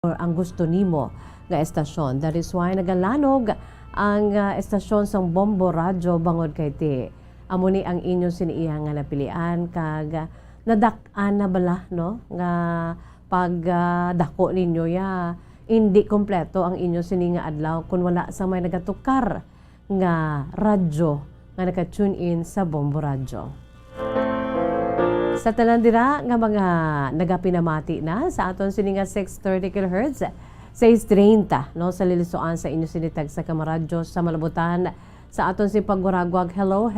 or ang gusto nimo nga estasyon. That is why nagalanog ang estasyon sang Bombo Radyo bangod kay ti. Amo ni ang inyo siniiya nga napilian kag nadak-an na bala no nga pag dako ninyo ya hindi kompleto ang inyo sini nga adlaw kun wala sa may nagatukar nga radyo nga naka-tune in sa Bombo Radyo. Sa tanan dira nga mga nagapinamati na sa aton sini nga 630 kHz 630 no sa lilisuan sa inyo sinitag sa kamaradyo sa malabutan sa aton si pagguragwag hello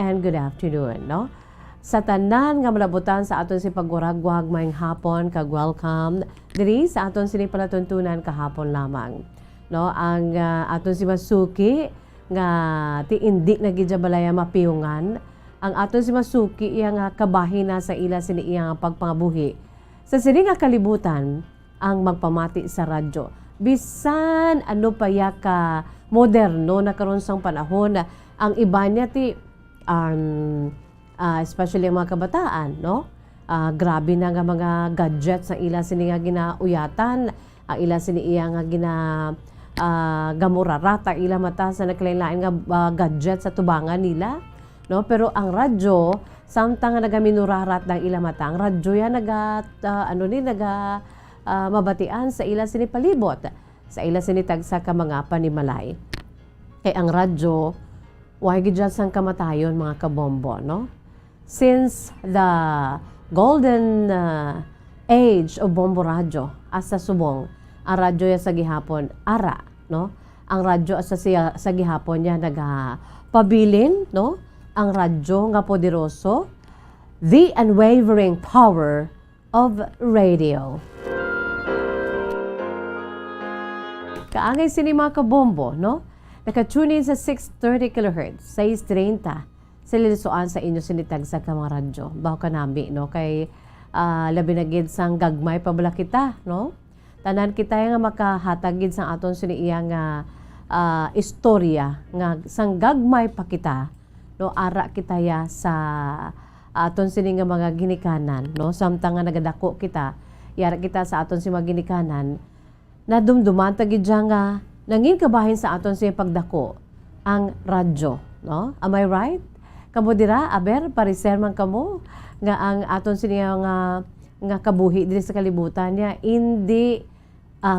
and good afternoon no sa tanan nga malabutan sa aton si pagguragwag maayong hapon kag welcome diri sa aton sini palatuntunan kahapon lamang no ang aton si Masuki nga ti indi na gid balaya mapiyungan ang aton si Masuki iya nga kabahin na sa ila sini iya nga pagpangabuhi sa sini nga kalibutan ang magpamati sa radyo bisan ano pa ya ka moderno na karon sang panahon ang iba niya ti especially ang mga kabataan no grabe na nga mga gadgets sa ila sini nga ginauyatan ang ila sini iya nga gamurarata ila mata sa nakalain-lain nga gadget sa tubangan nila no pero ang radyo samtang nagaminurarat ng ila mata ang radyo ya mabatian sa ila sini palibot sa ila sini tagsa ka mga panimalay kay ang radyo way gid sang kamatayon mga kabombo no since the golden age of Bombo Radyo asa subong ang radyo ya sa gihapon ara no ang radyo asa siya sa gihapon ya pabilin no ang radyo nga poderoso, the unwavering power of radio. Kaangay sini mga kabombo, no? Naka-tune in sa 630 kHz, 630, sa lilisuan sa inyo sinitag sa kamang radyo. Bawa ka nami, no? Kay labi na gid sang gagmay pabala kita, no? Tanan kita nga makahatagid sang aton siniiya nga istorya nga sang gagmay pa kita no ara kita ya sa aton sini nga mga ginikanan no samtang nga nagadako kita yara kita sa aton si mga ginikanan na dumduman ta gid nga nangin kabahin sa aton si pagdako ang radyo no am I right kamo dira aber pariser man kamo nga ang aton sini nga kabuhi diri sa kalibutan niya hindi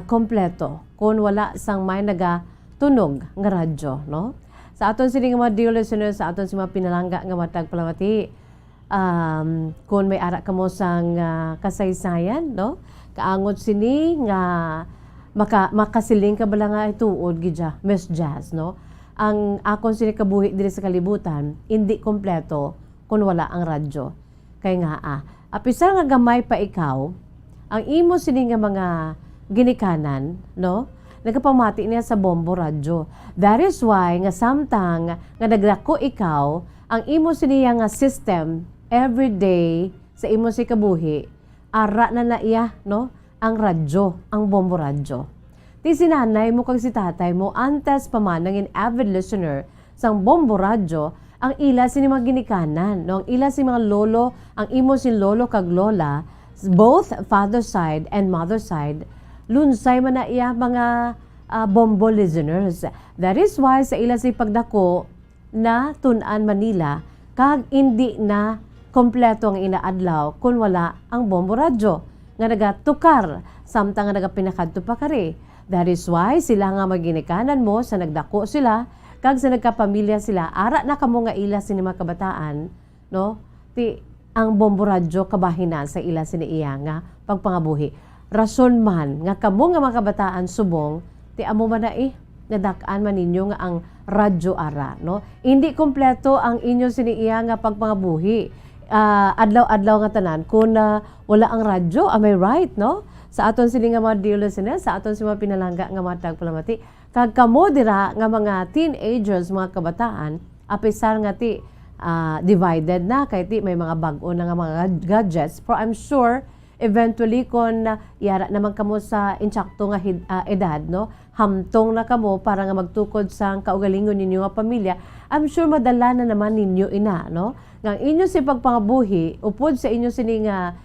kompleto kun wala sang may nagatunog nga radyo no sa aton sini nga mga dear listeners, sa aton si mga pinalangga nga matag palamati, kung may ara kamo sang kasaysayan, no? Kaangot sini nga makasiling ka bala nga ituod gidya, Miss Jazz, no? Ang akon sini kabuhi diri sa kalibutan, hindi kompleto kung wala ang radyo. Kay nga apisar nga gamay pa ikaw, ang imo sini nga mga ginikanan, no? Nagapamati niya sa Bombo Radyo. That is why nga samtang nga nagdako ikaw ang imo siniya nga system every day sa imo si kabuhi ara na iya no ang radyo ang Bombo Radyo. Ti sinanay mo kag si tatay mo antes pa man nangin avid listener sang Bombo Radyo ang ila sini mga ginikanan no ang ila si mga lolo ang imo si lolo kag lola both father side and mother side lunsay man na iya mga bombo listeners. That is why sa ila si pagdako na Tun-an Manila kag hindi na kompleto ang inaadlaw kung wala ang Bombo Radyo nga nagatukar samtang nga nagapinakadto pa kare. That is why sila nga maginikanan mo sa nagdako sila kag sa nagkapamilya sila ara na kamo nga ila sini mga kabataan no ti ang Bombo Radyo kabahinan sa ila sini iya nga pagpangabuhi. Rason man nga kamo nga mga kabataan subong ti amo man na nadak-an man ninyo nga ang radyo ara no hindi kompleto ang inyo siniiya nga pagpangabuhi adlaw-adlaw nga tanan kun wala ang radyo am I right no sa aton sini nga mga dear listeners sa aton si mga pinalangga nga matag palamati kag kamo dira nga mga teenagers mga kabataan apisar nga ti divided na kay ti may mga bag-o na nga mga gadgets for I'm sure eventually kung yara naman kamo sa insakto nga edad no hamtong na kamo para nga magtukod sa kaugalingon ninyo nga pamilya I'm sure madala na naman ninyo ina no nga inyo si pagpangabuhi upod sa inyo sini nga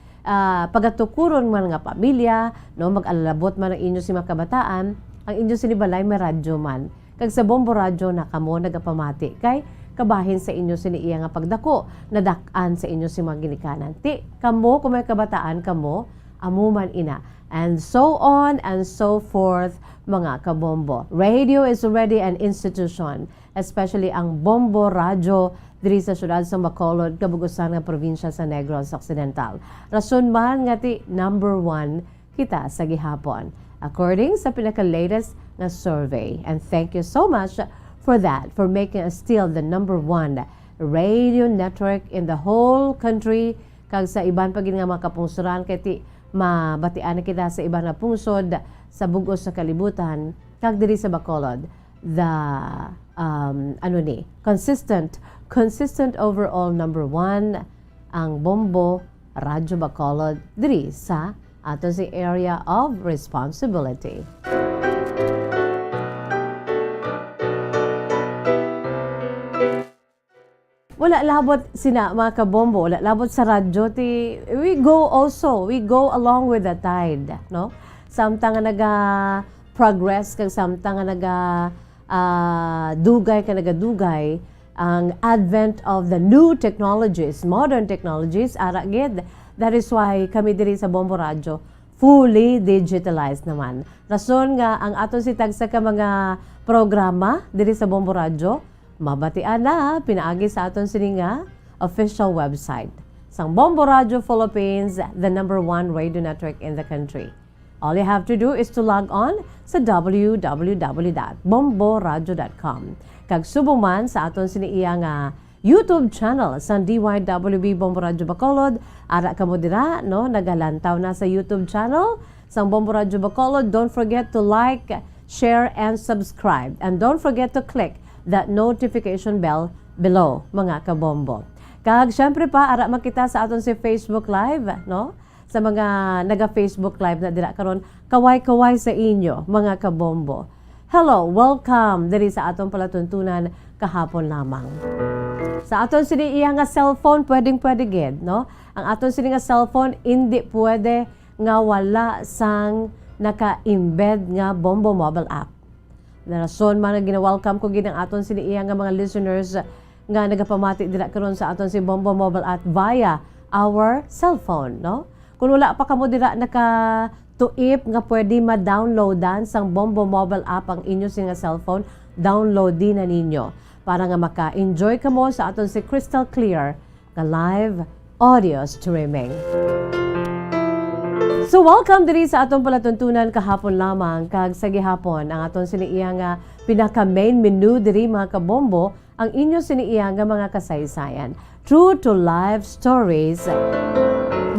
pagatukuron man nga pamilya, no, mag-alalabot man ang inyo si mga kabataan, ang inyo sinibalay may radyo man. Kag sa Bombo Radyo na kamo nagapamati kay kabahin sa inyo siniiya nga pagdako, nadak-an sa inyo si mga ginikanan. Ti, kamo kung may kabataan kamo, amo man ina. And so on and so forth, mga kabombo. Radio is already an institution, especially ang Bombo Radyo diri sa syudad sa Bacolod, kabugusan nga probinsya sa Negros Occidental. Rason man nga ti number 1 kita sa gihapon, according sa pinaka-latest na survey. And thank you so much for that, for making us still the number 1 radio network in the whole country. Kag sa iban pa gid nga mga kapungsuran kay ti mabatian na kita sa iban na pungsod sa bugos sa kalibutan, kag diri sa Bacolod, the consistent overall number 1 ang Bombo Radyo Bacolod diri sa ato si area of responsibility. Wala labot sina mga kabombo, wala labot sa radyo ti we go along with the tide, no? Samtang nga naga progress kag samtang nga naga nagadugay ang advent of the new technologies, modern technologies, ara gid. That is why kami diri sa Bombo Radyo fully digitalized naman. Rason nga ang aton si tagsa ka mga programa diri sa Bombo Radyo mabatian na pinaagi sa aton sininga official website sang Bombo Radyo Philippines, the number 1 radio network in the country. All you have to do is to log on sa www.bomboradyo.com. Kag subong man sa aton siniiya nga YouTube channel sa DYWB Bombo Radyo Bacolod, ara kamo dira, no, nagalantaw na sa YouTube channel sang Bombo Radyo Bacolod. Don't forget to like, share, and subscribe. And don't forget to click that notification bell below, mga kabombo. Kag syempre pa ara makita sa aton si Facebook Live, no? Sa mga naga-Facebook Live na dira karon, kaway-kaway sa inyo, mga kabombo. Hello, welcome diri sa aton palatuntunan kahapon lamang. Sa aton sini iya nga cellphone pwedeng-pwede gid, no? Ang aton sini nga cellphone hindi pwede nga wala sang naka-embed nga Bombo mobile app. Na rason man nga gina-welcome ko gid ang aton siniiya nga mga listeners nga nagapamati dira karon sa aton si Bombo mobile app via our cellphone, no? Kung wala pa kamo dira naka-tuip nga pwede ma-downloadan sang Bombo mobile app ang inyo nga cellphone, download din na ninyo para nga maka-enjoy kamo sa aton si crystal clear nga live audio streaming. So welcome diri sa atong palatuntunan kahapon lamang, kag sa gihapon ang aton siniiya nga pinaka main menu diri mga kabombo ang inyo siniiya nga mga kasaysayan. True to life stories.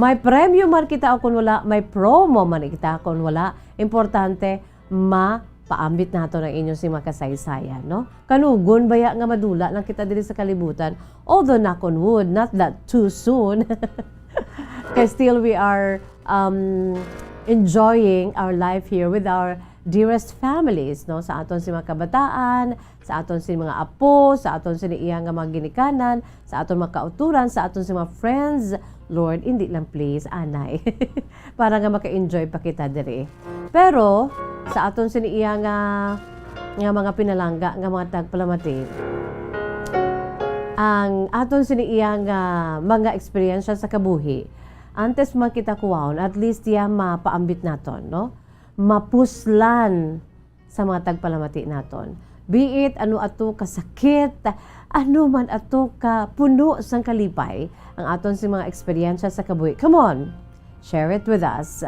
May premyo man kita o kung wala, may promo man kita kung wala. Importante mapaambit nato ng inyo si mga kasaysayan, no? Kanugon baya nga madula lang kita diri sa kalibutan. Although knock on wood, not that too soon. Kaya still we are enjoying our life here with our dearest families, no? Sa aton si mga kabataan, sa aton si mga apo, sa aton si iya nga mga ginikanan, sa aton mga kauturan, sa aton si mga friends. Lord, hindi lang please, anay. Para nga maka-enjoy pa kita diri. Pero sa aton si iya nga mga pinalangga nga mga tagpalamati, ang aton si iya nga mga eksperyensya sa kabuhi, antes makita kuwaon, at least ya mapaambit naton, no? Mapuslan sa mga tagpalamati naton. Be it ano ato kasakit, ano man ato ka puno sang kalipay, ang aton si mga eksperyensya sa kabuhi. Come on, share it with us.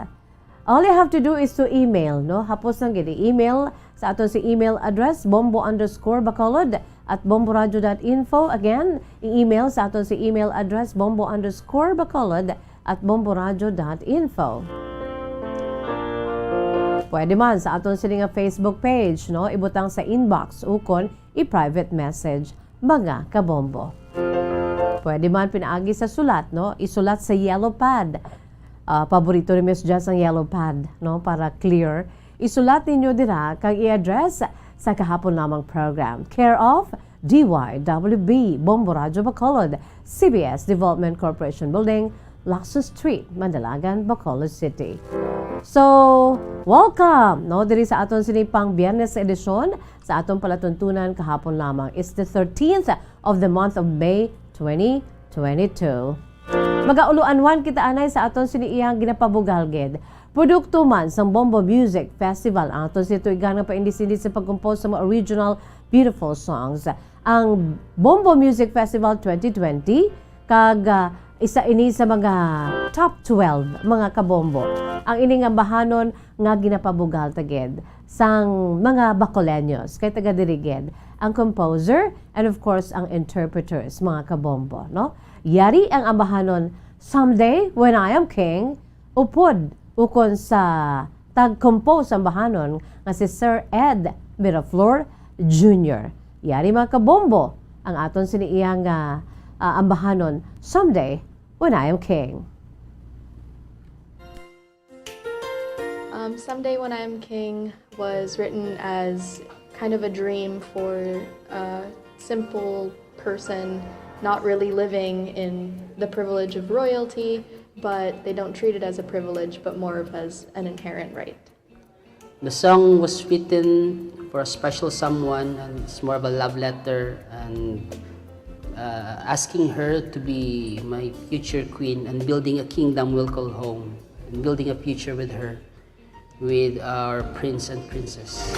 All you have to do is to email, no? Hapos lang gid email sa aton si email address bombo_bacolod@bomboradyo.info. Again, i-email sa aton si email address bombo_bacolod@bomboradyo.info. Pwede man sa aton sila nga Facebook page, no? Ibutang sa inbox ukon i-private message, mga kabombo. Pwede man pinaagi sa sulat, no? Isulat sa yellow pad. Paborito ni Miss Jess ang yellow pad, no? Para clear. Isulat ninyo dira kag i-address sa kahapon lamang program. Care of DYWB Bombo Radyo Bacolod, CBS Development Corporation Building, Lacson Street, Mandalagan, Bacolod City. So, welcome! No, diri sa aton sinipang Biyernes edisyon sa aton palatuntunan kahapon lamang. It's the 13th of the month of May 2022. Magauluanwan kita anay sa aton siniiyang ginapabugalged. Produkto man sa Bombo Music Festival ang aton situigan nga paindis-indis sa pagkompose sa mga original beautiful songs. Ang Bombo Music Festival 2020 kag isa ini sa mga top 12 mga kabombo. Ang ini nga bahanon nga ginapabugal taged sang mga Bacoleños kay taga diriged ang composer and of course ang interpreters mga kabombo, no? Yari ang ambahanon Someday When I Am King upod ukon sa tag-compose ang bahanon nga si Sir Ed Miraflor Jr. Yari mga kabombo ang aton siniiyang ambahanon Someday When I Am King. Someday When I Am King was written as kind of a dream for a simple person not really living in the privilege of royalty, but they don't treat it as a privilege, but more of as an inherent right. The song was written for a special someone, and it's more of a love letter, and asking her to be my future queen and building a kingdom we'll call home, and building a future with her, with our prince and princess.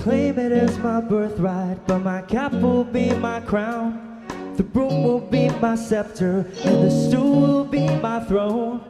Claim it as my birthright, but my cap will be my crown. The broom will be my scepter, and the stool will be my throne.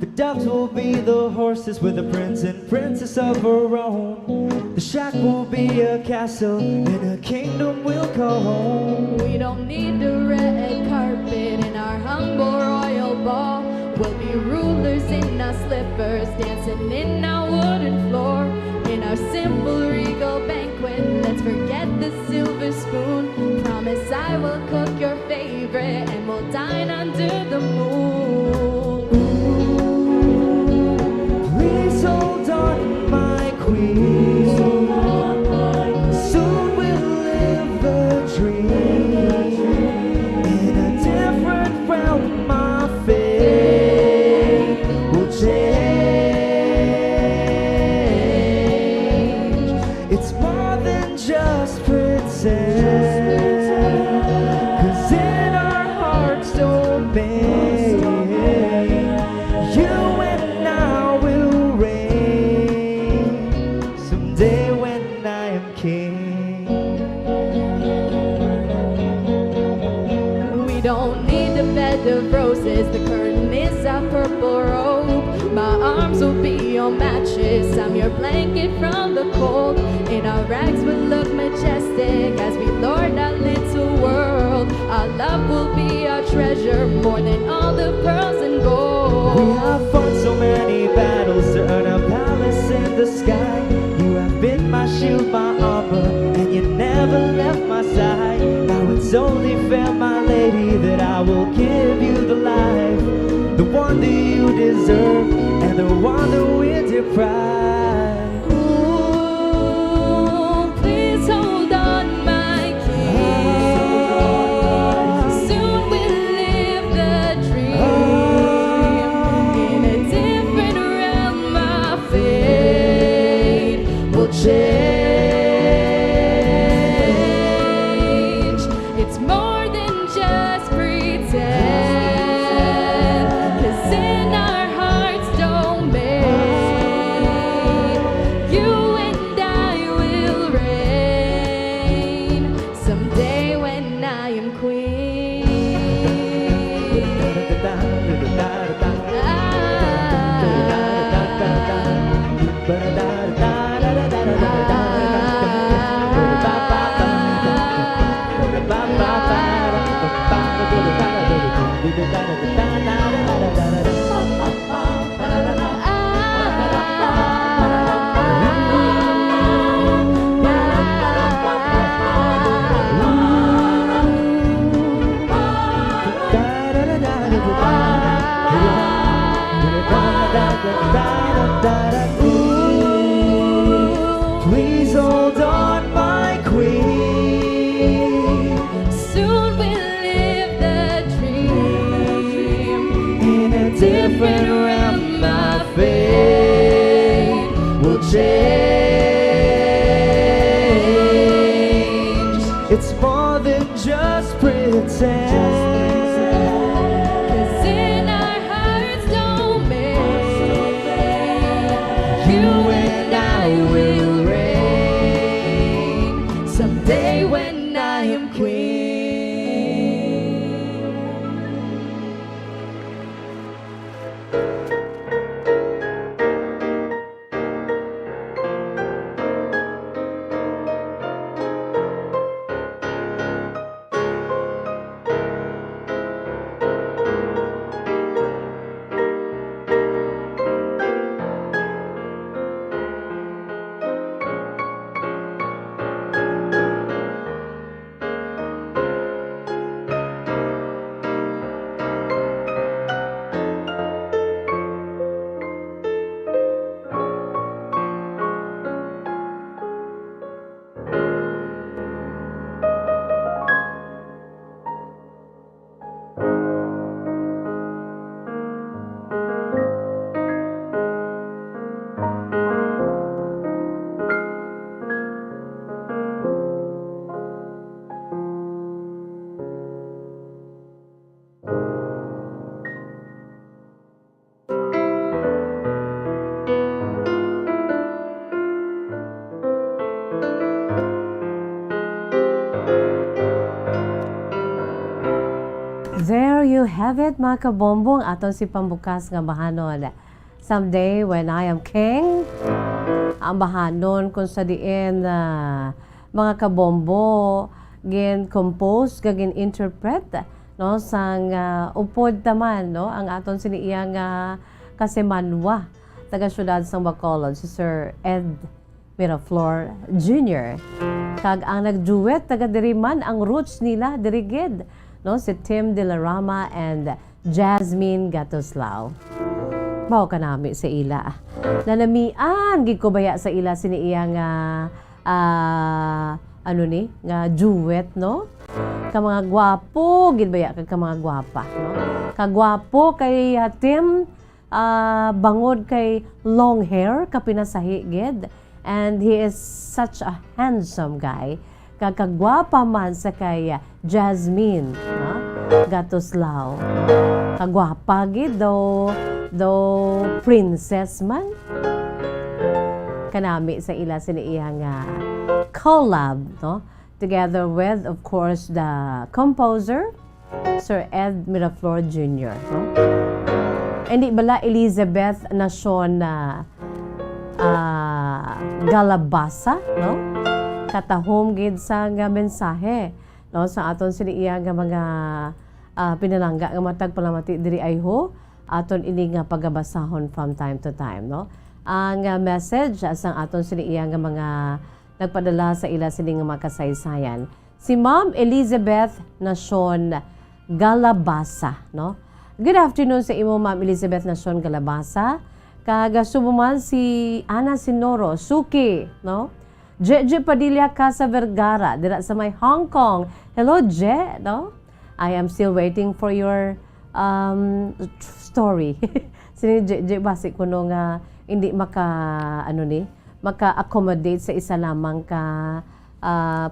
The doves will be the horses with a prince and princess of her own. The shack will be a castle, and a kingdom we'll call home. We don't need a red carpet in our humble royal ball. We'll be rulers in our slippers, dancing in our wooden floor. In our simple regal banquet, let's forget the silver spoon. Promise I will cook your favorite and we'll dine under the moon. Ooh, please hold on, my queen. Soon we'll live the dream. In a different realm, my fate will change. It's more than just pretend, 'cause in our hearts don't bend. You and I will reign someday when I am king. We don't need a bed of roses, the curtain is our purple robe. My arms will be your mattress, I'm your blanket from the cold. In our rags we'll look majestic as we lord our little world. Our love will be our treasure, more than all the pearls and gold. We have fought so many battles to earn a palace in the sky. You have been my shield, my armor, and you never left my side. Now it's only fair, my lady, that I will give you the life, the one that you deserve, and the one that we're deprived. Change. It's more than just pretend, 'cause in our hearts don't bend. It's more than just pretend. 'Cause in our hearts don't mend, you and I will reign someday when I am queen. There you have it, mga kabombong, aton si pambukas nga bahanon. Someday when I am king, ang bahanon kung sa diin mga kabombo gin compose gin interpret no sang upod taman no ang aton siniiyang kasimanwa taga syudad sang Bacolod si Sir Ed Miraflor Jr. Kag ang nagduet taga diri man ang roots nila diri gid no si Tim De La Rama and Jasmine Gatoslao. Mao kanami sa ila. Nanamian gid ko baya sa ila siniiyang ano ni nga duet no. Ka mga gwapo gid baya kag ka mga gwapa no. Kagwapo kay Tim bangod kay long hair kapinasahi gid and he is such a handsome guy. Kagwapa man sa kay Jasmine no? Gatoslao. Kagwapa gid do princess man kanami sa ila siniiyang collab no together with of course the composer Sir Ed Miraflor Jr. no hindi bala Elizabeth Nacion Galabasa no katahom gid sa nga mensahe no sa aton siniiyang mga pinalangga nga matag palamati diri ayho aton ini nga pagabasahon from time to time no ang message sang aton siniiyang nga mga nagpadala sa ila sini nga makasaysayan si Ma'am Elizabeth Nacion Galabasa no good afternoon sa imo Ma'am Elizabeth Nacion Galabasa kaga subuman si Ana Sinoro Suki no Je Padilla Casa Vergara dira sa may Hong Kong hello Je no I am still waiting for your story. Sini je basi kuno nga hindi maka-accommodate sa isa lamang ka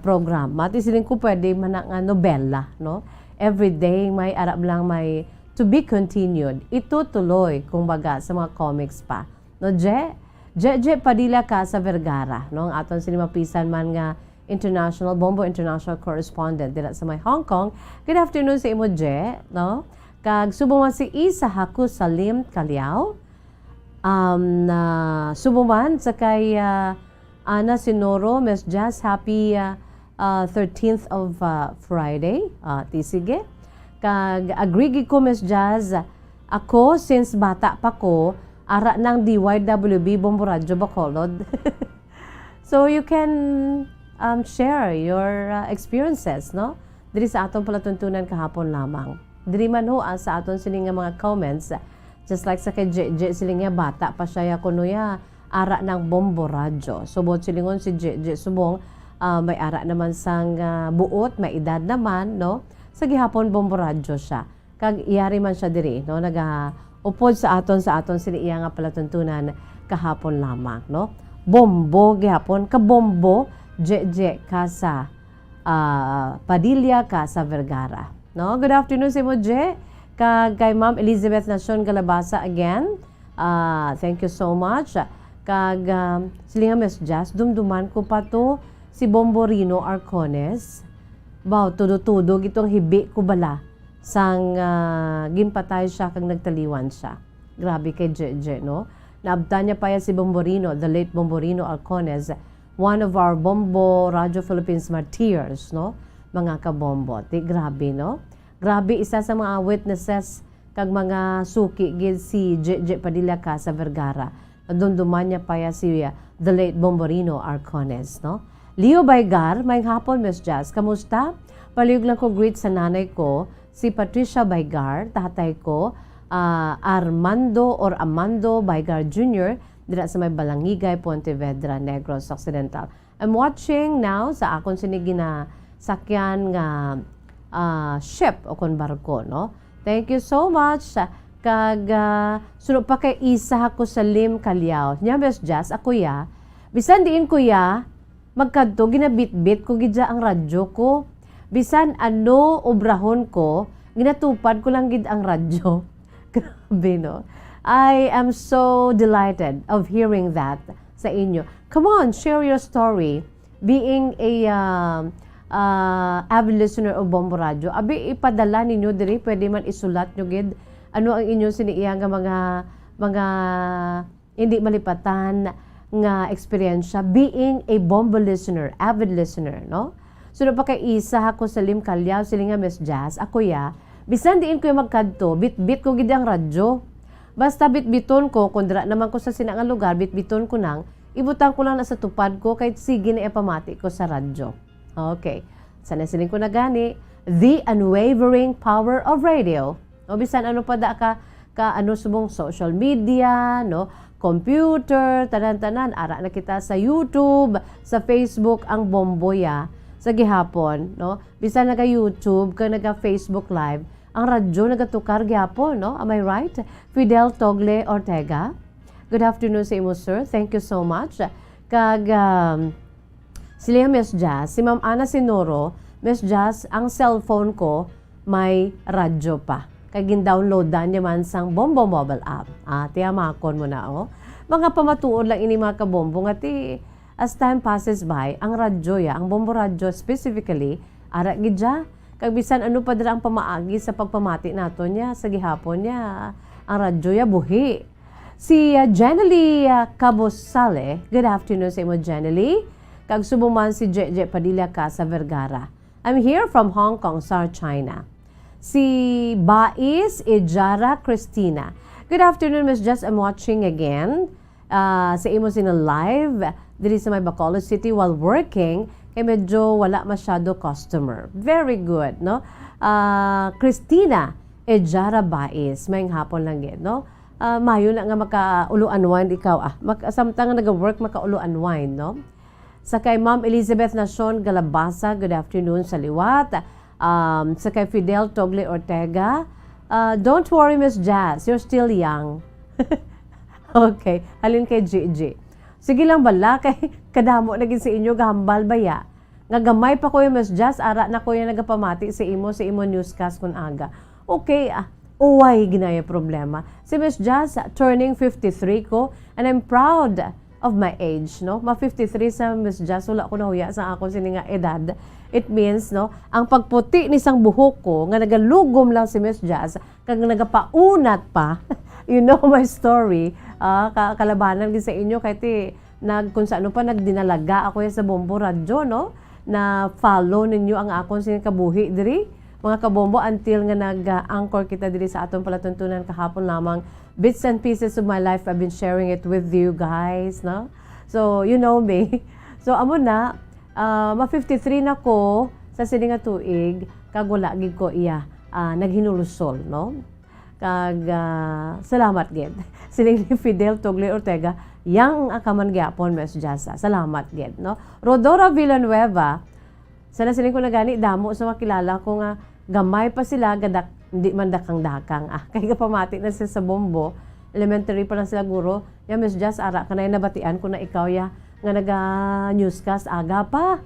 programa. Ti siling ko pwede man nga nobela, no? Every day may arab lang may to be continued. Ito tuloy kung baga sa mga comics pa. No Je Padilla Casa Vergara, no? Ang aton sinimapisan man nga international Bombo international correspondent dira sa may Hong Kong. Good afternoon sa imo Je, no? Kag subuman si Isa Haku Salim Kaliao. Subuman sa kay Ana Sinoro, Miss Jazz, happy 13th of Friday. Tisige. Kag agree ko Miss Jazz, ako since bata pa ko, ara ng DYWB Bombo Radyo Bacolod. So you can share your experiences, no? Diri sa atong palatuntunan kahapon lamang. Diri man ho sa aton sining mga comments just like sa kay Je siling nga bata pa siya kuno ya ara ng Bombo Radyo. Subot silingon si Je subong may ara naman sang buot, may edad naman no. Sa gihapon Bombo Radyo siya. Kag iyari man siya diri no upod sa aton sini iya nga palatuntunan kahapon lamang no. Bombo gihapon ka bombo Je Casa Padilla ka sa Vergara. No? Good afternoon si Moje. Kay Ma'am Elizabeth Nacion Galabasa again. Thank you so much. Silinga Miss Jazz, dumduman ko pa to si Bomborino Arcones. Baw, tudo-tudo, itong hibi ko bala. Sang gimpatay siya kag nagtaliwan siya. Grabe kay Jeje, no? Naabta niya pa yan si Bomborino, the late Bomborino Arcones, one of our Bombo Radio Philippines martyrs, no? Mga kabombo. Grabe, no? Grabe, isa sa mga witnesses kag mga suki gid si Jeje Padilla ka sa Vergara. Nadumduman niya pa yan si the late Bomborino Arcones, no? Leo Baygar, may hapon, Miss Jazz. Kamusta? Palihog lang ko greet sa nanay ko, si Patricia Baygar, tatay ko, Amando Baygar Jr., dira sa may Balangigay, Pontevedra, Negros Occidental. I'm watching now sa akon sinigi na sakyan nga ship o kon barko, no? Thank you so much. Kag sunod pa kay isa ko sa Lim Kalyaw. Nya Miss Jazz, ako ya. Bisan diin ko ya, magkadto ginabit-bit ko gidya ang radyo ko. Bisan ano obrahon ko, ginatupad ko lang gid ang radyo. Grabe, no? I am so delighted of hearing that sa inyo. Come on, share your story. Being a avid listener of Bombo Radio, abi ipadala ninyo diri, pwede man isulat nyo gid ano ang inyong siniiyang nga mga hindi malipatan nga eksperyensya being a Bombo listener, avid listener, no? So pa kay isa ako sa Lim Kalyaw, silinga Miss Jazz, ako ya, bisan diin ko yung magkadto, bit-bit ko gid ang radyo. Basta bit-biton ko, kundra naman ko sa sinangang lugar, bit-biton ko nang, ibutang ko lang na sa tupad ko, kahit sige na ipamati ko sa radyo. Okay. Sana siling ko na gani, the unwavering power of radio. O bisan ano pa da ka ano subong social media, no? Computer, tanan-tanan, ara na kita sa YouTube, sa Facebook, ang Bomboya. Sa gihapon, no? Bisan naga-YouTube, ka naga-Facebook Live, ang radyo nagatukar gihapon, no? Am I right? Fidel Togle Ortega. Good afternoon sa imo, sir. Thank you so much. Kag sila Miss Jazz, si Ma'am Ana Sinoro, Miss Jazz, ang cellphone ko may radyo pa. Kag gin-download dan naman sang Bombo mobile app. Tiyamakon mo na, oh. Mga pamatuod lang ini mga kabombo nga ti as time passes by, ang radyo ya, ang Bombo Radio specifically, ara gidya, kag bisan ano pa dira ang pamaagi sa pagpamati nato niya, sa gihapon niya, ang radyo ya buhi. Si Jenely Cabosale, good afternoon sa imo Jenely, kag subuman si Jeje Padilla ka sa Vergara. I'm here from Hong Kong, South China. Si Bais Ejara Cristina, good afternoon Miss Jess, I'm watching again. Sa imo sina live diri sa may Bacolod City while working kay medyo wala masyado customer. Very good, no? Christina Ejara Bais, may hapon lang gid, no? Mayo na nga maka-ulo-unwind ikaw samtang nag-work maka-ulo-unwind, no? Sa kay Ma'am Elizabeth Nacion Galabasa, good afternoon sa liwat. Sa kay Fidel Togle Ortega, don't worry Miss Jazz, you're still young. Okay, halin kay Gigi. Sige lang bala, kay kadamo naging sa inyo, gahambal baya. Nga gamay pa ko yung Miss Jazz, ara na ko yung nagapamati sa imo newscast kun aga. Okay, uway ginaya problema. Si Miss Jazz, turning 53 ko, and I'm proud of my age, no? Ma-53 sa Miss Jazz, wala ko nahuya sa ako sininga edad. It means, no, ang pagputi ni sang buhok ko, nga nagalugom lang si Miss Jazz, kag nagapaunat pa, you know my story, kalabanan din sa inyo, kahit kung sa ano pa, nagdinalaga ako sa Bombo Radio, no? Na follow ninyo ang akong sinikabuhi diri, mga kabombo, until nga nag-anchor kita diri sa atong palatuntunan kahapon lamang. Bits and pieces of my life, I've been sharing it with you guys, no? So, you know me. So, amo na, ma-53 na ko sa sininga tuig, kag wala gid ko iya, naghinulusol, no? Kag, salamat gid. Sining ni Fidel Togle Ortega, yang akaman gyapon, Miss Jasa. Salamat gid, no? Rodora Villanueva, sana sining ko na gani, damo sa makilala ko nga, gamay pa sila, gadak, hindi man dakang-dakang. Kaya kapamati na sila sa Bombo, elementary pa lang sila guro, ya Miss Jazz, ara ka na nabatian ko na ikaw ya, nga naga-newscast, aga pa.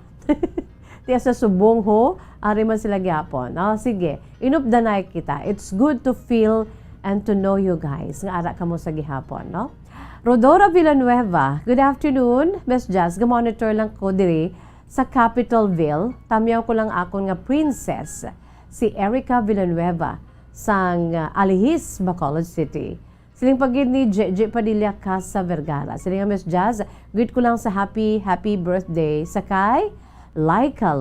Tiya sa subong ho, ari man sila gyapon. Sige, inupdanay kita. It's good to feel and to know you guys. Nga ara ka mo sa gihapon, no? Rodora Villanueva, good afternoon. Miss Jazz, ga-monitor lang ko diri sa Capitolville. Tamyaw ko lang akon nga princess, si Erica Villanueva, sang Alihis, Bacolod City. Siling pagid ni J. Padilla Casa Vergara. Siling Miss Jazz, greet ko lang sa happy birthday sa kay Laika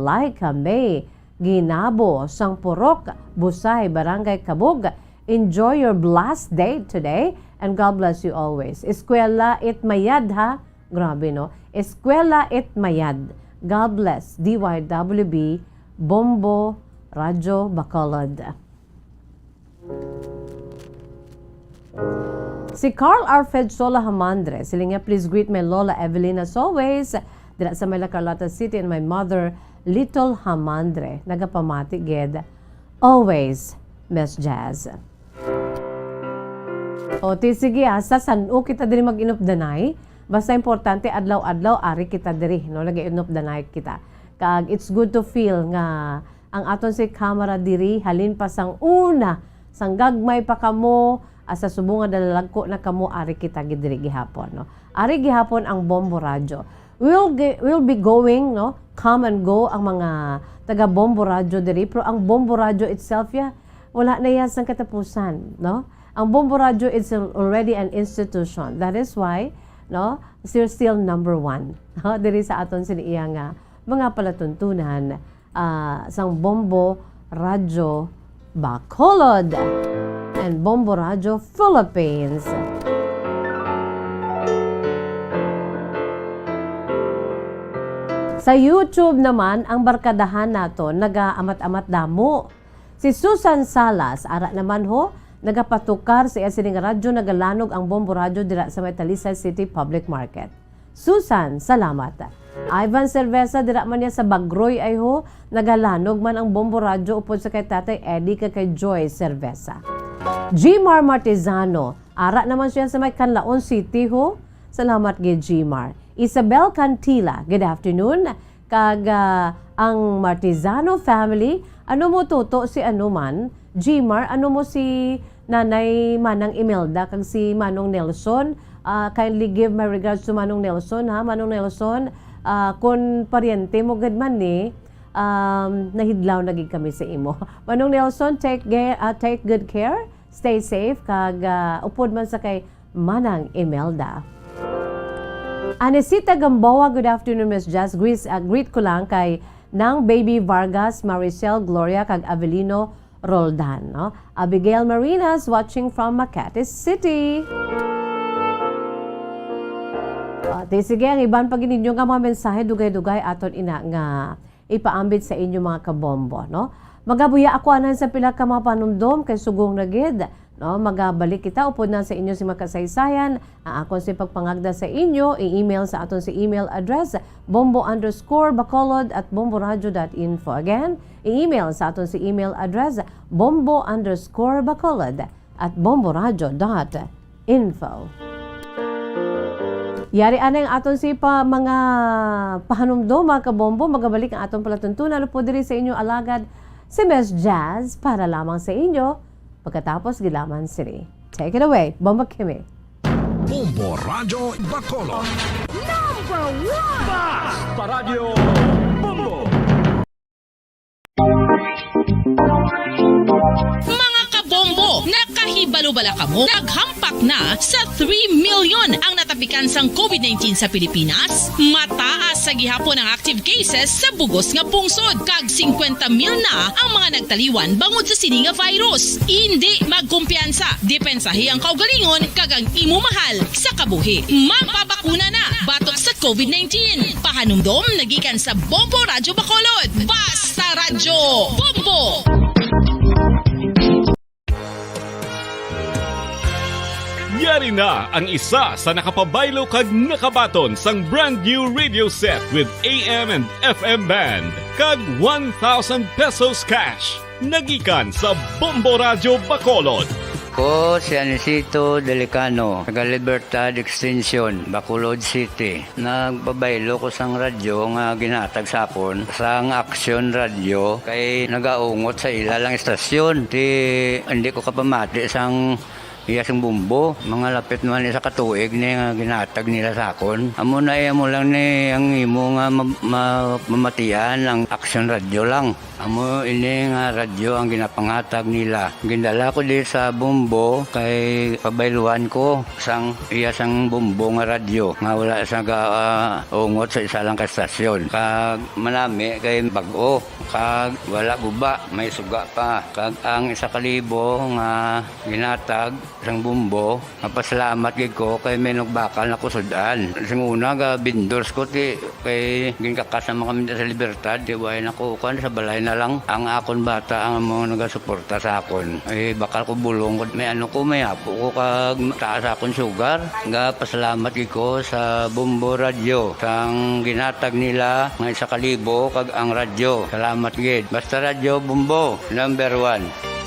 May Ginabo, sang Purok, Busay, Barangay Kabug. Enjoy your blessed day today and God bless you always. Eskwela it mayad ha. Grabe no. Eskwela it mayad. God bless. DYWB Bombo Radyo Bacolod. Si Carl Arfed Sola Hamandre, sila nga, please greet my Lola Evelyn as always, dila sa Mela Carlota City, and my mother, Little Hamandre, nagapamati ged. Always, Miss Jazz. O, sige, sa sanu kita diri mag-inupdanay, basta importante, adlaw-adlaw, ari kita diri, no, lagi-inupdanay kita. Kag, it's good to feel nga, ang aton si kamera diri, halin pa sang una, sang gagmay pa kamo, asa subong nga dalalagko na kamo, ari kita gidiri gihapon, no. Ari gihapon ang Bombo Radyo. We'll be going, no, come and go ang mga taga Bombo Radyo diri, pero ang Bombo Radyo itself, wala na yan sang katapusan, no. Ang Bombo Radyo is already an institution. That is why, no, still number 1. Diri sa aton siniya nga mga palatuntunan sang Bombo Radyo Bacolod and Bombo Radyo Philippines. Sa YouTube naman, ang barkadahan nato naga-amat-amat damo. Si Susan Salas, ara naman ho, nagapatukar sa sining radyo, nagalanog ang Bombo Radyo dira sa may Talisay City Public Market. Susan, salamat. Ivan Cerveza, dira man niya sa Bagroy ay ho, nagalanog man ang Bombo Radyo upod sa kay Tatay Eddie kay Joy Cerveza. Gmar Martizano, ara naman siya sa may Canlaon City ho, salamat gid Gmar. Isabel Cantila, good afternoon. Kag ang Martizano family, ano mo tuto si ano man, Gmar, ano mo si Nanay Manang Imelda, kag si Manong Nelson, kindly give my regards to Manong Nelson, ha, Manong Nelson, kung pariente mo gad man ni, nahidlaw nagig kami sa imo. Manong Nelson, take good care, stay safe, kag upod man sa kay Manang Imelda. Anesita Gamboa, good afternoon, Miss Jazz. Greet ko lang kay Nang Baby Vargas, Maricel Gloria, kag Avelino Roldan. No? Abigail Marinas watching from Makati City. Sige, ang iban pag ininyo nga mga mensahe, dugay-dugay aton ina nga ipaambit sa inyo mga kabombo. No? Magabuya ako anan sa pila ka mga panumdom kay sugong nagid. No, magabalik kita upod na sa inyo si makasaysayan. Akon si pagpangagda sa inyo, i-email sa aton si email address bombo_bacolod@bomboradio.info. Again, i-email sa aton si email address bombo_bacolod@bomboradio.info. Yari anay ang aton si mga pahanumdo, mga kabombo, magabalik ang aton palatuntunan upod diri sa inyo alagad si Miss Jazz para lamang sa inyo. Pagkatapos gilaman siri. Take it away, Bomba Kimi. Bombo Radyo Bacolod. Number 1! Paradyo Bombo. Mga kabombo, nakahibalo bala kamo? Naghampak na sa 3 million ang natapikan sang COVID-19 sa Pilipinas. Mataas sa gihapon ang active cases sa bugos nga pungsod. Kag 50 mil na ang mga nagtaliwan bangod sa sini nga virus. Hindi magkumpiyansa. Depensahi ang kaugalingon kag ang imo mahal sa kabuhi. Magpabakuna na batok sa COVID-19. Pahanumdom nagikan sa Bombo Radyo Bacolod. Basta Radyo Bombo! Yari na ang isa sa nakapabaylo kag nakabaton sang brand new radio set with AM and FM band kag 1,000 pesos cash. Nagikan sa Bombo Radyo Bacolod. Ako si Anisito Delicano, taga Libertad Extension, Bacolod City. Nagbabaylo ko sang radyo nga ginatag sa akon sang Action Radio kay nagaungot sa ilalang estasyon. Hindi ko kapamati sang iyasang bumbo, mga lapit naman sa katuig ni nga ginatag nila sa akon. Amo na mo lang ni ang imo nga mamatian ang Action Radio lang. Amo ini nga radyo ang ginapangatag nila. Gindala ko di sa bumbo kay pabayluan ko sang iyasang bumbo nga radyo nga wala sa ungot sa isa lang ka estasyon. Kag manami kay bag-o, kag wala guba, may suga pa. Kag ang 1,000 nga ginatag sang bumbo, mapasalamat gid ko kay may nagbakal na kusudan. Sing una ga vendors ko ti kay ginkakasama kami sa Libertad, di way nako kan sa balay na lang ang akon bata ang mga nagasuporta sa akon. Bakal ko bulong may may apo ko kag taas akon sugar. Nga pasalamat gid ko sa Bumbo Radio sang ginatag nila nga 1,000 kag ang radyo. Salamat gid. Basta Radio Bumbo number 1.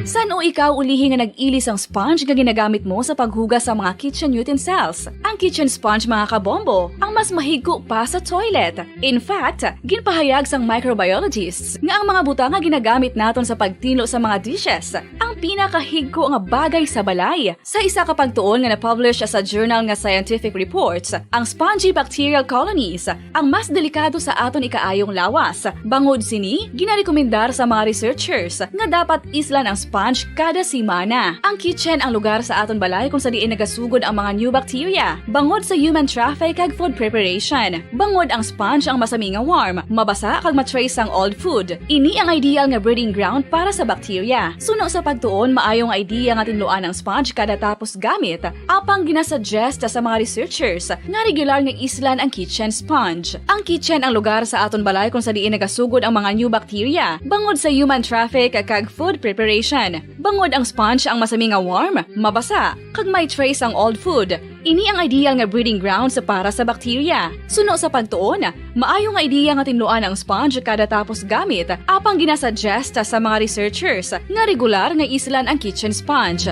Saan o ikaw ulihi nga nag-ilis ang sponge nga ginagamit mo sa paghugas sa mga kitchen utensils? Ang kitchen sponge mga kabombo, ang mas mahigko pa sa toilet. In fact, ginpahayag sang microbiologists nga ang mga buta nga ginagamit naton sa pagtilo sa mga dishes, ang pinakahigko nga bagay sa balay. Sa isa ka pagtuon nga na-publish sa journal nga Scientific Reports, ang spongy bacterial colonies ang mas delikado sa aton ikaayong lawas. Bangod sini, ginarekomendar sa mga researchers nga dapat islan ang sponge kada simana. Ang kitchen ang lugar sa aton balay kung sa diin nagasugod ang mga new bacteria. Bangod sa human traffic kag food preparation. Bangod ang sponge ang masami nga warm, mabasa kag matrace ang old food. Ini ang ideal nga breeding ground para sa bacteria. Suno sa pagtuon, maayong idea nga tinluan ang sponge kada tapos gamit. Apang ginasuggest sa mga researchers nga regular nga islan ang kitchen sponge. Ang kitchen ang lugar sa aton balay kung sa diin nagasugod ang mga new bacteria. Bangod sa human traffic kag food preparation. Bangod ang sponge ang masami nga warm, mabasa, kag may trace ang old food. Ini ang ideal nga breeding ground sa para sa bacteria. Suno sa pagtuon, maayo nga idea nga tinluan ang sponge kada tapos gamit, apang ginasuggest sa mga researchers nga regular nga islan ang kitchen sponge.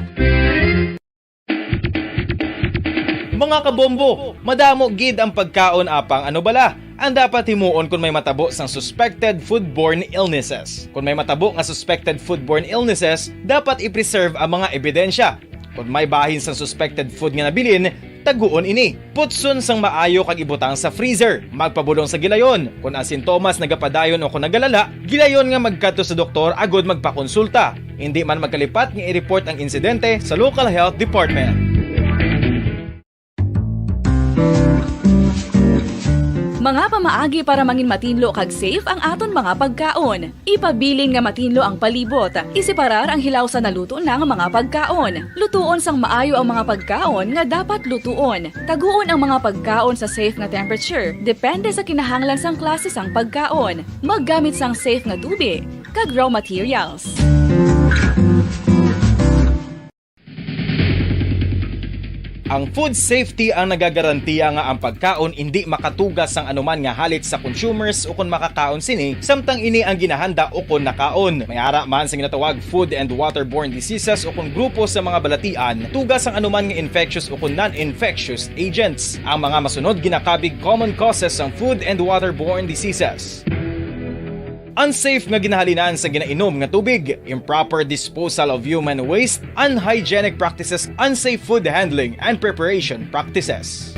Mga kabombo, madamo gid ang pagkaon apang ano bala. Ang dapat himuon kung may matabo sang suspected foodborne illnesses. Kung may matabo nga suspected foodborne illnesses, dapat i-preserve ang mga ebidensya. Kung may bahin sang suspected food nga nabilin, taguon ini. Putson sang maayo kag ibutang sa freezer. Magpabulong sa gilayon. Kung ang sintomas nagapadayon o kung nagalala, gilayon nga magkadto sa doktor agod magpakonsulta. Hindi man magkalipat nga i-report ang insidente sa local health department. Mga pamaagi para mangin matinlo kag safe ang aton mga pagkaon. Ipabilin nga matinlo ang palibot. Isiparar ang hilaw sa naluto ng mga pagkaon. Lutuon sang maayo ang mga pagkaon nga dapat lutuon. Taguon ang mga pagkaon sa safe nga temperature. Depende sa kinahanglan sang klase sang pagkaon. Maggamit sang safe nga tubig kag raw materials. Ang food safety ang nagagarantiya nga ang pagkaon hindi makatugas sang anuman nga halit sa consumers o kung makakaon sini, samtang ini ang ginahanda o kung nakaon. May ara man sa ginatawag food and waterborne diseases o kung grupo sa mga balatian, tugas ang anuman nga infectious o kung non-infectious agents. Ang mga masunod ginakabig common causes ng food and waterborne diseases. Unsafe nga ginahalinan sa ginainom nga tubig, improper disposal of human waste, unhygienic practices, unsafe food handling and preparation practices.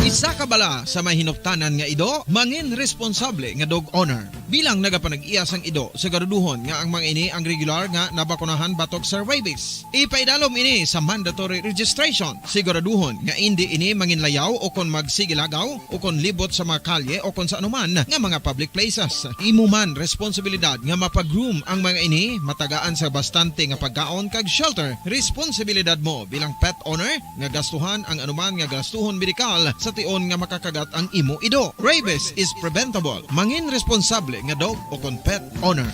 Isa ka bala sa may hinuptanan nga ido, mangin responsable nga dog owner. Bilang nagapanag-iyas ang ido, siguraduhon nga ang mga ini ang regular nga nabakunahan batok sa rabies. Ipaidalom ini sa mandatory registration. Siguraduhon nga hindi ini manginlayaw o kon magsigilagaw o kon libot sa mga kalye o kon sa anuman nga mga public places. Imuman responsibilidad nga mapag-groom ang mga ini, matagaan sa bastante nga pagkaon kag shelter. Responsibilidad mo bilang pet owner nga gastuhan ang anuman nga gastuhon medikal sa tion nga makakagat ang imo ido. Rabies is preventable. Mangin responsable nga dog o kon pet owner.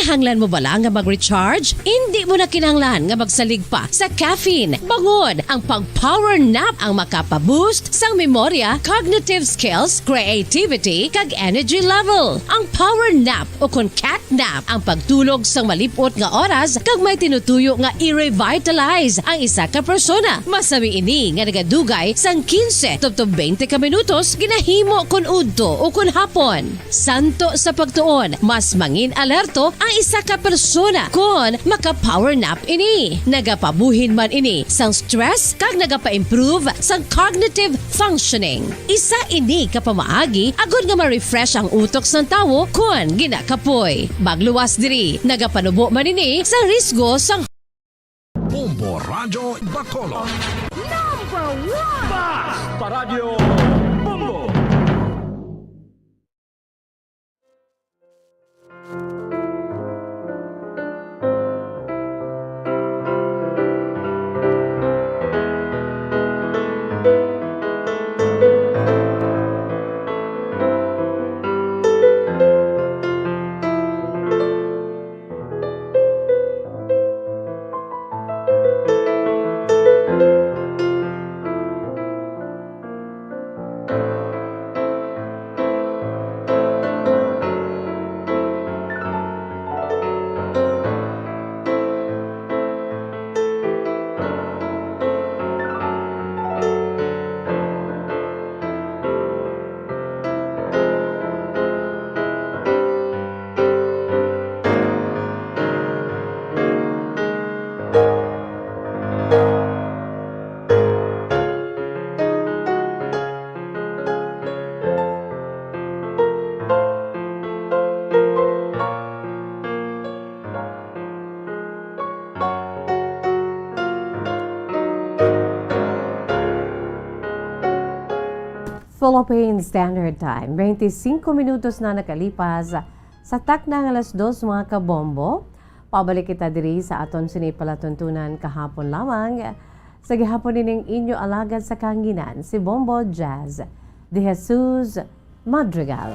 Kinahanglan mo bala nga mag-recharge? Hindi mo na kinahanglan nga magsalig pa sa caffeine. Bangod, ang pag-power nap ang makapaboost sang memorya, cognitive skills, creativity, kag energy level. Ang power nap o kon cat nap ang pagtulog sang malipot nga oras kag may tinutuyo nga i-revitalize ang isa ka persona. Masami ini nga nagadugay sang 15 to 20 ka minutos ginahimo kon udto o kon hapon. Santo sa pagtuon, mas mangin alerto ang isa ka persona kon maka-power nap ini. Nagapabuhin man ini sang stress kag nagapa-improve sang cognitive functioning. Isa ini kapamaagi agud nga ma-refresh ang utok sang tawo kon ginakapoy. Bagluwas diri, nagapanubo man ini sa risgo sang Bombo Radyo Bacolod. Basta Radio Bombo. Philippine Standard Time. 25 minutos na nakalipas sa takna ng alas 2 mga kabombo. Pabalik kita diri sa aton sinipalatuntunan kahapon lamang. Sa gihapon nining inyo alagad sa kanginan si Bombo Jazz de Jesus Madrigal.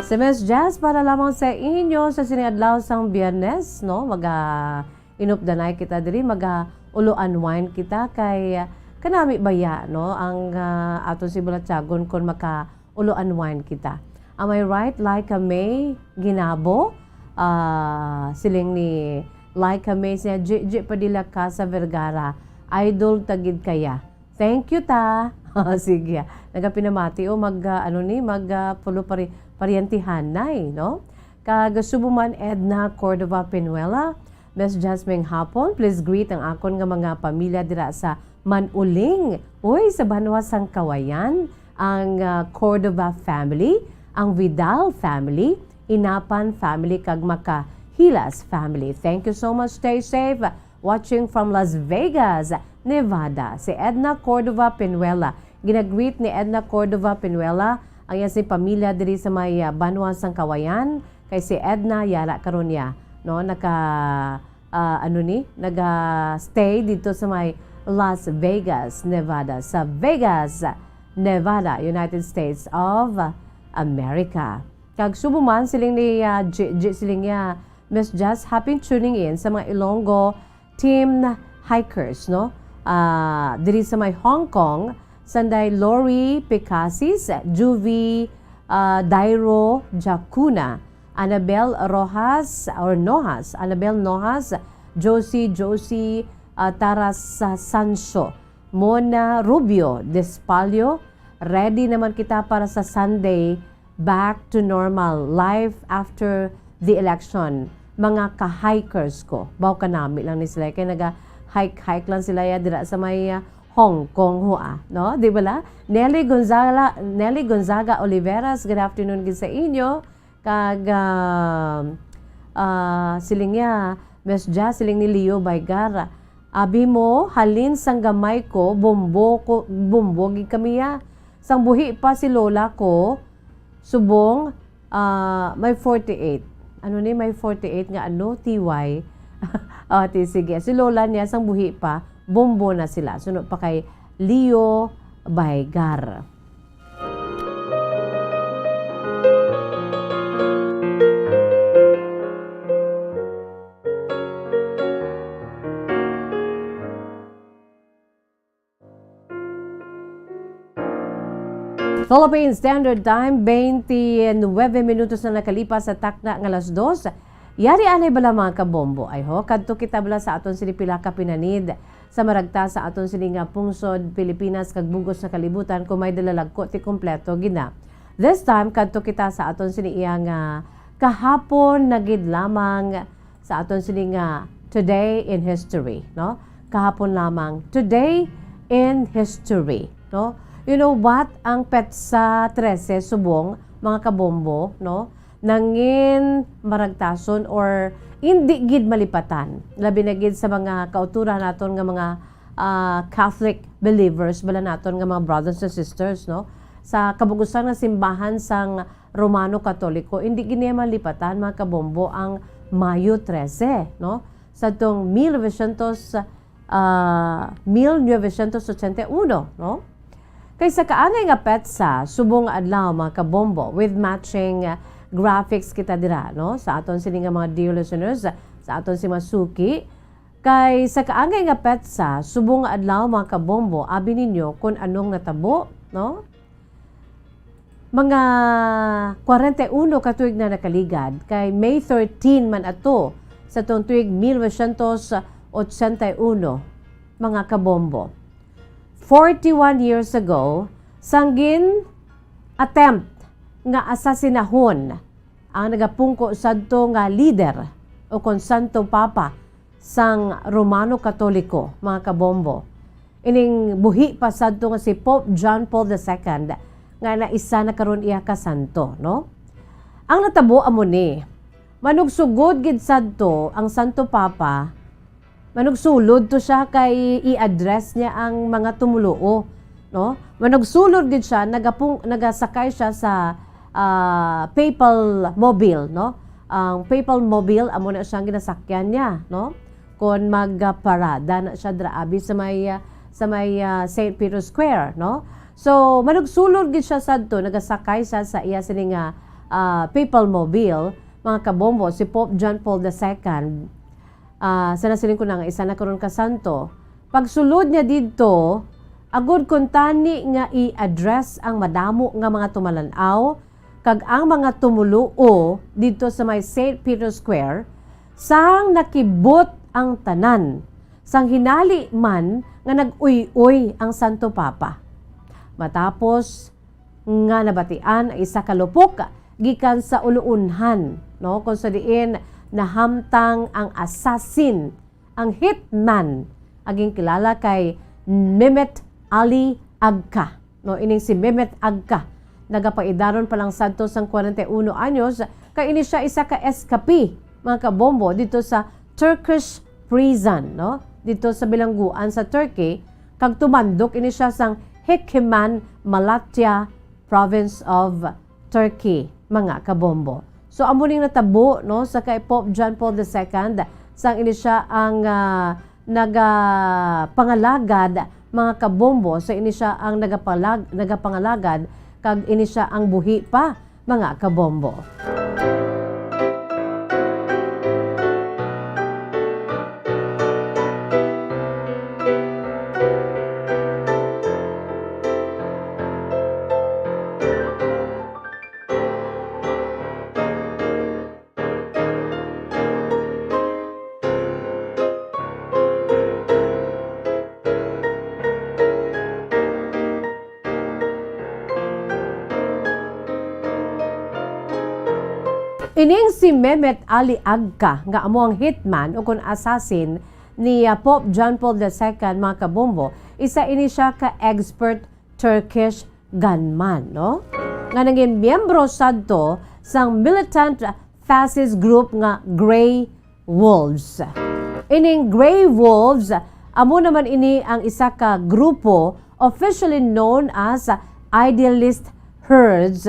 Si Miss Jazz para lamang sa inyo sa siniadlaw sang Biyernes, no? Inupdanay kita diri, ulo-unwind kita kay kanami baya, no? Ang ato si Bulatyagon kon maka ulo-unwind kita. Am I right? Like a May Ginabo, siling ni Like a May siya, J Padilla Casa Vergara, idol tagid kaya. Thank you ta. Sige. Nagapinamati o pulo pariantihan nay, no? Kagasubuman Edna Cordova Penuela, Miss Jasmine Hapon, please greet ang akon nga mga pamilya dira sa Manuling. Uy, sa Banwa sang Kawayan, ang Cordova family, ang Vidal family, Inapan family, kag Makahilas family. Thank you so much. Stay safe. Watching from Las Vegas, Nevada, si Edna Cordova Penuela. Ginagreet ni Edna Cordova Penuela ang iya si pamilya diri sa may Banwa sang Kawayan, kay si Edna yara karon niya, no, naga-stay dito sa may Las Vegas, Nevada, sa Vegas, Nevada, United States of America. Kag subuman siling ni siling niya Miss Jazz, happy tuning in sa mga Ilonggo team hikers, no? Diri sa may Hong Kong, sanday Lori Picasis, Juvie Dairo Jacuna, Annabel Nohas, Josie Taras Sanso, Mona Rubio Despalio. Ready naman kita para sa Sunday back to normal life after the election. Mga ka-hikers ko, baw kanami lang ni sila, kaya naga-hike lang sila dira sa may Hong Kong hua, no? Di ba la? Nelly Gonzaga Oliveras, good afternoon sa inyo. Kag siling niya, Miss Jazz, siling ni Leo Baygara. Abi mo, halin sang gamay ko, bombogi kami ya. Sang buhi pa si lola ko, subong, may 48. May 48 nga TY. Sige. Si lola niya, sang buhi pa, bombo na sila. Sunod pa kay Leo Baygar. Philippine Standard Time, 29 minutos na nakalipas sa takna ng alas 2. Yari anay bala mga kabombo ay ho, kadto kita bala sa aton sinipila ka pinanid sa maragta sa aton sini nga pungsod Pilipinas kag bugos na kalibutan kung may dalalagko ti kompleto gina. This time kadto kita sa aton sini nga kahapon nagid lamang sa aton sini nga Today in History, no? Kahapon lamang Today in History, no? You know what? Ang petsa 13 subong mga kabombo, no? Nangin maragtason or hindi gid malipatan. Labi na gid sa mga kauturan naton nga mga Catholic believers bala naton nga mga brothers and sisters, no? Sa kabugusan nga simbahan sang Romano Katoliko, hindi gid niya malipatan mga kabombo ang Mayo 13, no? Sa tong 1981, no? Kaysa kaangay nga petsa, subong adlaw mga kabombo with matching graphics kita dira, no? Sa aton sini nga mga dear listeners, sa aton si Masuki. Kay sa kaangay nga petsa, subong adlaw mga kabombo, abi ninyo kung anong natabo, no? Mga 41 katuig na nakaligad, kay May 13 man ato sa tong tuig 1981, mga kabombo. 41 years ago, sanggin attempt nga asasinahon ang nagapungko sadto nga leader o kon Santo Papa sang Romano Katoliko, mga kabombo. Ining buhi pa sadto nga si Pope John Paul II nga naisa na karon iya ka santo, no? Ang natabo amo ni manugsugod gid sadto ang Santo Papa. Manugsulod to siya kay i-address niya ang mga tumuluo, no? Manugsulod gid siya, nagasakay siya sa papal mobile, no? Ang papal mobile amo na siyang ginasakyan niya, no? Kon magparada na siya draabi sa may St. Peter's Square, no? So manugsulod gid siya sadto, nagasakay siya sa iya sining papal mobile, mga kabombo, si Pope John Paul II. Sanasilin ko na nga, isa na karon ka santo. Pagsulod niya dito, agud kun tani nga i-address ang madamo nga mga tumalanaw, kag ang mga tumuluo dito sa may St. Peter's Square, sang nakibot ang tanan, sang hinali man nga nag-uy-uy ang Santo Papa. Matapos nga nabatian ang isa ka lupok gikan sa uluunhan, no? Kung sa diin nahamtang ang assassin, ang hitman, aging kilala kay Mehmet Ali Agca. No, ining si Mehmet Agca, nagapaidaron pa lang sadto sang 41 anyos, kay ini siya isa ka escape, mga kabombo, dito sa Turkish prison, no? Dito sa bilangguan sa Turkey, kag tumandok ini siya sang Hekimman, Malatya province of Turkey, mga kabombo. So amo ning natabo, no, sa kay Pope John Paul II sang ini siya ang nagapangalagad, mga kabombo, sa ini siya ang nagapangalagad kag ini siya ang buhi pa, mga kabombo. Ining si Mehmet Ali Agca nga amo ang hitman o kun assassin ni Pope John Paul II, mga kabombo, isa ini siya ka expert Turkish gunman, no? Nga naging miyembro sadto sang militant fascist group nga Grey Wolves. Ining Grey Wolves amo naman ini ang isa ka grupo officially known as Idealist Herds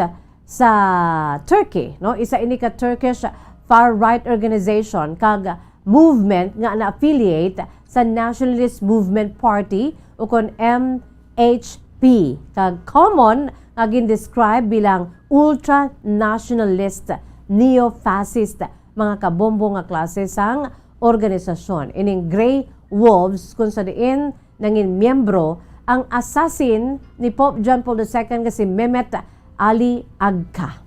sa Turkey, no? Isa ini ka Turkish far-right organization kag movement nga na-affiliate sa Nationalist Movement Party o kon MHP. Kag common nga gin-describe bilang ultra-nationalist, neo-fascist, mga kabombo nga klase sang organisasyon. Ining Grey Wolves kung sa diin nangin miyembro ang assassin ni Pope John Paul II nga si Mehmet Ali Agca.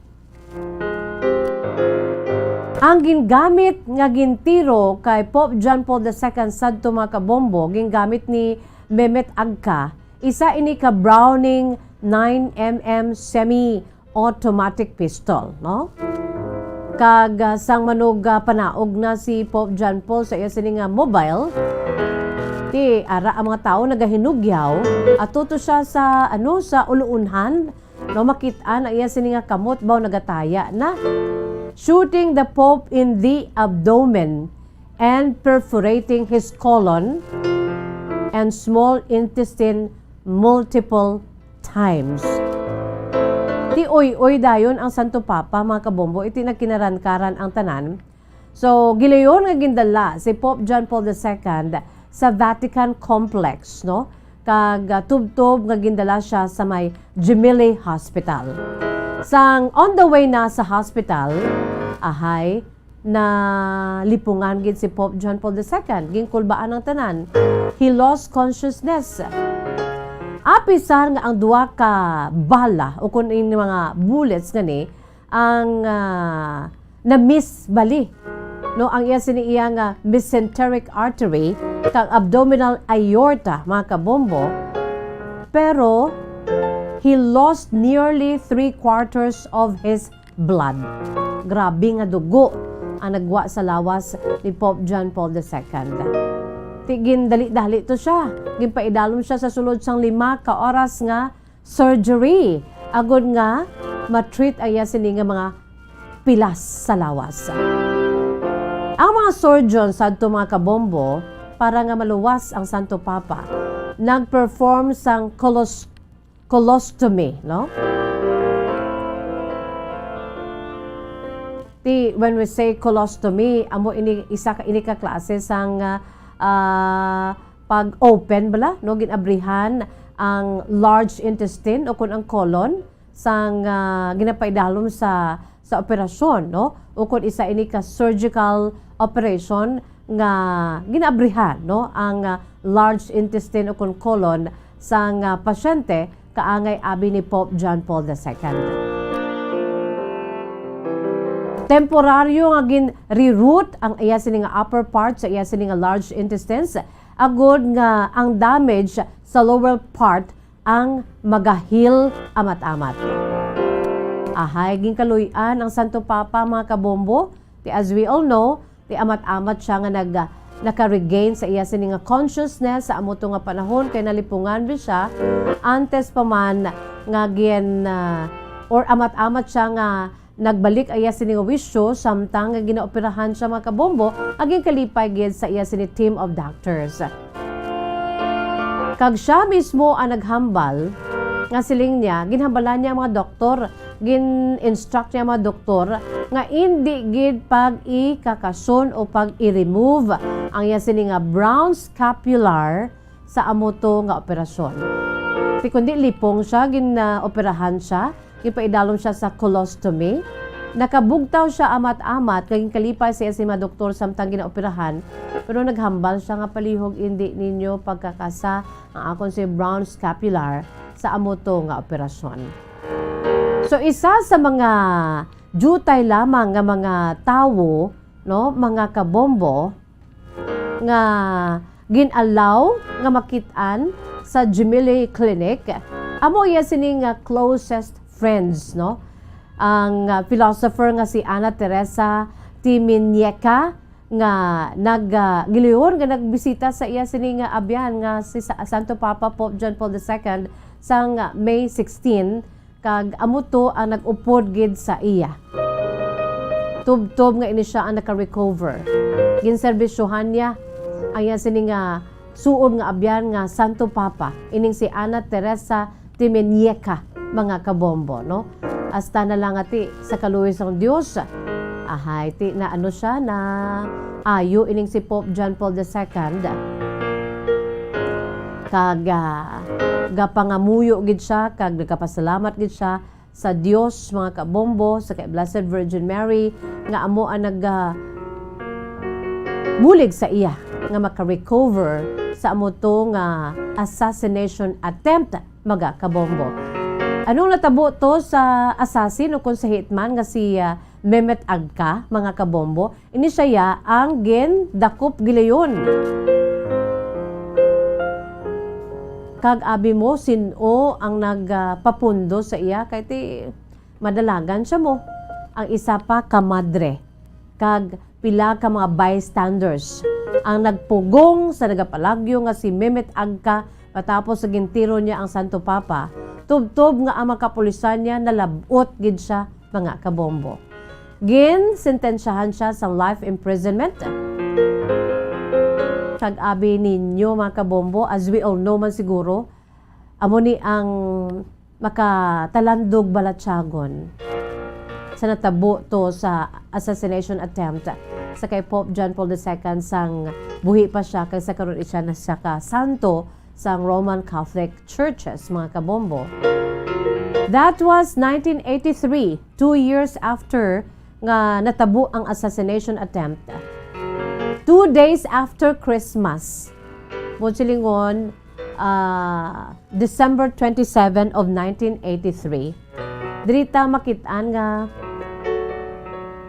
Ang gingamit nga gintiro kay Pope John Paul II sadto mga kabombo, gingamit ni Mehmet Agca, isa ini ka Browning 9mm semi-automatic pistol, no? Kag sang manog panaog na si Pope John Paul sa iya sini nga mobile, ti ara ang mga tao nagahinugyaw at tuto siya sa sa uluunhan, no, makit-an ang iya sini nga kamot baw nagataya na shooting the Pope in the abdomen and perforating his colon and small intestine multiple times. Ti oy dayon ang Santo Papa mga kabombo, iti nagkinarankaran ang tanan. So gilayon nga gindala si Pope John Paul II sa Vatican Complex, no? Kag tubtob nga gindala siya sa may Gemelli Hospital. Sang on the way na sa hospital, ahay na lipungan gid si Pope John Paul II, gingkulbaan ang tanan. He lost consciousness. Apisar nga ang duwa ka bala o kung yung mga bullets nga ni ang na-miss bali. No, ang iya siniiya nga mesenteric artery kang abdominal aorta mga kabombo. Pero he lost nearly 3/4 of his blood. Grabe nga dugo ang nagwa sa lawas ni Pope John Paul II. Tigin dali-dali to siya. Ginpaidalom siya sa sulod sang 5 ka oras nga surgery. Agod nga matreat ang iya sini nga mga pilas sa lawas. Ang mga surgeon sadto mga kabombo para nga maluwas ang Santo Papa, nagperform sang colostomy, no? When we say colostomy, amo ini isa ka ini ka klase sang pag-open bala, no, ginabrihan ang large intestine o kun ang colon sang ginapaidalom sa operasyon, no, o kun isa ini ka surgical operation nga ginabrihan, no, ang large intestine o kun colon sang pasyente kaangay abi ni Pope John Paul II. Temporaryo nga gin-reroute ang iya sini nga upper part sa iya sini nga large intestines, agod nga ang damage sa lower part ang magahil amat-amat. Ahay ginkaluy-an ang Santo Papa mga kabombo, as we all know, amat-amat siya nga naka-regain sa iya sini nga consciousness sa amoto nga panahon kay nalipungan bi siya antes pa man nga or amat-amat siya nga nagbalik iya sini nga wisyo samtang nga ginaoperahan siya mga kabombo aging kalipay gid sa iya sini team of doctors. Kag siya mismo ang naghambal nga siling niya, ginhambalan niya mga doktor, gin-instruct niya mga doktor nga hindi gid pag-ikakason o pag-i-remove ang iya sini nga brown scapular sa amoto nga operasyon. Kundi lipong siya, gin-operahan siya, ipaidalom siya sa colostomy. Nakabugtaw siya amat-amat, kaging kalipay siya si mga doktor samtang ginaoperahan. Pero naghambal siya nga palihog, hindi ninyo pagkakasa ang akong si brown scapular sa amoto nga operasyon. So isa sa mga jutay lamang nga mga tawo, no, mga kabombo, nga ginalaw nga makit-an sa Gemelli Clinic, amo iya sining closest friends, no? Ang philosopher nga si Ana Teresa Timinieca nga giliyon nga nagbisita sa iya sini nga abyan nga si Santo Papa Pope John Paul II sang May 16 kag amuto ang nag-upod gid sa iya. Tub-tub nga ini siya ang naka-recover. Ginserbisyohan niya ang iya sini nga suod nga abyan nga Santo Papa ining si Ana Teresa Timinieca mga kabombo, no? Hasta na lang ati sa kaluwis ng Diyos. Ahay, ti na ano siya na ayo ining si Pope John Paul II. Kag gapangamuyo gid siya, kag nagkapasalamat gid siya sa Diyos mga kabombo, sa kay Blessed Virgin Mary nga amo ang bulig sa iya nga maka-recover sa amo to nga assassination attempt mga kabombo. Anong natabo to sa assassin o kung sa hitman nga si Mehmet Agca mga kabombo? Ini siya ang dakop gilayon. Kag abi mo sino ang nagpapundo sa iya kay ti madalagan siya mo. Ang isa pa kamadre kag pila ka mga bystanders ang nagpugong sa nagapalagyo nga si Mehmet Agca matapos sa gintiro niya ang Santo Papa. Tubtob nga ang makapulisan niya nalabot gid siya mga kabombo. Sentensyahan siya sa life imprisonment. Kag-abi ninyo mga kabombo, as we all know man siguro, amo ni ang makatalandog balatsagon sa natabo to sa assassination attempt sa kay Pope John Paul II sang buhi pa siya kay sa karon siya na siya ka santo sa Roman Catholic Churches, mga kabombo. That was 1983, 2 years after nga natabo ang assassination attempt. 2 days after Christmas, Monsilingon, December 27 of 1983, dirita makitaan nga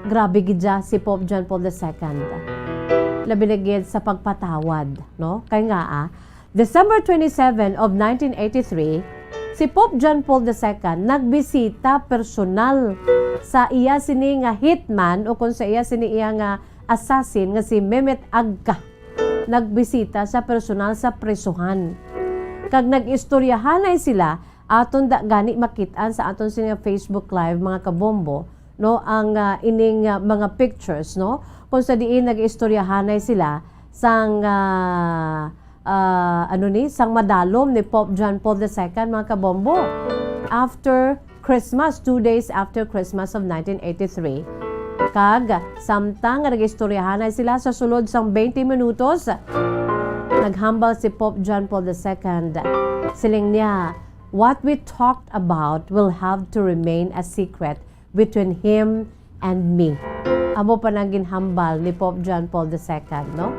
grabe gidya si Pope John Paul II. Labi na gid sa pagpatawad, no? Kay nga December 27 of 1983, si Pope John Paul II nagbisita personal sa iya sini nga hitman o kung sa iya sini iya nga assassin nga si Mehmet Agca. Nagbisita sa personal sa presuhan. Kag nag-istoryahanay sila aton gani makitaan sa aton sini nga Facebook Live mga kabombo, no, ang ining mga pictures, no, kung sa diin nag-istoryahanay sila sang sang madalom ni Pope John Paul II mga kabombo after Christmas, 2 days after Christmas of 1983. Kag samtang nag-istoryahanay sila sa sulod sang 20 minutos, naghambal si Pope John Paul II. Siling niya, what we talked about will have to remain a secret between him and me. Amo pa nang ginhambal ni Pope John Paul II, no?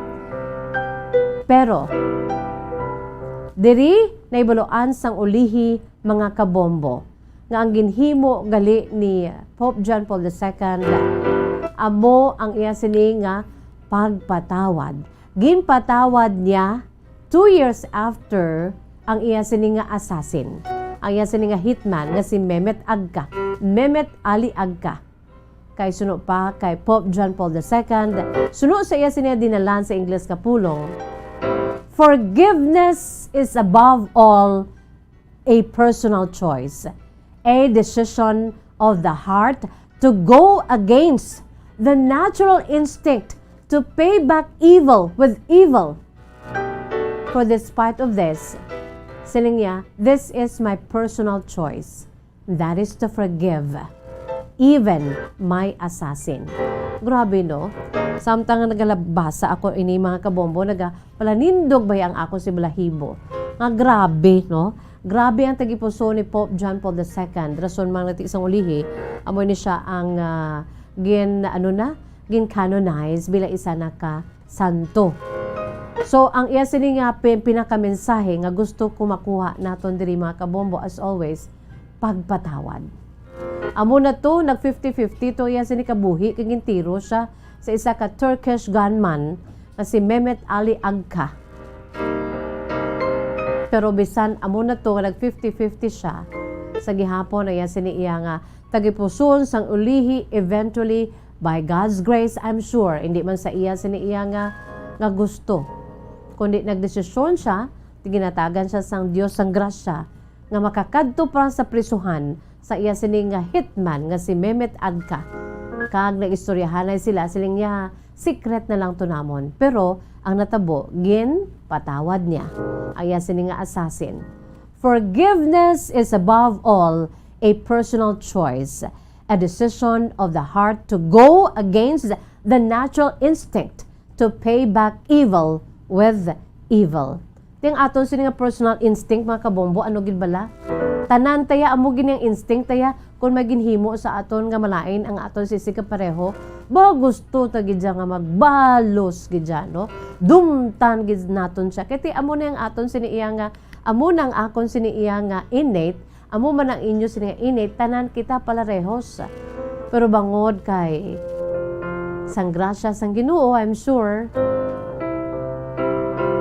Pero, diri naibaluan sang ulihi mga kabombo nga ang ginhimo gali ni Pope John Paul II amo ang iya sini nga pagpatawad. Ginpatawad niya 2 years after ang iya sini nga assassin. Ang iya sini nga hitman nga si Mehmet Agca, Mehmet Ali Agca. Kay suno pa kay Pope John Paul II, suno sa iya sini dinalan sa Ingles nga pulong. Forgiveness is above all a personal choice, a decision of the heart to go against the natural instinct to pay back evil with evil. For despite of this, siling niya, this is my personal choice. That is to forgive even my assassin. Grabe, no? Samtang nagalabasa ako ini mga kabombo, palanindog ba ang ako si balahibo. Nga grabe, no? Grabe ang tagipuso ni Pope John Paul II. Rason mang nati isang ulihi, amoy ni siya ang gin-canonize bila isa na ka santo. So, ang iya sini nga pinakamensahe nga gusto ko makuha naton diri mga kabombo as always, pagpatawad. Amo na to, nag 50-50 to iya sini kabuhi, kagintiro siya sa isa ka Turkish gunman na si Mehmet Ali Agca. Pero bisan amo na to, nag 50-50 siya sa gihapon iya sini iya nga tagipuson sang ulihi eventually by God's grace, I'm sure hindi man sa iya sini iya nga gusto, kundi nagdesisyon siya, ginatagan siya sang Dios sang grasya nga makakadto pa sa prisuhan sa iya sini nga hitman nga si Mehmet Agca. Kag nagistoryahanay sila siling niya secret na lang to namon, pero ang natabo gin patawad niya ang iya sini nga assassin. Forgiveness is above all a personal choice, a decision of the heart to go against the natural instinct to pay back evil with evil. Ting aton sini nga personal instinct mga kabombo, ano gid bala? Tanan taya amo gini ang instinct taya kung maginhimo sa aton nga malain ang aton sisi kapareho, ba gusto ta gid nga magbalos gid no? Dumtan gid naton siya. Kaya amo na ang aton siniiya nga, amo nang akon siniiya nga innate, amo man ang inyo siniiya innate, tanan kita palarehos. Pero bangod kay sang grasya sang Ginoo, I'm sure,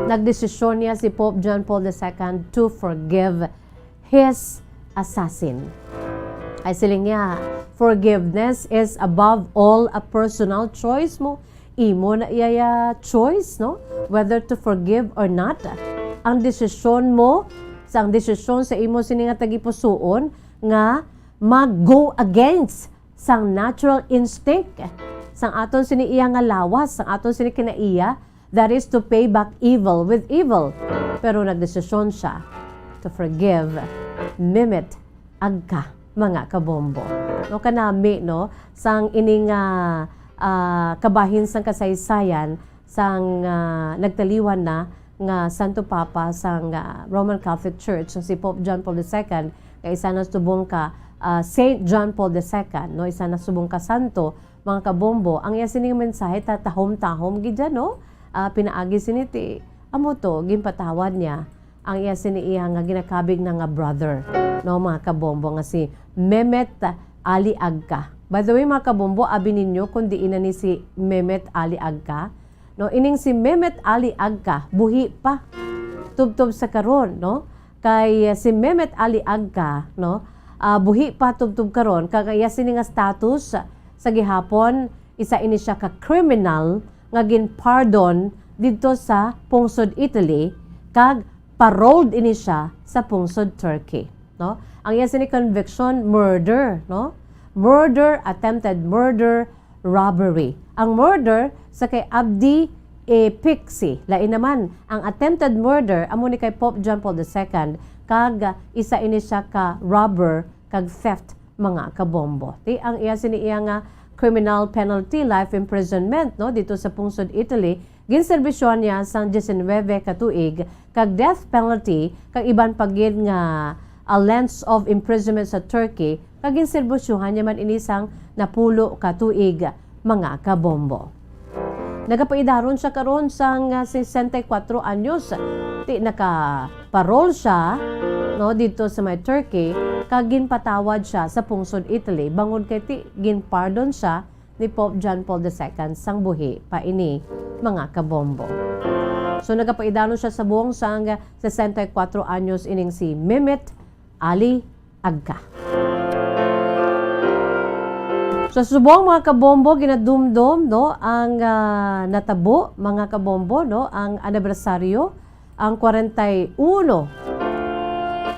nagdesisyon niya si Pope John Paul II to forgive his assassin. Ay siling niya, forgiveness is above all a personal choice mo. Imo na iyaya choice, no? Whether to forgive or not. Ang desisyon mo, ang desisyon sa imo sini nga tagipusoon nga mag-go against sang natural instinct, sang aton sini iya nga lawas, sang aton sini kinaiya, that is to pay back evil with evil. Pero nagdesisyon siya to forgive, mimit, agka, mga kabombo. No, kanami, no, sang ining kabahin sang kasaysayan, sang nagtaliwan na nga Santo Papa sang Roman Catholic Church, si Pope John Paul II, kay isa na subong ka Saint John Paul II, no, isa na subong ka santo, mga kabombo. Ang iya sining mensahe tatahom-tahom gid no, pinaagi siniti, amo to ginpatawad niya ang iya siniiya nga ginakabig na nga brother, no, mga kabombo, nga si Mehmet Ali Agca. By the way, mga kabombo, abi ninyo kung di ina ni si Mehmet Ali Agca, no, ining si Mehmet Ali Agca buhi pa tubtob sa karon, no, kay si Mehmet Ali Agca, no, buhi pa tubtob karon, kagaya sini nga status sa gihapon, isa ini siya ka criminal nga gin-pardon dito sa pungsod Italy, kag paroled ini siya sa pungsod Turkey, no. Ang iya sini conviction, murder, no, murder, attempted murder, robbery. Ang murder sa kay Abdi Pixi, lain naman ang attempted murder amo ni kay Pope John Paul II, kag isa ini siya ka robber kag theft, mga kabombo. Ang iya sini iya nga criminal penalty, life imprisonment, no, dito sa pungsod Italy, ginserbisyon niya sang 19 ka tuig, kag death penalty kag iban pagid nga a length of imprisonment sa Turkey, kag ginserbisyohan niya man inisang napulo ka tuig, mga kabombo. Nagapaidaron siya karon sang 64 anyos, naka-parol siya, no, dito sa may Turkey, kag ginpatawad siya sa pungsod Italy, bangod kay ginpardon siya ni Pope John Paul II sang buhi pa ini, mga kabombo. So nagapaidaron siya sa buong sang 64 anyos ining si Mehmet Ali Agca. So subong, mga kabombo, ginadumdum, no, ang natabo, mga kabombo, no, ang anibersaryo, ang 41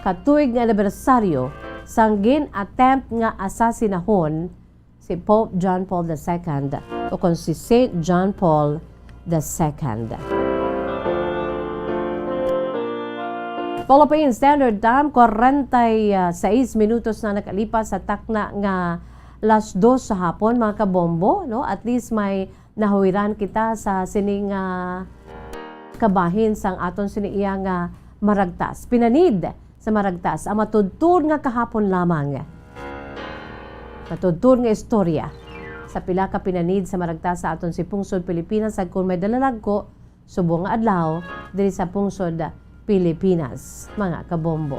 katuig nga anibersaryo sang gin-attempt nga asasinahon si Pope John Paul II o kung si Saint John Paul II. Philippine Standard Time, 46 minutos na nakalipas sa takna nga las 2 sa hapon, mga kabombo, no? At least may nahuwiran kita sa sining kabahin sang aton siniiya nga maragtas. Pinanid sa maragtas ang matudtod nga kahapon lamang. Matudtod nga istorya sa pila ka pinanid sa maragtas sa aton si pungsod Pilipinas, ag kung may dalalag ko subong nga adlaw diri sa pungsod Pilipinas, mga kabombo.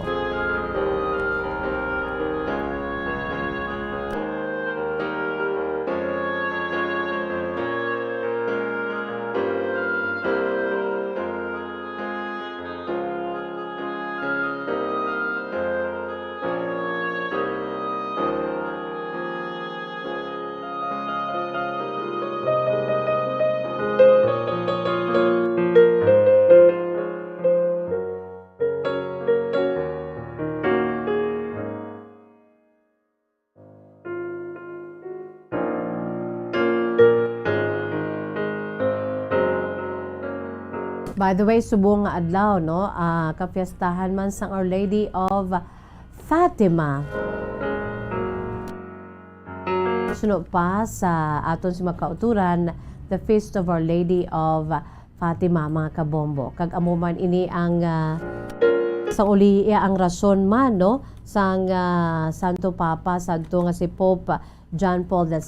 By the way, subong nga adlaw, no, kapiestahan man sang Our Lady of Fatima. Sunod pa sa aton si makauturan, the Feast of Our Lady of Fatima, mga kabombo. Kag amuman ini ang sa uli ang rason man no sang Santo Papa sadto nga si Pope John Paul II.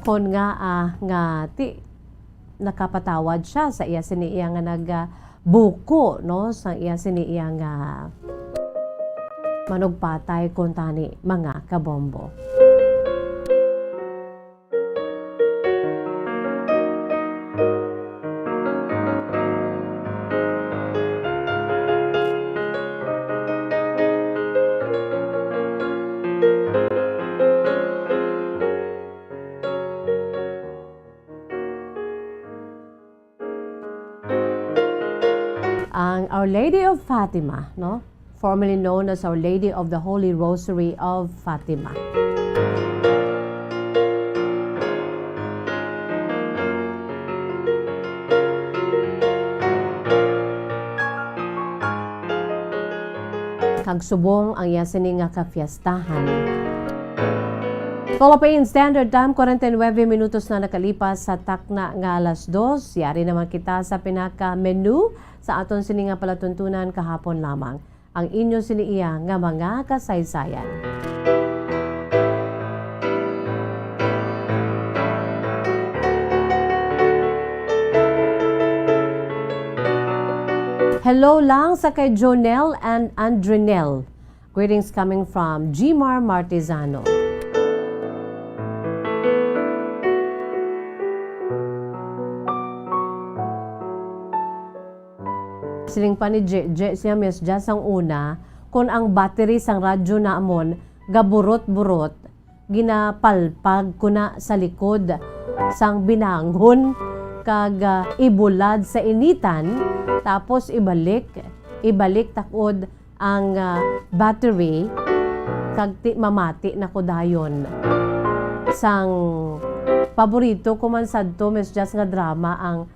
Kon nga ti nakapatawad siya sa iya siniya nga nagbuko no sa iya siniya nga manugpatay kon tani mga kabombo. Ang Our Lady of Fatima, no? Formerly known as Our Lady of the Holy Rosary of Fatima. Kagsubong ang yasini nga kafiestahan. Philippine Standard Time, 49 minutos na nakalipas sa takna nga alas 2. Yari naman kita sa pinaka-menu sa aton sini nga palatuntunan kahapon lamang. Ang inyo siniiya nga mga kasaysayan. Hello lang sa kay Jonel and Andrinel. Greetings coming from Gmar Martizano. Siling pa ni siya mesja sang una, kung ang battery sang radyo na amon, gaburot-burot, ginapalpag ko na sa likod, sang binangon, kag ibulad sa initan, tapos ibalik takod ang battery, kag mamati na ko dayon. Sang paborito ko man sadto mesja nga drama ang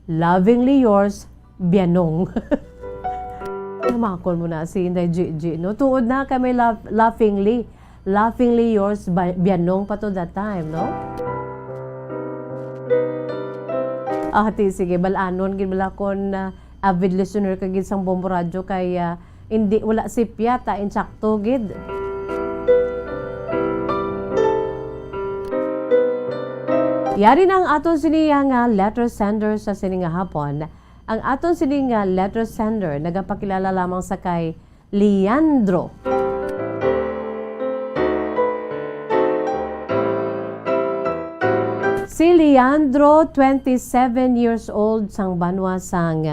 Lovingly Yours, Bianong. Namakol mo na si Inday Gigi, no? Tuod na kami laughingly yours, Bianong pa to that time, no? Sige, balanon, ginbala kon avid listener kagid sang Bombo Radio, kay hindi, wala si Piata, insakto, gid. Yari na ang aton siniya nga letter sender sa sininga hapon. Ang aton sining letter sender nagapakilala lamang sa kay Leandro. Si Leandro, 27 years old, sang banwa sang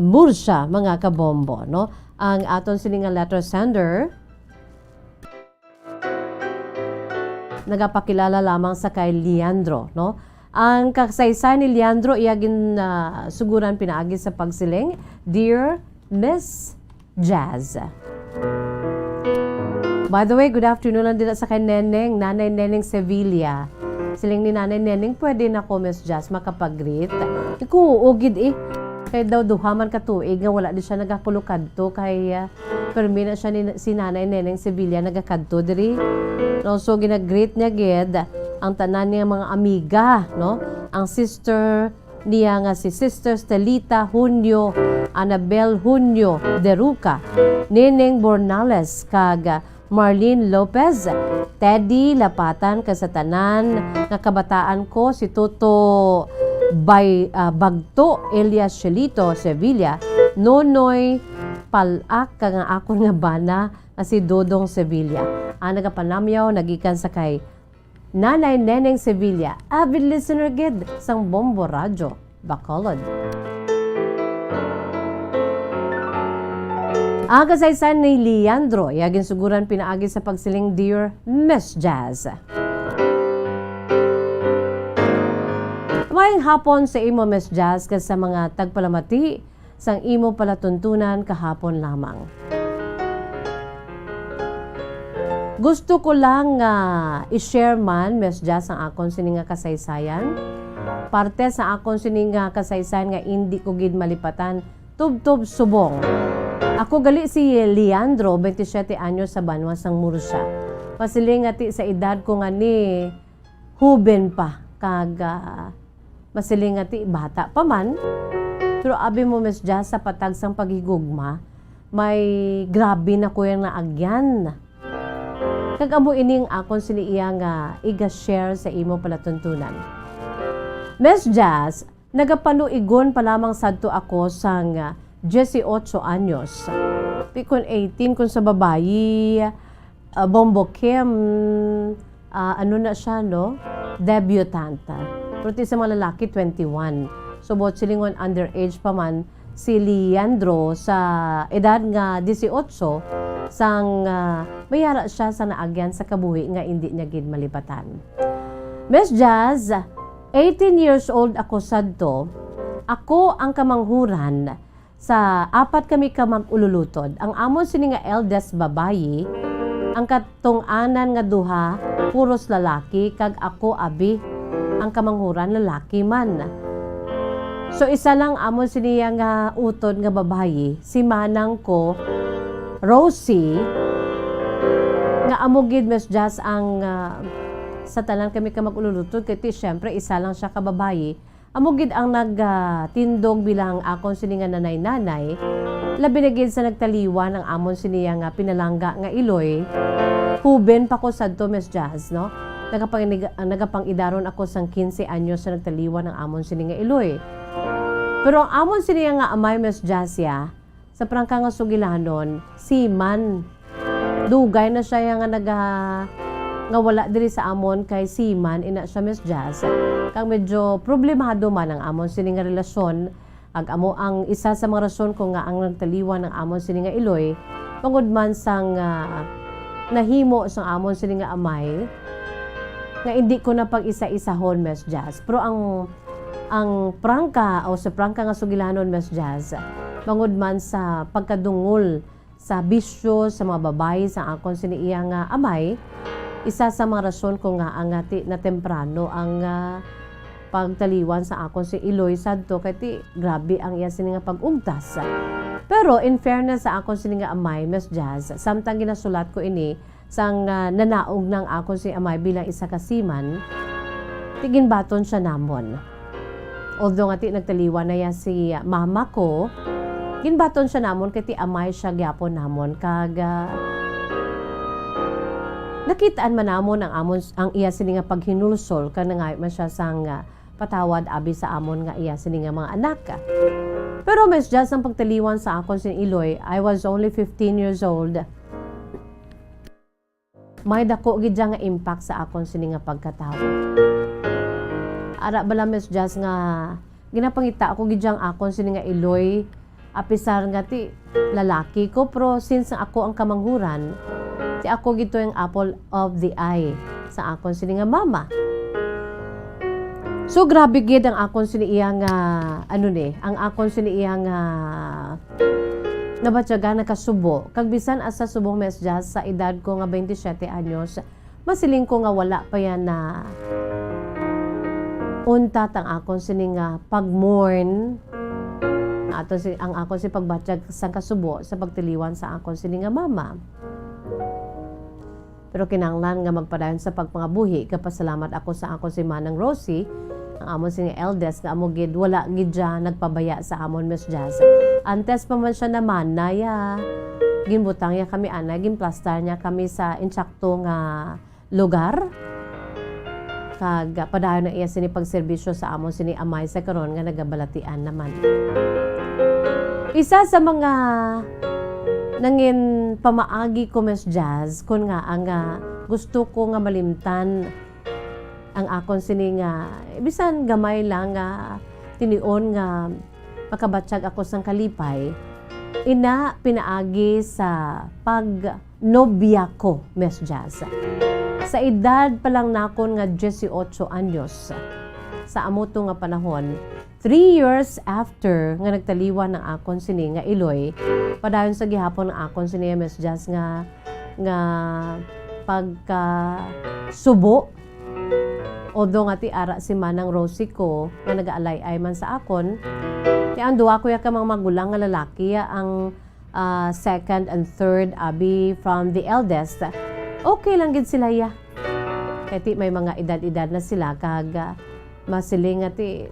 Murcia, mga kabombo, no? Ang aton sining letter sender nagapakilala lamang sa kay Leandro, no? Ang kasaysayan ni Leandro iyagin suguran pinaagi sa pagsiling, Dear Miss Jazz. By the way, good afternoon lang din sa kay Neneng, Nanay Neneng Sevilla. Siling ni Nanay Neneng, pwede na ko Miss Jazz makapag-greet. Ikuugid kay daw duhaman katuig nga wala di siya nagapulukadto kay permi na siya si Nanay Neneng Sevilla nagakadto diri. No, so ginag-greet niya gid ang tanan niya mga amiga, no? Ang sister niya nga si Sister Stelita Junio, Annabel Junio Deruca, Neneng Bornales, kag Marlene Lopez, Teddy Lapatan, kasatanan nga kabataan ko, si Toto Bagto, Elias Chelito Sevilla, Nonoy Palak, kag nga ako nga bana nga si Dodong Sevilla. Ang nagapanamyaw, nagikan sa kay Nanay Neneng Sevilla, avid listener gid sang Bombo Radio, Bacolod. Ang kasaysayan ni Leandro, yagin suguran pinaagi sa pagsiling Dear Miss Jazz. Mayang hapon sa imo Miss Jazz sa mga tagpalamati sang imo palatuntunan kahapon lamang. Gusto ko lang i-share man, Miss Jazz, ang akong sininga kasaysayan. Parte sa akong sininga kasaysayan nga hindi ko gid malipatan, tub-tub subong. Ako gali si Leandro, 27 anyos sa banwa sang Murcia. Pasiling ati sa edad ko nga ni huben pa kag masiling nga ti bata pa man. Pero abi mo Miss Jazz sa patag sang paghigugma, may grabe na ko yung naagyan. Kag amo ining akon siniiya nga iga-share sa imo palatuntunan. Miss Jazz, nagapanuigon pa lamang sadto ako sang 18 anyos. Pikon 18 kung sa babayi, Bombo Kim, ano na siya, no? Debutante. Pero sa mga lalaki, 21. So, bot silingon underage pa man, si Leandro sa edad nga 18, sang mayara siya sa naagyan sa kabuhi nga hindi niya gid malipatan. Miss Jazz, 18 years old ako sadto. Ako ang kamanghuran sa apat kami ka mag-ululutod. Ang amon sini nga eldest babayi, ang katong-anan nga duha puros lalaki kag ako abi ang kamanghuran lalaki man. So isa lang amon siniya nga utod nga babayi, si manang ko Rosie nga amo gid Miss Jazz ang sa tanan kami ka mag-ululutod kay syempre isa lang siya ka babayi. Amo gid ang nagtindog bilang akon sini nga nanay-nanay. Labi na gid sa nagtaliwan ang amon siniya nga pinalangga nga iloy. Huben pa ko sadto Miss Jazz, no? Nagapang-idaron ako sang 15 anyos sa nagtaliwan ng amon sini nga iloy. Pero ang amon siniya nga amay Miss Jazz ya, sa prangka nga sugilanon, si Man. Dugay na siya nga nga wala diri sa amon kay Siman ina siya Miss Jazz. Kang medyo problemado man ang amon sini nga relasyon. Ag amo ang isa sa mga rason ko nga ang nagtaliwan ng amon sini nga iloy tungod man sang nahimo sang amon sini nga amay nga hindi ko na pag-isa-isahon Miss Jazz. Pero ang prangka o sa prangka nga sugilanon Miss Jazz bangod man sa pagkadungol sa bisyo sa mga babae sa akon sini iya nga amay, isa sa mga rason ko nga ang na temprano ang pagtaliwan sa akon si Iloy sadto kay ti grabe ang iya sini nga pag-ugtas. Pero in fairness sa akon sini nga amay Miss Jazz, samtang ginasulat ko ini sang nanaog ng akon si amay bilang isa ka siman, tigin baton siya namon. Although nga ti nagtaliwan na ya si mama ko, ginbaton siya namon kay ti amay siya gyapon namon kag nakitaan man namon ang iya sini nga paghinulsol kanangay man siya sang patawad abi sa amon nga iya sini nga mga anak. Pero Miss Jazz ang pagtaliwan sa akon sin Iloy, I was only 15 years old. May dako gid nga impact sa akon sini nga pagkatawo. Ara bala Miss Jazz nga ginapangita ako gid akon sini nga Iloy, apisar nga ti lalaki ko, pero since ako ang kamanghuran, si ako gito yung apple of the eye sa akon sini nga mama. So grabe gid ang akon sini iya nga ang akon sini iya nga nabatyaga nakasubo. Kag bisan asa subong Miss Jazz sa edad ko nga 27 anyos, masiling ko nga wala pa yan na untat ang akon sini nga pagmourn ang akon si pagbatyag sa kasubo sa pagtiliwan sa akon sini nga mama. Pero kinanglan nga magpadayon sa pagpangabuhi, kapasalamat ako sa akon si Manang Rosie, ang amon sing eldest nga amo gid wala gid siya nagpabaya sa amon Miss Jazz. Antes pa man siya naman naya ginbutang ya kami ana, ginplastar niya kami sa insakto nga lugar. Kag padayon na iya sini pagserbisyo sa amon sini amay sa karon nga nagabalatian naman. Isa sa mga nangin pamaagi ko Miss Jazz kun nga ang gusto ko nga malimtan ang akon sini nga bisan gamay lang nga tinion nga makabatyag ako sang kalipay, ina pinaagi sa pagnobya ko Miss Jazz. Sa edad pa lang nakon nga 18 anyos sa amoto nga panahon, 3 years after nga nagtaliwan ng akon sini nga Iloy, padayon sa gihapon ng akon sini Miss Jazz nga pagka subo. Although nga ti ara si Manang Rosie ko nga nag-aalay-ay man sa akon, ti ang duwa ko ya ka mga magulang nga lalaki ang second and third abi from the eldest. Okay lang gid sila ya. Kay ti may mga edad-edad na sila kag masiling nga ti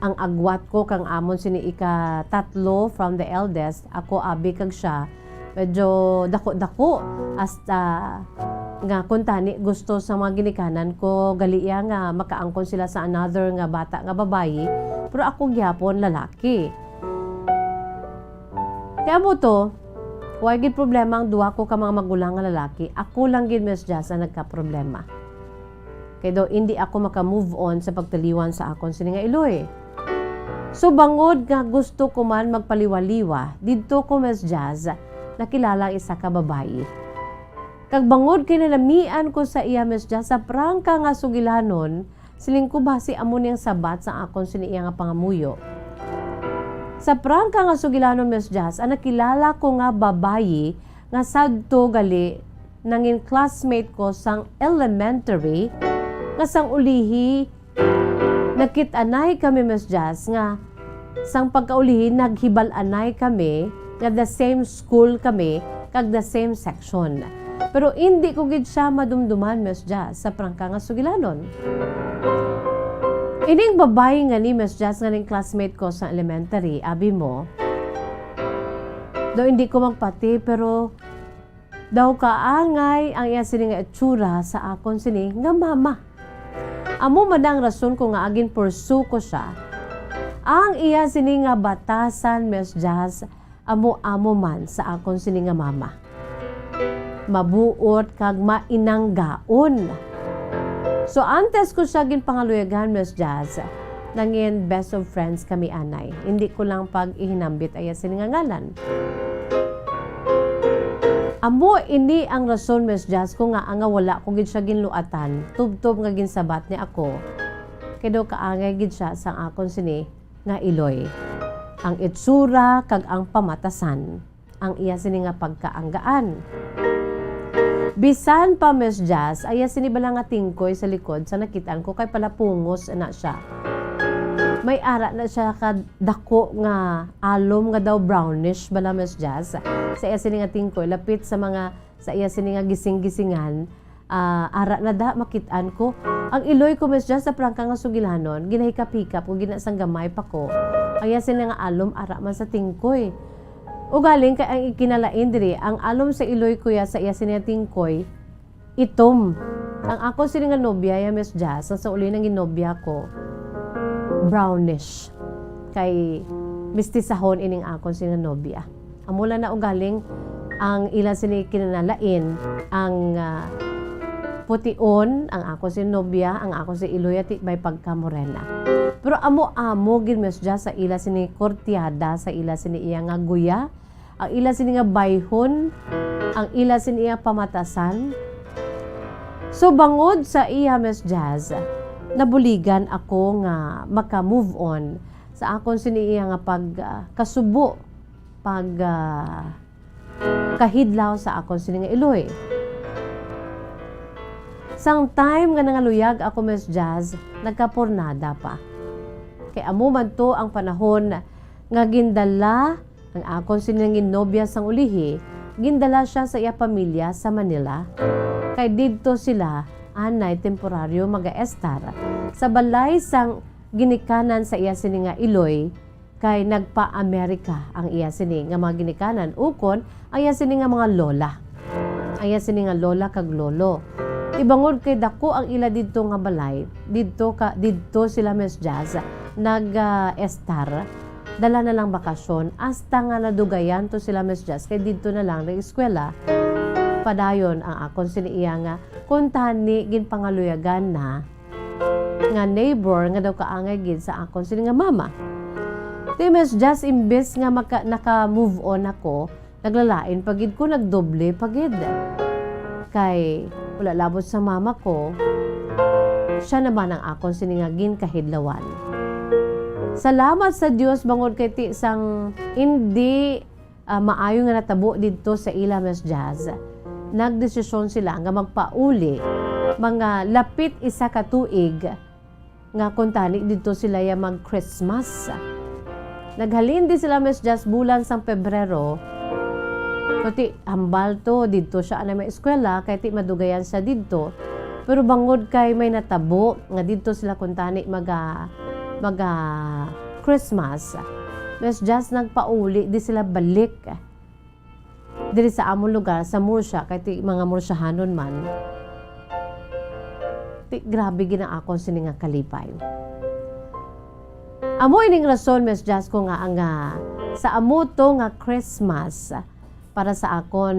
ang agwat ko kang amon sini ika tatlo from the eldest, ako abi kag siya medyo dako-dako hasta nga kuntani gusto sa mga ginikanan ko galiya nga makaangkon sila sa another nga bata nga babayi, pero ako gyapon lalaki. Kaya mo to, why gid problema ang duha ko ka mga magulang nga lalaki, ako lang gid Miss Jazz ang nagka-problema. Kaya daw hindi ako maka-move on sa pagtaliwan sa akon sini nga iloy. So bangod nga gusto ko man magpaliwaliwa, didto ko Miss Jazz nakilala isa ka babayi. Kag bangod kay nalamian ko sa iya Miss Jazz sa prangka nga sugilanon, siling ko basi amo niyang sabat sa akon sini iya nga pangamuyo. Sa prangka nga sugilanon Miss Jazz, ang nakilala ko nga babayi nga sadto gali nangin classmate ko sang elementary nga sang ulihi nakit-anay kami Miss Jazz nga sang pagkaulihi naghibal-anay kami nga the same school kami kag the same section. Pero hindi ko gid siya madumduman Miss Jazz sa prangka nga sugilanon. Ining babae nga ni Miss Jazz nga ning classmate ko sa elementary, abi mo, daw hindi ko magpati pero daw kaangay ang iya sini nga itsura sa akon sini nga mama. Amo madang rason ko nga agin pursue ko siya. Ang iya sini nga batasan Miss Jazz amo man sa akon sini nga mama. Mabuot kag mainanggaon. So antes ko siya gin pangaluyagan Miss Jazz, nangin best of friends kami anay. Hindi ko lang pag ihinambit aya sini nga ngalan. Amo ini ang rason Miss Jazz ko nga anga wala ko gid siya ginluatan, tubtob nga ginsabat ni ako. Kay daw kaangay gid siya sang akon sini nga iloy. Ang itsura kag ang pamatasan, ang iya sini nga pagkaanggaan. Bisan pa Miss Jazz, aya sini bala nga tingkoy sa likod sa nakitaan ko kay palapungos na siya. May ara na siya kadako nga alom nga daw brownish bala Miss Jazz. Sa iya sini nga tingkoy lapit sa mga sa iya sini nga gising-gisingan, ara na da makitaan ko. Ang iloy ko Miss Jazz sa prangka nga sugilanon, ginahikap-hikap o ginasang gamay pa ko. Aya sini nga alom ara man sa tingkoy. O galing kay ang ikinalain diri, ang alom sa iloy kuya sa iya sini nga tingkoy itom. Ang ako sini nga nobya ya Miss Jazz, sa uli nang ginobya ko brownish. Kay mistisahon ining akon sini nga nobya. Amula na ugaling ang ila sini kinanalain ang pution, ang ako si nobya, ang ako si iloy at may pagkamorena. Pero amo gid Miss Jazz sa ila sini kortiada, sa ila sini iya nga guya, ang ila sini nga bayhon, ang ila sini iya pamatasan. So bangod sa iya Miss Jazz, nabuligan ako nga maka-move on sa akon sini iya nga pagkasubo, kahidlaw sa akon sini nga iloy. Sang time nga nangaluyag ako Miss Jazz, nagkapornada pa. Kay amo man to ang panahon nga gindala ang akon sini nga nobya sang ulihi, gindala siya sa iya pamilya sa Manila. Kay didto sila anay temporaryo mag-estar sa balay sang ginikanan sa iya sini nga iloy, kay nagpa-Amerika ang iya sini nga mga ginikanan ukon ang iya sini nga mga lola. Ang iya sini nga lola kag lolo. Ibangod kay dako ang ila didto nga balay, didto sila Miss Jazz nag-estar. Dala na lang bakasyon hasta nga nadugayan to sila Miss Jazz kay didto na lang ng eskwela. Padayon ang akon sini iya nga kuntani gin pangaluyagan na nga neighbor nga daw kaangay gid sa akon sini nga mama. Ti Miss Jazz imbes nga naka-move on ako, naglalain pagid ko, nagdoble pagid. Kay wala labot sa mama ko, siya naman ang akon siningagin kahidlawan. Salamat sa Dios bangod kay ti sang hindi maayo nga natabo didto sa ila Miss Jazz. Nagdesisyon sila nga magpauli mga lapit isa ka tuig nga kuntani didto sila ya mag-Christmas. Naghalin di sila Miss Jazz bulan sang Pebrero. Kuti hambal to didto siya na may eskwela kay ti madugayan siya didto. Pero bangod kay may natabo nga dito sila kuntani maga Christmas. Mas just nagpauli di sila balik diri sa among lugar sa Murcia kay ti mga Murciahanon man. Ti grabe gina akon sini nga kalipay. Amo ining rason Miss Jazz ko nga ang sa amo to nga Christmas para sa akon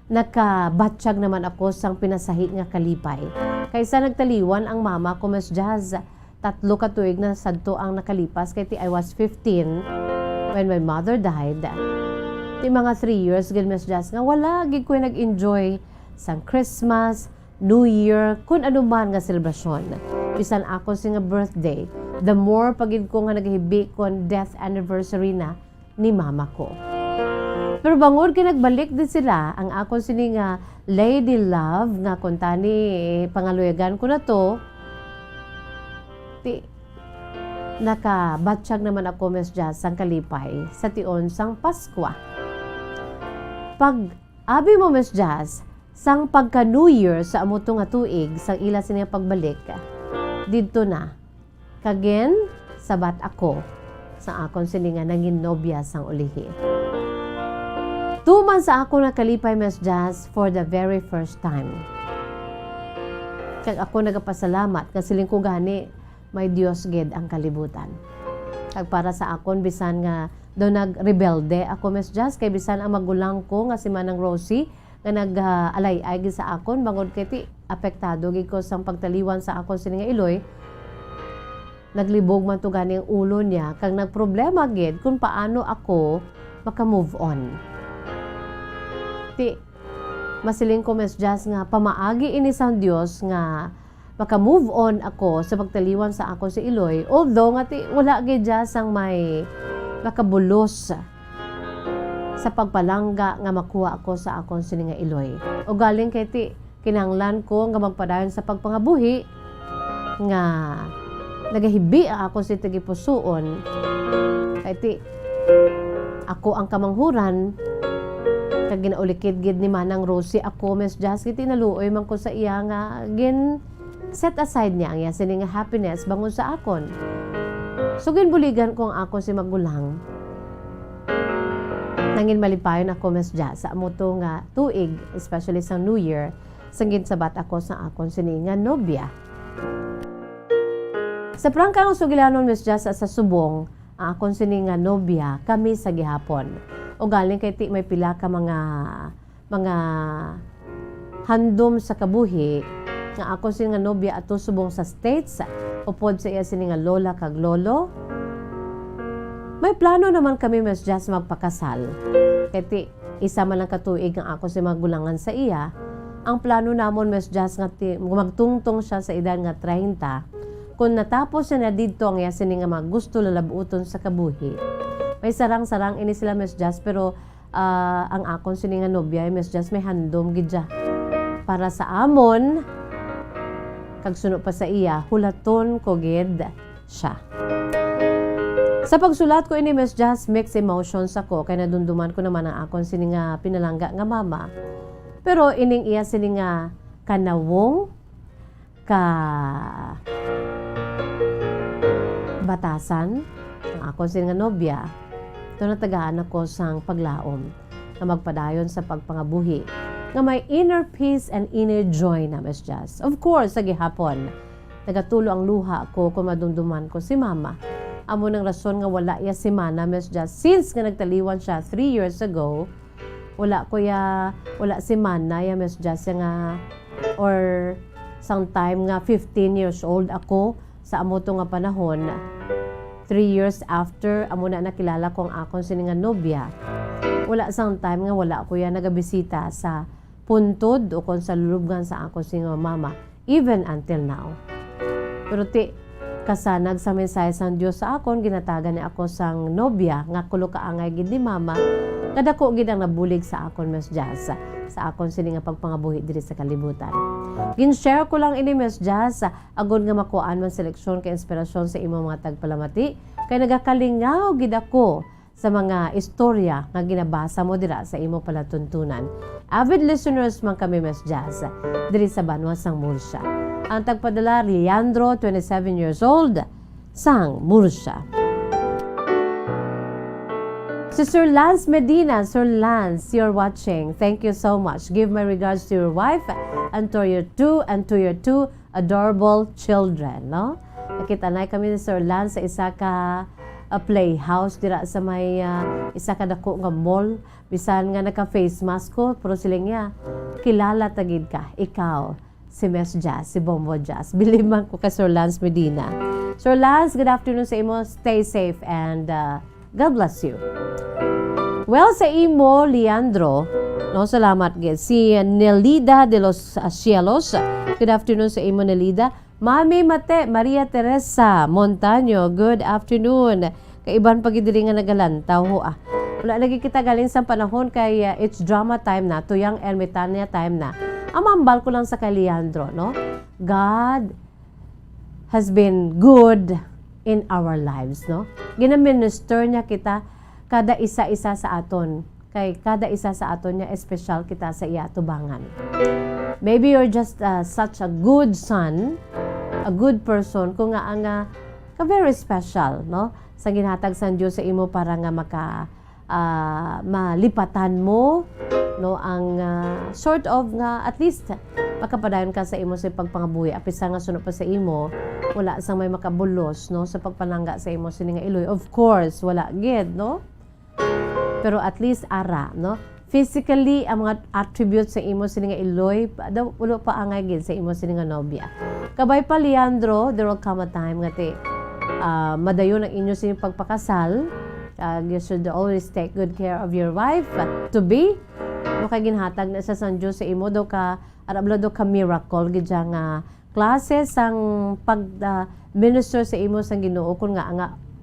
nakabatsyag naman ako sang pinasahi nga kalipay. Kaysa nagtaliwan ang mama ko Miss Jazz, 3 ka tuig na sadto ang nakalipas kay ti I was 15 when my mother died. Ti mga 3 years gid Miss Jazz nga wala gid ko nag-enjoy sang Christmas, New Year, kun ano man nga selebrasyon. Bisan ako nga birthday, the more pagid ko nga naghibi kon death anniversary na ni mama ko. Pero bangod kay nagbalik din sila ang ako sini nga lady love nga kuntani pangaluyagan ko na to. Ti nakabatsyag naman ako Miss Jazz sang kalipay sa tion sang Paskwa. Pag abi mo Miss Jazz sang pagka New Year sa amo to nga tuig sang ila sini nga pagbalik didto na kagen sabat ako sa akon sini nga nangin nobya sang ulihi. 2 months sa ako nakalipay Miss Jazz for the very first time. Kag ako nagapasalamat kasi siling ko gani may Dios gid ang kalibutan. Kag para sa akon bisan nga daw nagrebelde ako Miss Jazz kay bisan ang magulang ko nga si Manang Rosie nga nag-alay-ay gid sa akon bangod kay ti apektado gid ko sang pagtaliwan sa akon sini nga iloy. Naglibog man to gani ang ulo niya kag nagproblema gid kung paano ako maka-move on. Ti masiling ko Miss Jazz nga pamaagi ini sang Dios nga maka-move on ako sa pagtaliwan sa ako si Iloy, although nga ti wala gid Jazz ang may makabulos sa pagpalangga nga makuha ako sa akon sini nga Iloy. O galing kay ti kinahanglan ko nga magpadayon sa pagpangabuhi nga nagahibi ako si tagipusoon kay ti ako ang kamanghuran kag ginaulikid gid ni Manang Rosie ako Miss Jazz kiti naluoy man ko sa iya nga gin set aside niya ang iya sini nga happiness bangon sa akon. So ginbuligan ko ang ako si magulang. Nangin malipayon ako Miss Jazz sa amo to nga tuig especially sa New Year sang ginsabat ako sa akon sini nga nobya. Sa prangkang sugilanon Miss Jazz sa subong ang akon sini nga nobya kami sa gihapon. O galing kay ti may pila ka mga handom sa kabuhi nga ako sini nga nobya ato subong sa States upod sa iya sini nga lola kag lolo. May plano naman kami Miss Jazz magpakasal. Kay ti isa man lang katuig nga ako si magulangan sa iya. Ang plano namon Miss Jazz nga magtungtong siya sa edad nga 30. Kung natapos na didto ang iya sini nga gusto lalabuton sa kabuhi. May sarang-sarang ini sila Miss Jazz pero ang akon sini nga nobya Miss Jazz may handom gidya para sa amon kag suno pa sa iya hulaton ko gid siya. Sa pagsulat ko ini Miss Jazz mixed emotions ako kay nadumduman ko naman ang akon sini nga pinalangga nga mama. Pero ining iya sini nga kanawong ka batasan ang akon sini nga nobya. Ito natagaan ako sang paglaom na magpadayon sa pagpangabuhi nga may inner peace and inner joy na Miss Jazz. Of course, sa gihapon, nagatulo ang luha ko kung madumduman ko si mama. Amo ng rason nga wala ya si Mana Miss Jazz. Since nga nagtaliwan siya 3 years ago, wala si Mana ya Miss Jazz nga or sometime nga 15 years old ako sa amo to nga panahon. 3 years after, amo na nakilala ko ang akon sini nga nobya. Wala sang time nga wala ko yan nagabisita sa puntod o kung sa lulubgan sa akon sini nga mama. Even until now. Pero ti, kasanag sa mensahe sang Dios sa akon, ginatagan ni ako sang nobya, nga kulo kaangay gid ni mama, kadako gid ang nabulig sa akon Miss Jazz, sa akon sini nga pagpangabuhi diri sa kalibutan. Gin-share ko lang ini Miss Jazz, agod nga makuan man seleksyon kay inspirasyon sa imong mga tagpalamati, kay nagakalingaw gid ako sa mga istorya nga ginabasa mo dira sa imo palatuntunan. Avid listeners man kami, Miss Jazz, diri sa Banwa sang Murcia. Ang tagpadala, Leandro, 27 years old, sang Murcia. Si Sir Lance Medina, Sir Lance, you're watching. Thank you so much. Give my regards to your wife and to your two adorable children, no? Nakita na kami ni Sir Lance sa isa ka playhouse dira sa may isa ka dako nga mall. Bisan nga naka-face mask ko, pero siling niya, kilala tagid ka, ikaw, si Miss Jazz, si Bombo Jazz. Biliman ko ka Sir Lance Medina. Sir Lance, good afternoon sa imo. Stay safe and God bless you. Well, sa imo, Leandro, no, salamat gid. Si Nelida de los Cielos, good afternoon sa imo, Nelida. Mami Mate, Maria Teresa Montaño, good afternoon. Kaiban pagidiri nga nagalantaw ho Wala lagi kita galing sa panahon kay it's drama time na, tuyang Ermitania time na. Amambal ko lang sa kay Leandro, no? God has been good in our lives, no? Ginaminister niya kita kada isa-isa sa aton. Kay kada isa sa aton niya espesyal kita sa iya tubangan. Maybe you're just such a good son, a good person, kung nga ang ka very special, no? Sa ginhatag sa Dios sa imo para nga malipatan mo, no, ang sort of nga at least makapadayon ka sa imo sa pagpangabuhi. Apisa nga sunod pa sa imo, wala sang may makabulos, no, sa pagpanangga sa imo sini nga iloy. Of course, wala gid, no? Pero at least ara, no? Physically, ang mga attributes sa imo sini nga iloy, ulo pa angay gid sa imo sini nga nobya. Kabay pa, Leandro, there will come a time nga madayon ang inyo sini pagpakasal. You should always take good care of your wife to be. No kay ginhatag na sa San Diyos sa imo daw ka arabla daw ka miracle gid nga classes ang pag minister sa imo sang Ginoo kun nga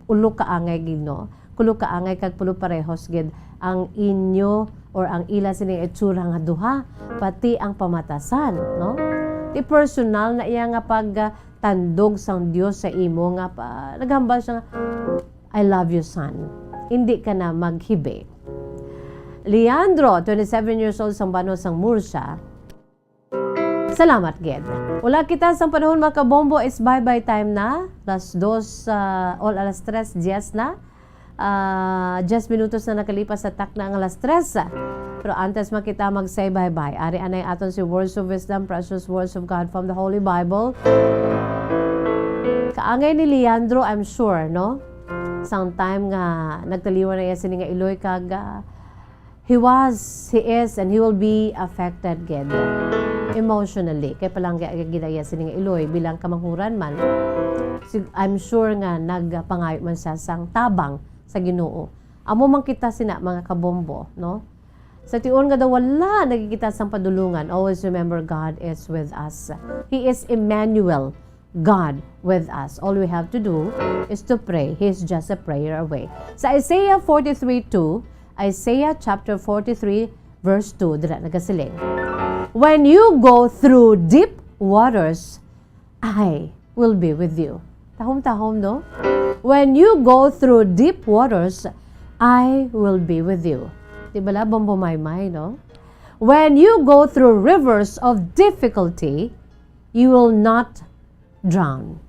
ulo ka angay gid, no. Kulo ka angay kag pulo parehos gid ang inyo or ang ila sining itsura nga duha pati ang pamatasan, no. Di personal na iya nga pagtandog sang Dios sa imo nga naghambal siya nga, I love you, son. Hindi ka na maghibi. Leandro, 27 years old, sang Bano sang Murcia. Salamat, Ged. Wala kita sa panahon mga kabombo, is bye-bye time na. Alas 2, all alas 3, 10 na. 10 minutos na nakalipas sa tak na ang alas 3. Pero antes makita mag-say bye-bye. Ari anay aton si Words of Wisdom, Precious Words of God from the Holy Bible. Kaangay ni Leandro, I'm sure, no? Sang time nga nagtaliwan na iya sini nga iloy kag he is, and he will be affected gid emotionally. Kay palangga gidaya sini nga iloy bilang kamanghuran man. I'm sure nga nagpangayo man siya sang tabang sa Ginoo. Amo man kita sina mga kabombo, no? Sa tiyon nga daw wala nagkikita sang padulungan. Always remember God is with us. He is Emmanuel. God with us. All we have to do is to pray. He's just a prayer away. Sa Isaiah 43:2, Isaiah chapter 43 verse 2, dira nagasiling. When you go through deep waters, I will be with you. Tahom-tahom, no? When you go through deep waters, I will be with you. Di ba la bombo may, no? When you go through rivers of difficulty, you will not drown.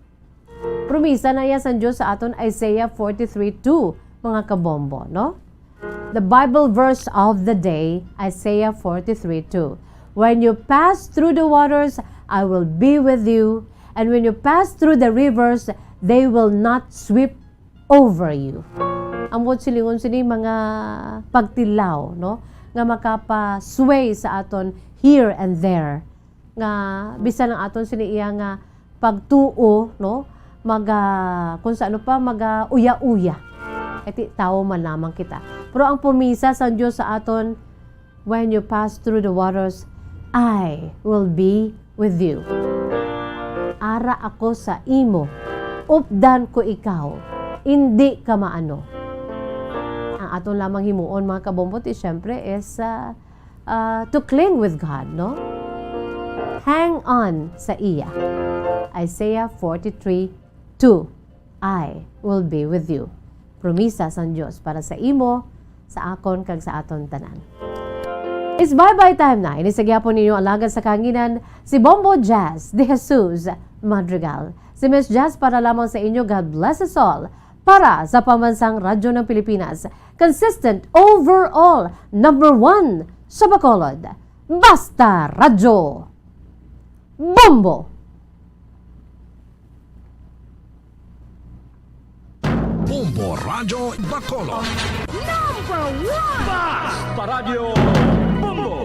Promisa na yan sa Diyos sa aton Isaiah 43:2, mga kabombo, no? The Bible verse of the day, Isaiah 43:2. When you pass through the waters, I will be with you. And when you pass through the rivers, they will not sweep over you. Amot silingon sini mga pagtilaw, no? Nga makapa-sway sa aton here and there. Nga bisan ang aton sini iya nga pagtuo, no, kung sa ano pa, uya-uya. Iti tao man lamang kita. Pero ang pumisa sa Diyos sa aton, when you pass through the waters, I will be with you. Ara ako sa imo, updan ko ikaw, hindi ka maano. Ang aton lamang himuon, mga kabombot, syempre is to cling with God, no? Hang on sa iya. Isaiah 43:2. I will be with you. promisa sang Dios para sa imo, sa akon kag sa aton tanan. It's bye-bye time na. Inisagyapon ninyo alagad sa kanginan si Bombo Jazz de Jesus Madrigal. Si Miss Jazz para lamang sa inyo. God bless us all. Para sa pamansang radyo ng Pilipinas. Consistent overall #1 sa Bacolod. Basta Radyo Bombo! Bombo Radyo Bacolod. Basta Radio Bombo.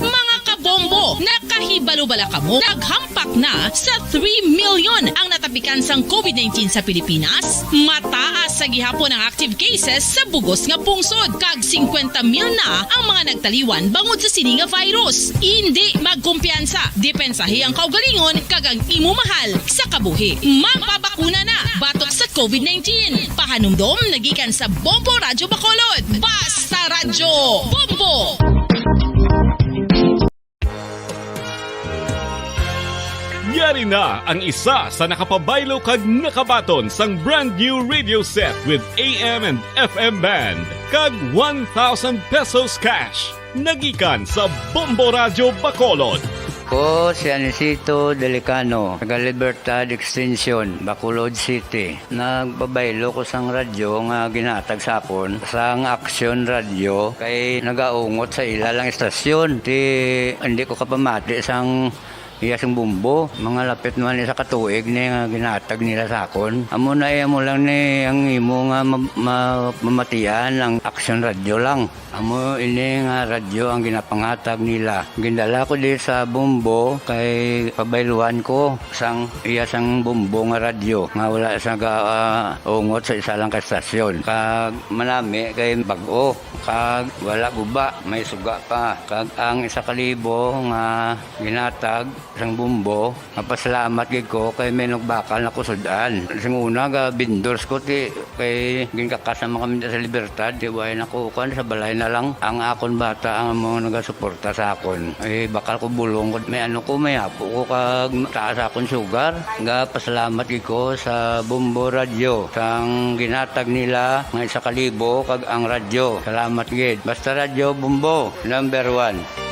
Mga kabombo, nakahibalo-bala ka mo? Naghampak na sa 3 million ang natapikan sang COVID-19 sa Pilipinas. Mataas sa gihapon ang active cases sa bugos nga pungsod. Kag 50 mil na ang mga nagtaliwan bangod sa sini nga virus. Hindi magkumpiyansa. Depensahe ang kaugalingon kag ang imo mahal sa kabuhi. Magpabakuna na batok sa COVID-19. Pahanumdom nagikan sa Bombo Radyo Bacolod. Basta Radyo Bombo! Yari na ang isa sa nakapabaylo kag nakabaton sang brand new radio set with AM and FM band kag 1,000 pesos cash. Nagikan sa Bombo Radyo Bacolod. Ko si Anisito Delicano, taga Libertad Extension, Bacolod City. Nagbabaylo ko sang radyo nga ginatag sapon sang Action Radio kay nagaungot sa ilalang estasyon. Hindi ko kapamati sang iyasang bumbo, mga lapit naman sa katuig ni nga ginatag nila sa akon. Amo na mo lang ni ang imo nga mamatian ang Action Radio lang. Amo ini nga radyo ang ginapangatag nila. Gindala ko di sa bumbo kay pabayluan ko sang iyasang bumbo nga radyo nga wala sa ungot sa isa lang ka estasyon. Kag manami kay bag-o, kag wala guba, may suga pa. Kag ang 1,000 nga ginatag sang bumbo, mapasalamat gid ko kay menog bakal na kusudan. Sing una ga bindors ko ti kay ginkakasama kami sa Libertad, di way na ko kan sa balay na lang ang akon bata ang mga nagasuporta sa akon. Bakal ko bulong ko may may apo ko kag taas akon sugar. Ga pasalamat gid ko sa Bombo Radio sang ginatag nila nga 1,000 kag ang radyo. Salamat gid. Basta Radyo Bombo #1.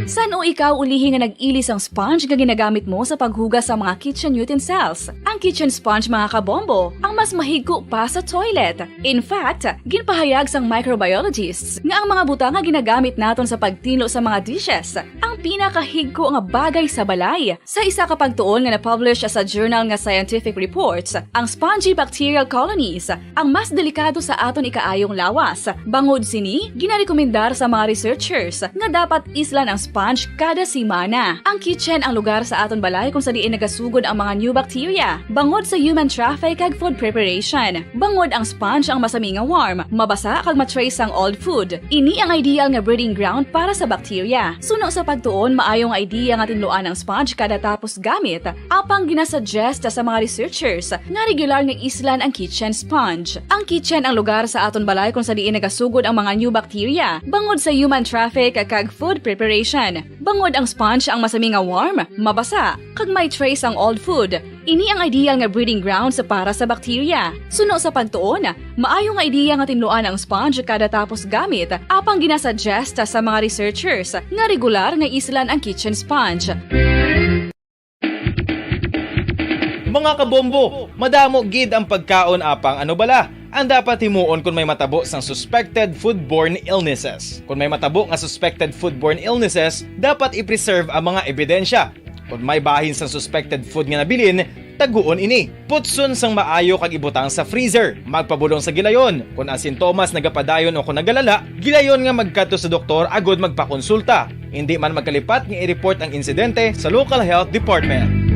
San o ikaw ulihi nga nag-ilis ang sponge nga ginagamit mo sa paghugas sa mga kitchen utensils? Ang kitchen sponge mga kabombo, ang mas mahigko pa sa toilet. In fact, ginpahayag sang microbiologists nga ang mga butang nga ginagamit naton sa pagtilo sa mga dishes ang pinakahigko nga bagay sa balay. Sa isa ka pagtuon nga na-publish sa journal nga Scientific Reports, ang spongy bacterial colonies ang mas delikado sa aton ikaayong lawas. Bangod sini, ginarekomendar sa mga researchers nga dapat islan ang sponge kada simana. Ang kitchen ang lugar sa aton balay kung sa diin nagasugod ang mga new bacteria. Bangod sa human traffic kag food preparation. Bangod ang sponge ang masami nga warm, mabasa kag matrace ang old food. Ini ang ideal nga breeding ground para sa bacteria. Suno sa pagtuon, maayong idea nga tinluan ang sponge kada tapos gamit. Apang ginasuggest sa mga researchers nga regular nga islan ang kitchen sponge. Ang kitchen ang lugar sa aton balay kung sa diin nagasugod ang mga new bacteria. Bangod sa human traffic kag food preparation. Bangod ang sponge ang masami nga warm, mabasa, kag may trace ang old food. Ini ang ideal nga breeding grounds para sa bacteria. Suno sa pagtuon, maayo nga idea nga tinluan ang sponge kada tapos gamit, apang ginasuggest sa mga researchers nga regular nga islan ang kitchen sponge. Mga kabombo, madamo gid ang pagkaon apang ano bala. Ang dapat himuon kung may matabo sang suspected foodborne illnesses. Kung may matabo nga suspected foodborne illnesses, dapat i-preserve ang mga ebidensya. Kung may bahin sang suspected food nga nabilin, taguon ini. Putson sang maayo kag ibutang sa freezer. Magpabulong sa gilayon. Kung ang sintomas nagapadayon o kung nagalala, gilayon nga magkadto sa doktor agod magpakonsulta. Hindi man magkalipat nga i-report ang insidente sa local health department.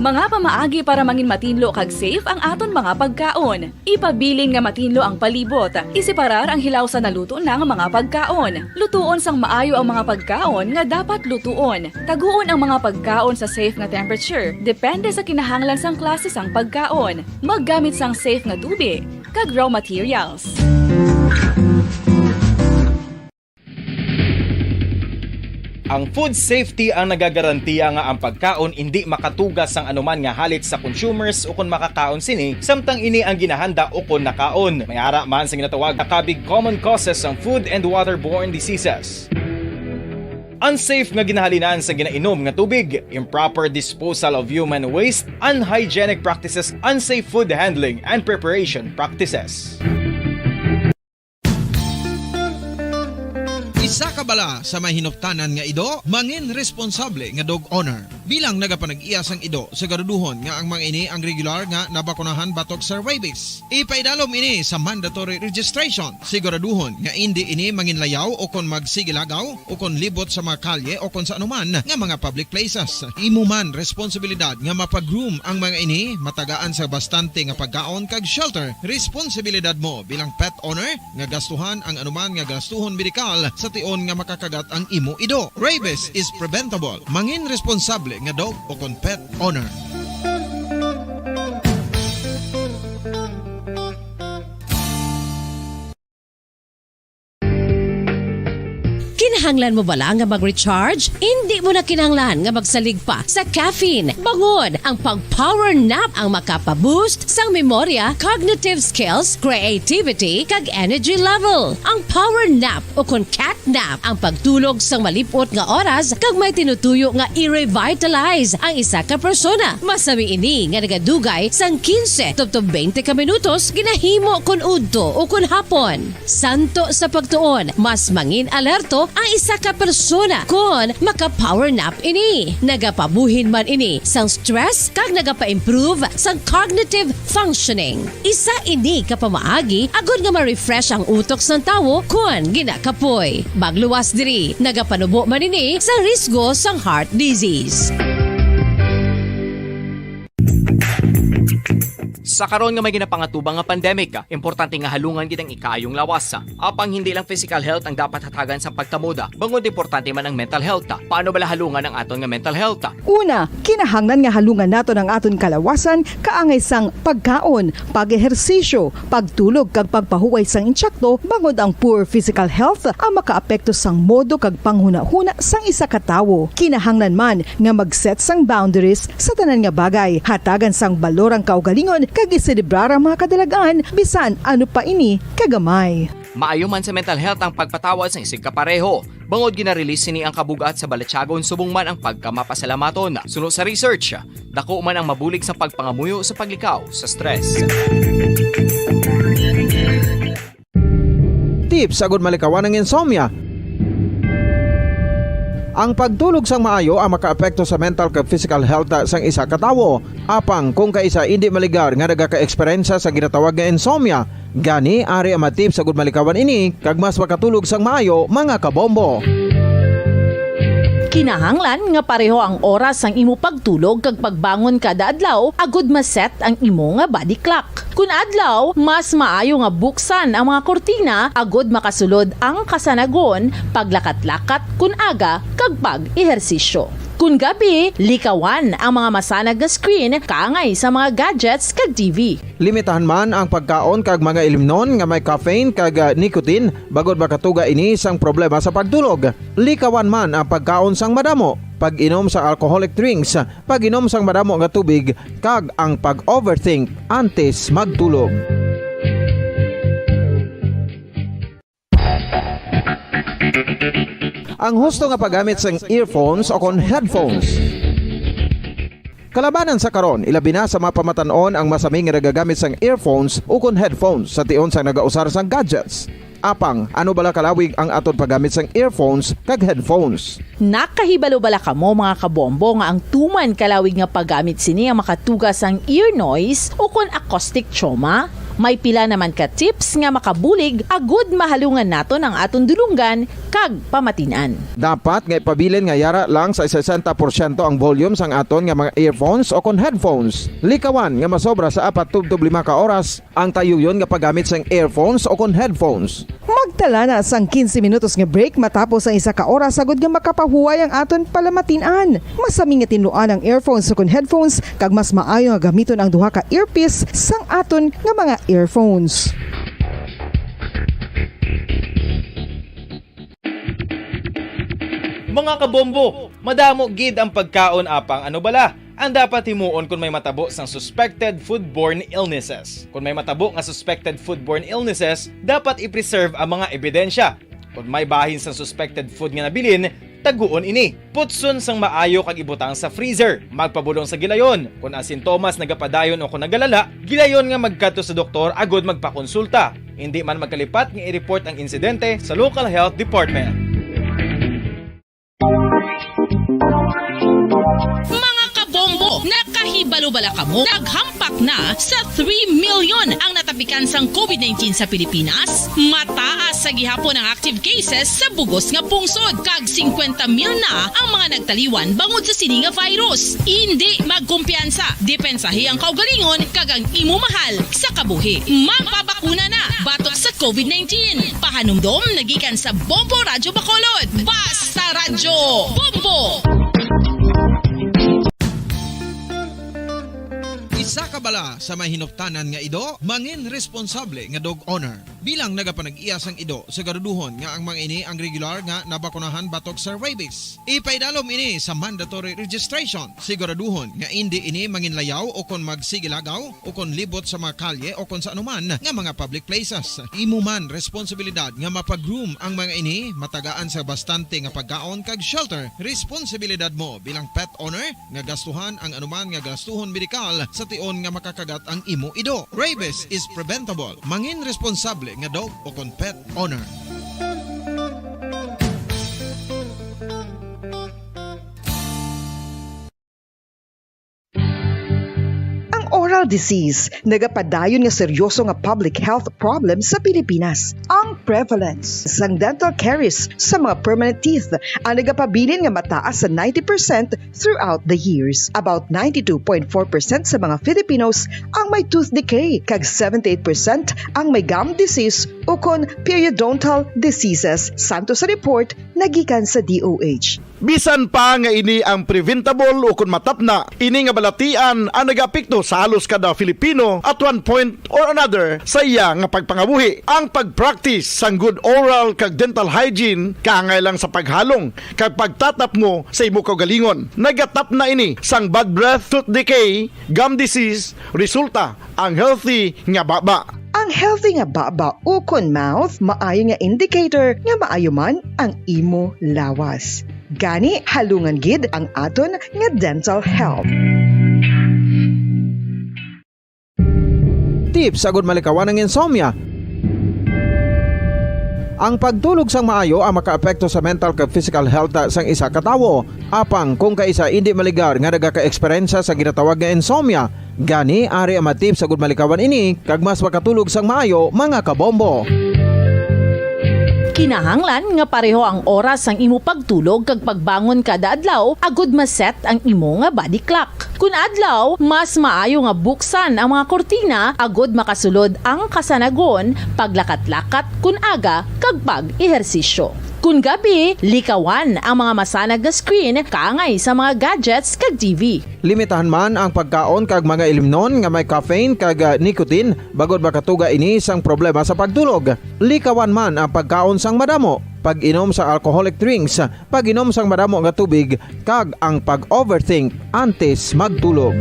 Mga pamaagi para mangin matinlo kag safe ang aton mga pagkaon. Ipabilin nga matinlo ang palibot. Isiparar ang hilaw sa naluto na nga mga pagkaon. Lutuon sang maayo ang mga pagkaon nga dapat lutuon. Taguon ang mga pagkaon sa safe nga temperature. Depende sa kinahanglan sang klase sang pagkaon. Maggamit sang safe nga tubig kag raw materials. Ang food safety ang nagagarantiya nga ang pagkaon hindi makatugas sang anuman nga halit sa consumers o kung makakaon sini, samtang ini ang ginahanda o kung nakaon. May ara man sa ginatawag na kabig common causes ng food and waterborne diseases. Unsafe nga ginahalinan sa ginainom nga tubig, improper disposal of human waste, unhygienic practices, unsafe food handling and preparation practices. Isa ka bala sa may hinuptanan nga ido, mangin responsable nga dog owner. Bilang nagapanag-iyas ang ido, siguraduhon nga ang mga ini ang regular nga nabakunahan batok sa rabies. Ipaidalom ini sa mandatory registration. Siguraduhon nga hindi ini manginlayaw o kon magsigilagaw o kon libot sa mga kalye o kon sa anuman nga mga public places. Imo man responsibilidad nga mapag-groom ang mga ini, matagaan sa bastante nga pagkaon kag shelter. Responsibilidad mo bilang pet owner nga gastuhan ang anuman nga gastuhon medikal sa tion nga makakagat ang imo ido. Rabies is preventable. Mangin responsable nga dog o kon pet owner. Kinahanglan mo bala nga mag-recharge? Hindi mo na kinahanglan nga magsalig pa sa caffeine. Bangod ang pag-power nap ang makapaboost sang memorya, cognitive skills, creativity, kag energy level. Ang power nap o kon cat nap ang pagtulog sang malipot nga oras kag may tinutuyo nga i-revitalize ang isa ka persona. Masami ini nga nagadugay sang 15 to 20 ka minutos ginahimo kon udto o kon hapon. Santo sa pagtuon, mas mangin alerto ang isa ka persona kon maka-power nap ini. Nagapabuhin man ini sang stress kag nagapa-improve sang cognitive functioning. Isa ini kapamaagi agud nga ma-refresh ang utok sang tawo kon ginakapoy. Bagluwas diri, nagapanubo man ini sa risgo sang heart disease. Sa karon nga may ginapangatubang nga pandemic, importante nga halungan gid ang ikaayong lawas. Apang hindi lang physical health ang dapat hatagan sa pagtamuda, bangod importante man ang mental health. Paano bala halungan ang aton nga mental health? Una, kinahanglan nga halungan nato ang aton kalawasan kaangay sang pagkaon, pag-ehersisyo, pagtulog kag pagpahuway sang insyakto, bangod ang poor physical health ang makaapekto sang modo kag panghuna-huna sang isa ka tawo. Kinahanglan man nga mag-set sang boundaries sa tanan nga bagay, hatagan sang balorang kaugalingon kag iselebrar ang mga kadalagaan bisan ano pa ini kagamay. Maayo man sa mental health ang pagpatawad sa isig kapareho. Bangod gina-release ni ang kabugat sa balatsagon subong man ang pagkamapasalamaton. Sunod sa research, dako man ang mabulig sa pagpangamuyo sa paglikaw sa stress. Tips agud malikawan ng insomnia. Ang pagtulog sang maayo ang makaapekto sa mental kag physical health sang isa ka tawo. Apang kung kaisa hindi maligar nga nagaka-eksperyensya sa ginatawag nga insomnia, gani ari ang matip sa gud malikawan ini kag mas makatulog sang maayo mga kabombo. Kinahanglan nga pareho ang oras ang imo pagtulog kag pagbangon kada adlaw agud maset ang imo nga body clock. Kun adlaw, mas maayo nga buksan ang mga kortina agud makasulod ang kasanagon, paglakat-lakat kun aga kag pag-ehersisyo. Kun gabi, likawan ang mga masanag nga screen kaangay sa mga gadgets kag TV. Limitahan man ang pagkaon kag mga ilimnon nga may caffeine kag nicotine bagod makatuga ini sang problema sa pagtulog. Likawan man ang pagkaon sang madamo, pag-inom sa alcoholic drinks, pag-inom sang madamo nga tubig kag ang pag-overthink antes magtulog. Ang husto nga paggamit sang earphones o kon headphones. Kalabanan sa karon, ilabi na sa mga pamatanon ang masaming nga nagagamit sang earphones o kon headphones sa tion sang nagausar sang gadgets. Apang, ano bala kalawig ang aton paggamit sang earphones kag headphones? Nakahibalo bala kamo mga kabombo nga ang tuman kalawig nga paggamit sini ang makatugas ang ear noise o kon acoustic trauma? May pila naman ka tips nga makabulig agud mahalungan naton ang aton dulungan kag pamatinan. Dapat nga ipabilin nga yara lang sa 60% ang volume sang aton nga mga earphones o kon headphones. Likawan nga masobra sa 4 to 5 ka oras ang tayuyon nga paggamit sang earphones o kon headphones. Magtala na sang 15 minutos nga break matapos ang isa ka oras agud nga makapahuway ang aton palamatinan. Masami nga tinluan ang earphones o kon headphones kag mas maayo nga gamiton ang duha ka earpiece sang aton nga mga earphones. Mga kabombo, madamo gid ang pagkaon apang ano bala ang dapat himuon kung may matabo sang suspected foodborne illnesses. Kung may matabo nga suspected foodborne illnesses, dapat i-preserve ang mga ebidensya. Kung may bahin sang suspected food nga nabilin, taguon ini. Putson sang maayo kag ibutang sa freezer. Magpabulong sa gilayon. Kung ang sintomas nagapadayon o kung nagalala, gilayon nga magkadto sa doktor agud magpakonsulta. Hindi man magkalipat nga i-report ang insidente sa local health department. Mga kabombo, nakahibalo-bala ka mo? Naghampak na sa 3 million ang natapikan sang COVID-19 sa Pilipinas. Mataas sa gihapon ang active cases sa bugos nga pungsod. Kag 50 mil na ang mga nagtaliwan bangod sa sini nga virus. Hindi magkumpiyansa. Depensahi ang kaugalingon kag ang imo mahal sa kabuhi. Magpabakuna na batok sa COVID-19. Pahanumdom nagikan sa Bombo Radyo Bacolod. Basta Radyo Bombo! Isa ka bala sa mahinuptanan nga ido, mangin responsable nga dog owner. Bilang nagapanag-iyas ang ido, siguraduhon nga ang mga ini ang regular nga nabakunahan batok sa rabies. Ipaidalom ini sa mandatory registration. Siguraduhon nga hindi ini manginlayaw o kon magsigilagaw o kon libot sa mga kalye o kon sa anuman nga mga public places. Imo man responsibilidad nga mapag-groom ang mga ini, matagaan sa bastante nga pagkaon kag shelter. Responsibilidad mo bilang pet owner nga gastuhan ang anuman nga gastuhon medikal sa tion nga makakagat ang imo ido. Rabies is preventable. Mangin responsable nga dog o kon pet owner. Oral disease, nagapadayon nga seryoso nga public health problem sa Pilipinas. Ang prevalence sang dental caries sa mga permanent teeth ang nagapabilin nga mataas sa 90% throughout the years. About 92.4% sa mga Filipinos ang may tooth decay, kag 78% ang may gum disease o kon periodontal diseases. Santo sa report nagikan sa DOH. Bisan pa nga ini ang preventable o kung matapna, ini nga balatian ang nag-apekto sa halos kada Filipino at one point or another sa iya nga pagpangabuhi. Ang pag-practice sang good oral kag dental hygiene kaangay lang sa paghalong kag pagtatap mo sa imo kaugalingon. Nagatap na ini sang bad breath, tooth decay, gum disease, resulta ang healthy nga baba. Ang healthy nga baba o kon mouth, maayo nga indicator nga maayo man ang imo lawas. Gani halungan gid ang aton nga dental health. Tips agud malikawan ng insomnia. Ang pagtulog sang maayo ang makaapekto sa mental kag physical health sang isa ka tawo. Apang kung kaisa hindi maligar nga nagaka-eksperyensya sa ginatawag nga insomnia, gani ari ang tips agud malikawan ini kag mas makatulog sang maayo mga kabombo. Kinahanglan nga pareho ang oras sang imo pagtulog kag pagbangon kada adlaw agud maset ang imo nga body clock. Kun adlaw, mas maayo nga buksan ang mga kortina agud makasulod ang kasanagon, paglakat-lakat kun aga kag pag-ehersisyo. Kun gabi, likawan ang mga masanag na screen kaangay sa mga gadgets kag TV. Limitahan man ang pagkaon kag mga ilimnon nga may caffeine kag nicotine bagod makatuga ini sang problema sa pagtulog. Likawan man ang pagkaon sang madamo, pag-inom sa alcoholic drinks, pag-inom sang madamo nga tubig kag ang pag-overthink antes magtulog.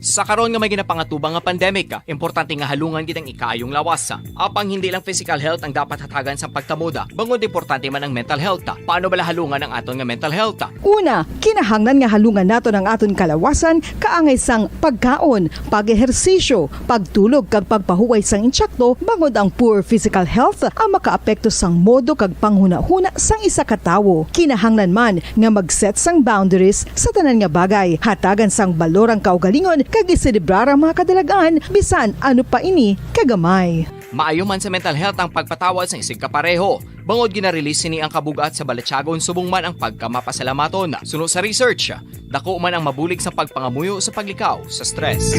Sa karon nga may ginapangatubang nga pandemic, importante nga halungan kitang ikaayong lawas. Apang hindi lang physical health ang dapat hatagan sa pagtamuda, bangod importante man ang mental health. Paano bala halungan ang aton nga mental health? Una, kinahanglan nga halungan nato ang aton kalawasan kaangay sang pagkaon, pag-ehersisyo, pagtulog kag pagpahuway sang insyakto bangod ang poor physical health ang makaapekto sang modo kag panghuna-huna sang isa ka tawo. Kinahanglan man nga mag-set sang boundaries sa tanan nga bagay, hatagan sang balorang kaugalingon kag iselebrar ang mga kadalagaan bisan ano pa ini kagamay. Maayo man sa mental health ang pagpatawad sa isig kapareho. Bangod ginarelease ni ang kabugat sa Balatyagon subong man ang pagkamapasalamaton. Sunod sa research, dako man ang mabulig sa pagpangamuyo sa paglikaw sa stress.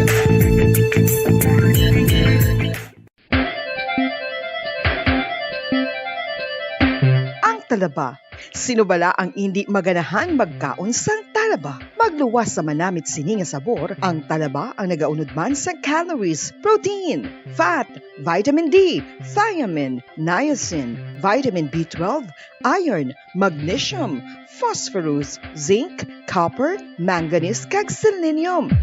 Ang talaba, sino bala ang hindi maganahan magkaon sang talaba? talaba. Magluwas sa manamit sini nga sabor, ang talaba ang nagaunod man sa calories, protein, fat, vitamin D, thiamine, niacin, vitamin B12, iron, magnesium, phosphorus, zinc, copper, manganese kag selenium.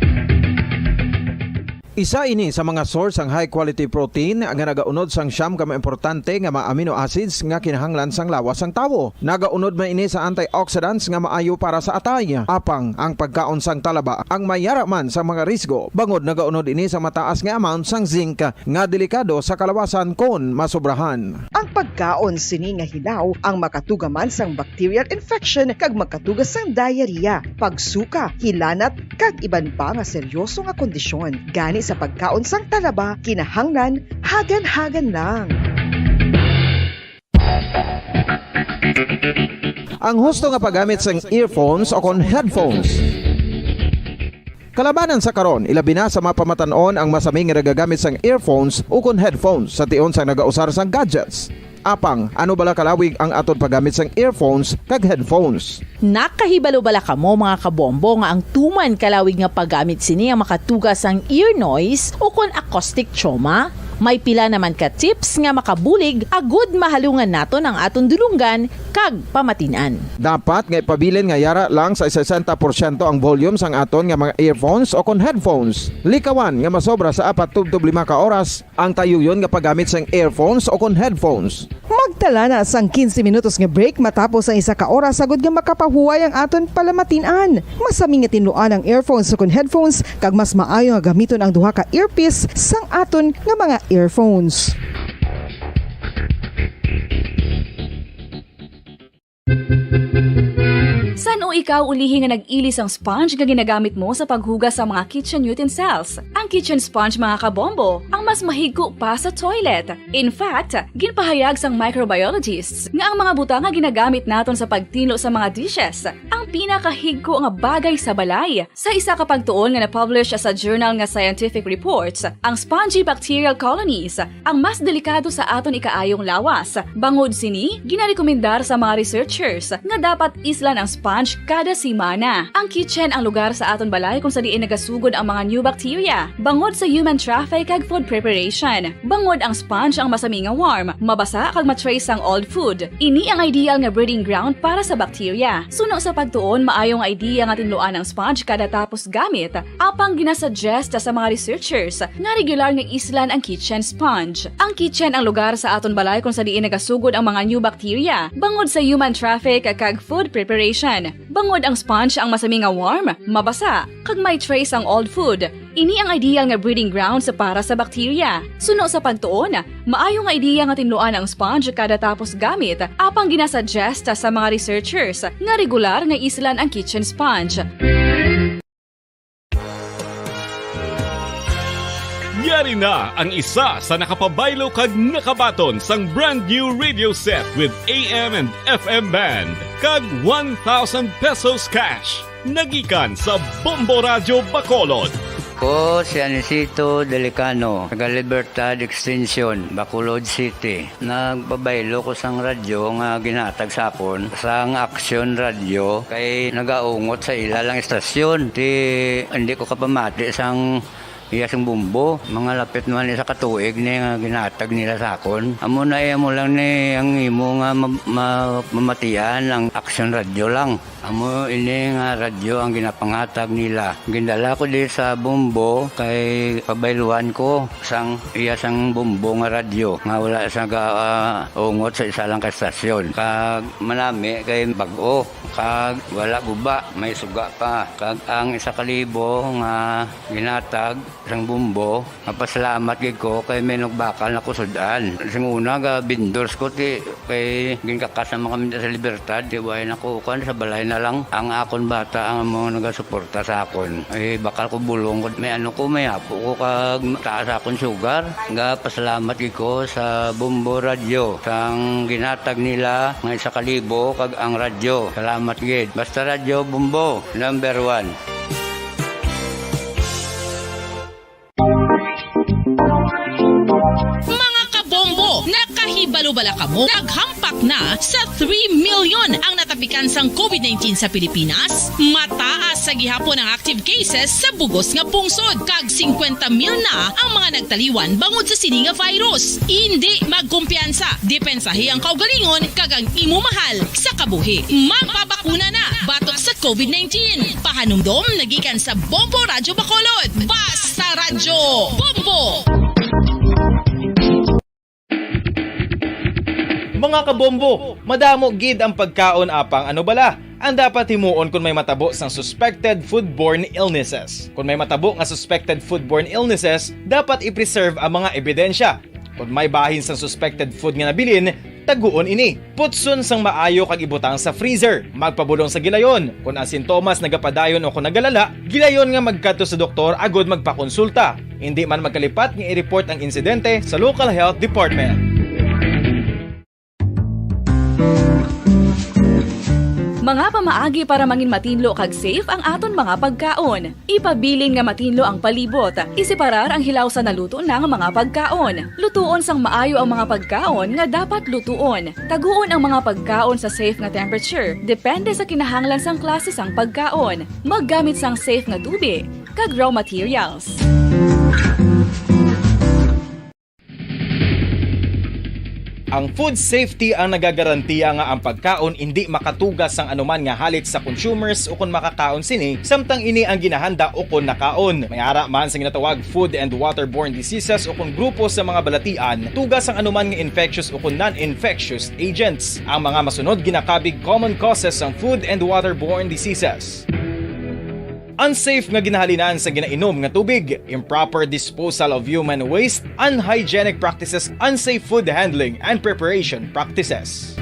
Isa ini sa mga source ang high quality protein nga nagaunod sang siyam ka importante nga mga amino acids nga kinahanglan sang lawas sang tawo. Nagaunod man ini sa antioxidants nga maayo para sa atay. Apang ang pagkaon sang talaba ang mayara man sa mga risgo. Bangod nagaunod ini sa mataas nga amount sang zinc nga delikado sa kalawasan kon masobrahan. Ang pagkaon sini nga hilaw ang makatugaman sang bacterial infection kag makatugas sang diarrhea, pagsuka, hilanat kag iban pa nga seryoso nga kondisyon. Gani sa pagkaon sang talaba, kinahanglan hagan-hagan lang. Ang husto nga paggamit sang earphones o kon headphones. Kalabanan sa karon, ilabi na sa mapamatanon ang masami nga nagagamit sang earphones o kon headphones sa tion sang nagausar sang gadgets. Apang, ano bala kalawig ang aton paggamit sang earphones kag headphones? Nakahibalo bala kamo mga kabombo nga ang tuman kalawig nga paggamit sini ang makatugas ang ear noise o kon acoustic trauma? May pila naman ka tips nga makabulig agud mahalungan naton ang aton dulunggan kag pamatinan. Dapat nga ipabilin nga yara lang sa 60% ang volume sang aton nga mga earphones o kon headphones. Likawan nga masobra sa 4 tubtob 5 ka oras ang tayuyon nga paggamit sang earphones o kon headphones. Magtala na sang 15 minutos nga break matapos ang 1 ka oras agud nga makapahuway ang aton palamatinan. Masami nga tinluan ang earphones o kon headphones kag mas maayo nga gamiton ang duha ka earpiece sang aton nga mga earphones. San o ikaw ulihi nga nag-ilis ang sponge nga ginagamit mo sa paghugas sa mga kitchen utensils? Ang kitchen sponge mga kabombo, ang mas mahigko pa sa toilet. In fact, ginpahayag sang microbiologists nga ang mga butang nga ginagamit naton sa pagtinlo sa mga dishes ang pinakahigko nga bagay sa balay. Sa isa ka pagtuon nga na-publish sa journal nga Scientific Reports, ang spongy bacterial colonies ang mas delikado sa aton ikaayong lawas. Bangod sini, ginarekomendar sa mga researchers nga dapat islan ang sponge kada simana. Ang kitchen ang lugar sa aton balay kung sa diin nagasugod ang mga new bacteria. Bangod sa human traffic kag food preparation. Bangod ang sponge ang masami nga warm, mabasa kag matrace ang old food. Ini ang ideal nga breeding ground para sa bacteria. Suno sa pagtuon, maayong idea nga tinluan ang sponge kada tapos gamit. Apang ginasuggest sa mga researchers nga regular nga islan ang kitchen sponge. Ang kitchen ang lugar sa aton balay kung sa diin nagasugod ang mga new bacteria. Bangod sa human traffic kag food preparation. Bangod ang sponge ang masami nga warm, mabasa, kag may trace ang old food. Ini ang ideal nga breeding ground sa para sa bacteria. Suno sa pagtuon, maayo nga idea nga tinluan ang sponge kada tapos gamit. Apang ginasuggest sa mga researchers nga regular nga islan ang kitchen sponge. Yari na ang isa sa nakapabaylo kag nakabaton sang brand new radio set with AM and FM band kag 1,000 pesos cash. Nagikan sa Bombo Radio Bacolod. Ko si Anisito Delicano, taga Libertad Extension, Bacolod City. Nagbabaylo ko sang radyo nga ginatag sapon sang Action Radio kay nagaungot sa ilalang estasyon. Hindi ko kapamati sang iyasang bumbo, mga lapit naman sa katuig ni nga ginatag nila sa akon. Amo na mo lang ni ang imo nga mamatian ang Action Radio lang. Amo ini nga radyo ang ginapangatag nila. Gindala ko di sa bumbo kay pabayluan ko sang iyasang bumbo nga radyo. Nga wala sa ungot sa isa lang ka estasyon. Kag manami kay bag-o. Kag wala guba, may suga pa. Kag ang 1,000 nga ginatag sang bumbo, mapasalamat gid ko kay may nagbakal na kusudan. Sing una ga vendors ko ti kay ginkakasama kami sa Libertad, di way nakukan sa balay na lang ang akon bata ang mga nagasuporta sa akon. Ay bakal ko bulong may ano ko may apo ko kag taas akon sugar. Nga pasalamat gid ko sa Bombo Radio sang ginatag nila nga 1,000 kag ang radyo. Salamat gid. Basta Radio Bombo number 1. Mga kabombo, Nakahibalubala ka mo. Naghampak na sa 3 million ang natapikan sang COVID-19 sa Pilipinas. Mataas sa gihapon ang active cases sa bugos nga pungsod. Kag 50 mil na ang mga nagtaliwan bangod sa sini nga virus. Hindi magkumpiyansa. Depensahi ang kaugalingon kag ang imo mahal sa kabuhi. Magpabakuna na batok sa COVID-19. Pahanumdom nagikan sa Bombo Radyo Bacolod. Basta Radyo Bombo! Mga kabombo, madamo gid ang pagkaon apang ano bala ang dapat himuon kung may matabo sang suspected foodborne illnesses. Kung may matabo nga suspected foodborne illnesses, dapat i-preserve ang mga ebidensya. Kung may bahin sang suspected food nga nabilin, taguon ini. Putson sang maayo kag ibutang sa freezer. Magpabulong sa gilayon. Kung ang sintomas nagapadayon o kung nagalala, gilayon nga magkadto sa doktor agud magpakonsulta. Hindi man magkalipat nga i-report ang insidente sa local health department. Mga pamaagi para mangin matinlo kag safe ang aton mga pagkaon. Ipabilin nga matinlo ang palibot. Isiparar ang hilaw sa naluto na nga mga pagkaon. Lutuon sang maayo ang mga pagkaon nga dapat lutuon. Taguon ang mga pagkaon sa safe nga temperature. Depende sa kinahanglan sang klase sang pagkaon. Maggamit sang safe nga tubig kag raw materials. Ang food safety ang nagagarantiya nga ang pagkaon hindi makatugas sang anuman nga halit sa consumers o kung makakaon sini, samtang ini ang ginahanda o kung nakaon. May ara man sa ginatawag food and waterborne diseases o kung grupo sa mga balatian, tugas ang anuman nga infectious o kung non-infectious agents. Ang mga masunod ginakabig common causes ng food and waterborne diseases. Unsafe nga ginahalinan sa ginainom nga tubig, improper disposal of human waste, unhygienic practices, unsafe food handling and preparation practices.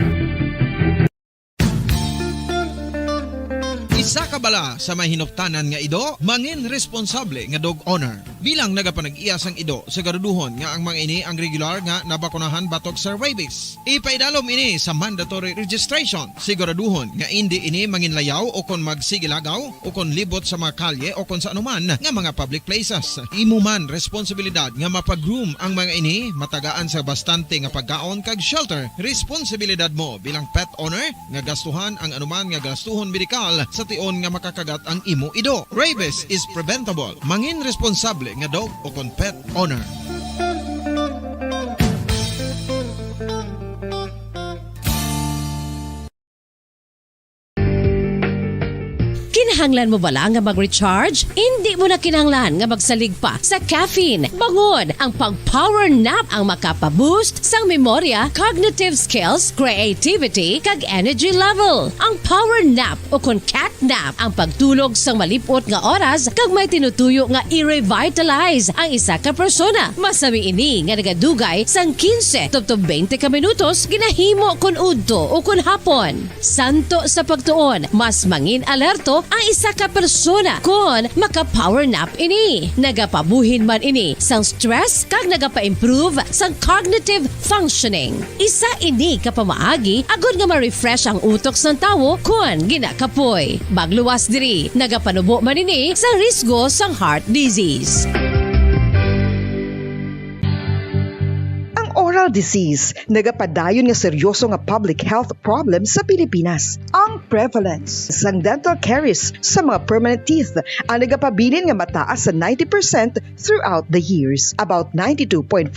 Isa ka bala sa may hinuptanan nga ido, mangin responsable nga dog owner. Bilang nagapanag-iyas ang ido, siguraduhon nga ang mga ini ang regular nga nabakunahan batok sa rabies. Ipaidalom ini sa mandatory registration. Siguraduhon nga hindi ini manginlayaw o kon magsigilagaw o kon libot sa mga kalye o kon sa anuman nga mga public places. Imo man responsibilidad nga mapag-groom ang mga ini, matagaan sa bastante nga pagkaon kag shelter. Responsibilidad mo bilang pet owner nga gastuhan ang anuman nga gastuhon medikal sa tion nga makakagat ang imo ido. Rabies is preventable. Mangin responsable nga dog o kon pet owner. Kinahanglan mo bala nga mag-recharge? Hindi mo na kinahanglan nga magsalig pa sa caffeine. Bangod ang pag-power nap ang makapaboost sang memorya, cognitive skills, creativity, kag energy level. Ang power nap o kon cat nap ang pagtulog sang malipot nga oras kag may tinutuyo nga i-revitalize ang isa ka persona. Masami ini nga nagadugay sang 15 to 20 ka minutos ginahimo kun udto o kun hapon. Santo sa pagtuon, mas mangin alerto ang isa ka persona kung maka-power nap ini. Nagapabuhin man ini sang stress kag nagapa-improve sang cognitive functioning. Isa ini kapamaagi agud nga ma-refresh ang utok sang tawo kung ginakapoy. Bagluwas diri, nagapanubo man ini sa risgo sang heart disease. Oral disease, nagapadayon nga seryoso nga public health problem sa Pilipinas. Ang prevalence sang dental caries sa mga permanent teeth ang nagapabilin nga mataas sa 90% throughout the years. About 92.4%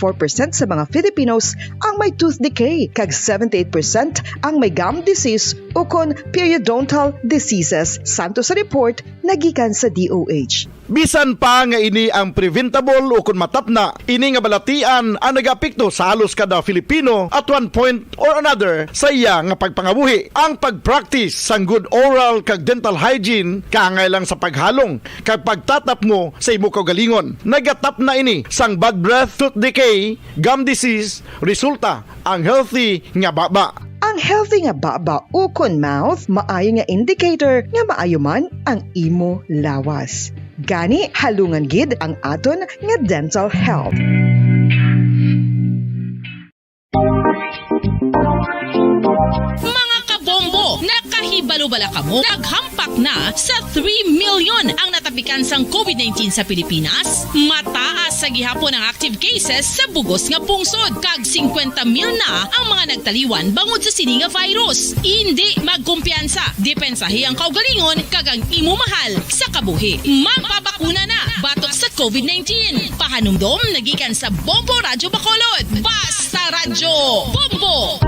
sa mga Filipinos ang may tooth decay, kag 78% ang may gum disease o kon periodontal diseases. Santo sa report nagikan sa DOH. Bisan pa nga ini ang preventable o kung matapna, ini nga balatian ang nagapikto sa halos kada Filipino at one point or another sa iya nga pagpangabuhi. Ang pag-practice sang good oral kag dental hygiene kaangay lang sa paghalong kag pagtatap mo sa imo kaugalingon. Nagatap na ini sang bad breath, tooth decay, gum disease, resulta ang healthy nga baba. Ang healthy nga baba o kon mouth, maayo nga indicator nga maayo man ang imo lawas. Gani halungan gid ang aton nga dental health. Mga kabombo, Nakahibalo-bala ka mo? Naghampak na sa 3 million ang natapikan sang COVID-19 sa Pilipinas. Mataas sa gihapon ang active cases sa bugos nga pungsod. Kag 50 mil na ang mga nagtaliwan bangod sa sini nga virus. Hindi magkumpiyansa. Depensahi ang kaugalingon kag ang imo mahal sa kabuhi. Magpabakuna na batok sa COVID-19. Pahanumdom nagikan sa Bombo Radyo Bacolod. Basta Radyo Bombo!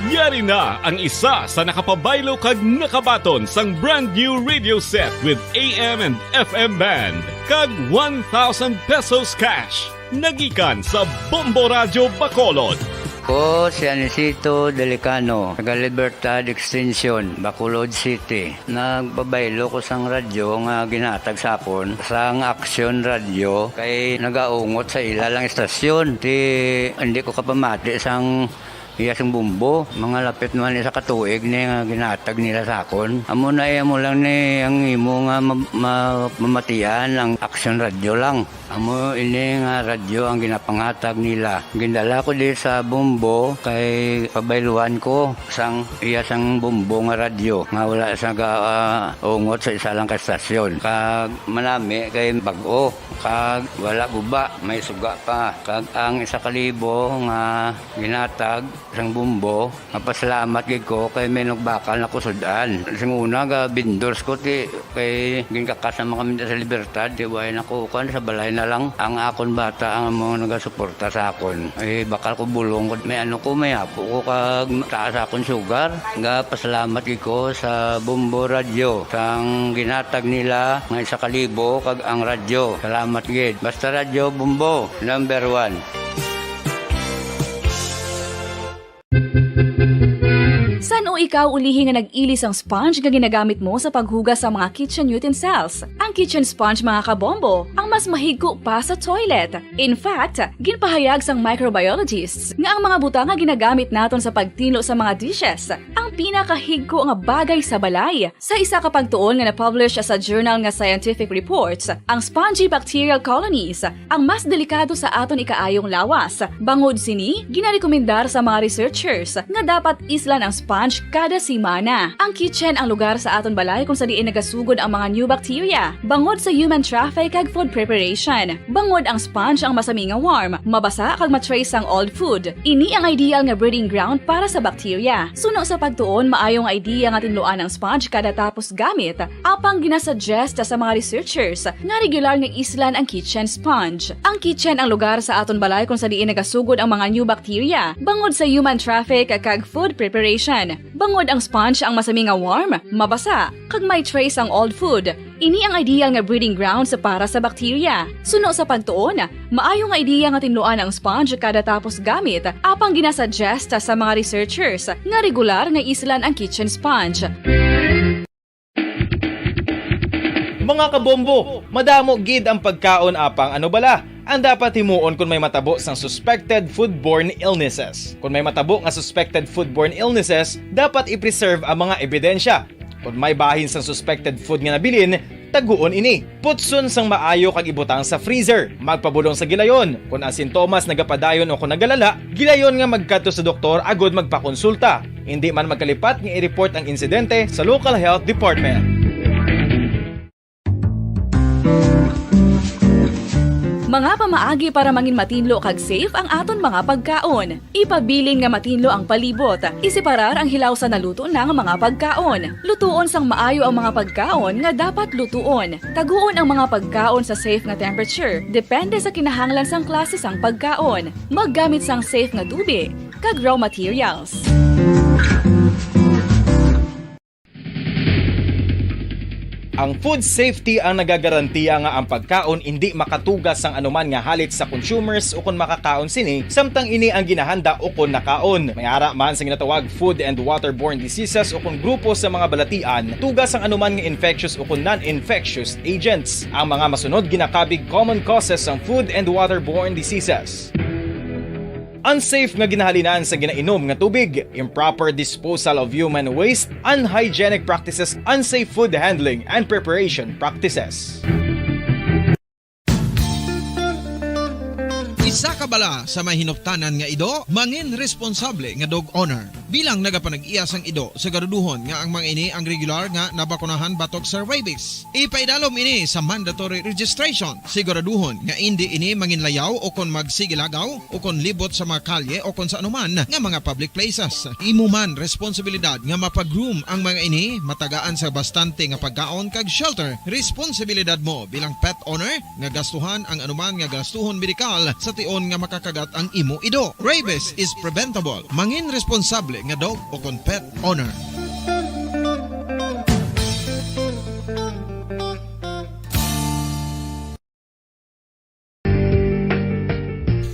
Yari na ang isa sa nakapabaylo kag nakabaton sang brand new radio set with AM and FM band kag 1,000 pesos cash. Nagikan sa Bombo Radyo Bacolod. Ko si Anisito Delicano, taga Libertad Extension, Bacolod City. Nagbabaylo ko sang radyo nga ginatag sapon sang Action Radio kay nagaungot sa ilalang estasyon. Hindi ko kapamati sang iyasang bumbo, mga lapit naman sa katuig ni nga ginatag nila sakon. Amo na mo lang ni ang imo nga mamatian ang Action Radio lang. Amo ini nga radyo ang ginapangatag nila. Gindala ko di sa bumbo kay pabayluan ko sang iyasang bumbo nga radyo nga wala sa ungot sa isa lang ka estasyon. Kag manami kay bag-o, kag wala guba, may suga pa. Kag ang 1,000 nga ginatag sang bumbo, mapasalamat gid ko kay may nagbakal na kusudan. Sing una ga vendors ko ti kay ginkakasama kami sa Libertad, di way nakukan sa balay na lang ang akon bata ang mga nagasuporta sa akon. Bakal ko bulong may may apo ko kag taas akon sugar. Ga pasalamat gid ko sa Bombo Radio sang ginatag nila nga 1,000 kag ang radyo. Salamat gid. Basta Radyo Bombo number 1. San o ikaw ulihi nga nag-ilis ang sponge nga ginagamit mo sa paghugas sa mga kitchen utensils? Ang kitchen sponge mga kabombo, ang mas mahigko pa sa toilet. In fact, ginpahayag sang microbiologists nga ang mga butang nga ginagamit naton sa pagtinlo sa mga dishes ang pinakahigko nga bagay sa balay. Sa isa ka pagtuon nga na-publish sa journal nga Scientific Reports, ang spongy bacterial colonies ang mas delikado sa aton ikaayong lawas. Bangod sini, ginarekomendar sa mga researchers nga dapat islan ang sponge kada simana. Ang kitchen ang lugar sa aton balay kung sa diin nagasugod ang mga new bacteria. Bangod sa human traffic kag food preparation. Bangod ang sponge ang masami nga warm, mabasa kag matrace ang old food. Ini ang ideal nga breeding ground para sa bacteria. Suno sa pagtuon, maayong idea nga tinluan ang sponge kada tapos gamit. Apang ginasuggest sa mga researchers nga regular nga islan ang kitchen sponge. Ang kitchen ang lugar sa aton balay kung sa diin nagasugod ang mga new bacteria. Bangod sa human traffic kag food preparation. Bangod ang sponge ang masami nga warm, mabasa, kag may trace ang old food. Ini ang ideal nga breeding ground sa para sa bacteria. Suno sa pagtuon, maayong idea nga tinluan ang sponge kada tapos gamit, apang ginasuggest sa mga researchers nga regular nga islan ang kitchen sponge. Mga kabombo, madamo gid ang pagkaon apang ano bala ang dapat himuon kung may matabo sang suspected foodborne illnesses. Kung may matabo nga suspected foodborne illnesses, dapat i-preserve ang mga ebidensya. Kung may bahin sang suspected food nga nabilin, taguon ini. Putson sang maayo kag ibutang sa freezer. Magpabulong sa gilayon. Kung ang sintomas nagapadayon o kung nagalala, gilayon nga magkadto sa doktor agod magpakonsulta. Hindi man magkalipat nga i-report ang insidente sa local health department. Mga pamaagi para mangin matinlo kag safe ang aton mga pagkaon. Ipabilin nga matinlo ang palibot. Isiparar ang hilaw sa naluto na nga mga pagkaon. Lutuon sang maayo ang mga pagkaon nga dapat lutuon. Taguon ang mga pagkaon sa safe nga temperature. Depende sa kinahanglan sang klase sang pagkaon. Maggamit sang safe nga tubig kag raw materials. Ang food safety ang nagagarantiya nga ang pagkaon hindi makatugas sang anuman nga halit sa consumers o kung makakaon sini, samtang ini ang ginahanda o kung nakaon. May ara man sa ginatawag food and waterborne diseases o kung grupo sa mga balatian, tugas ang anuman nga infectious o kung non-infectious agents. Ang mga masunod ginakabig common causes ng food and waterborne diseases. Unsafe nga ginahalinan sa ginainom nga tubig, improper disposal of human waste, unhygienic practices, unsafe food handling and preparation practices. Isa ka bala sa may hinuptanan nga ido, mangin responsable nga dog owner. Bilang nagapanag-iyas ang ido, siguraduhon nga ang mga ini ang regular nga nabakunahan batok sa rabies. Ipaidalom ini sa mandatory registration. Siguraduhon nga hindi ini manginlayaw o kon magsigilagaw o kon libot sa mga kalye o kon sa anuman nga mga public places. Imo man responsibilidad nga mapag-groom ang mga ini, matagaan sa bastante nga pagkaon kag shelter. Responsibilidad mo bilang pet owner nga gastuhan ang anuman nga gastuhon medikal sa tion nga makakagat ang imo ido. Rabies is preventable. Mangin responsable nga dog o kon pet owner.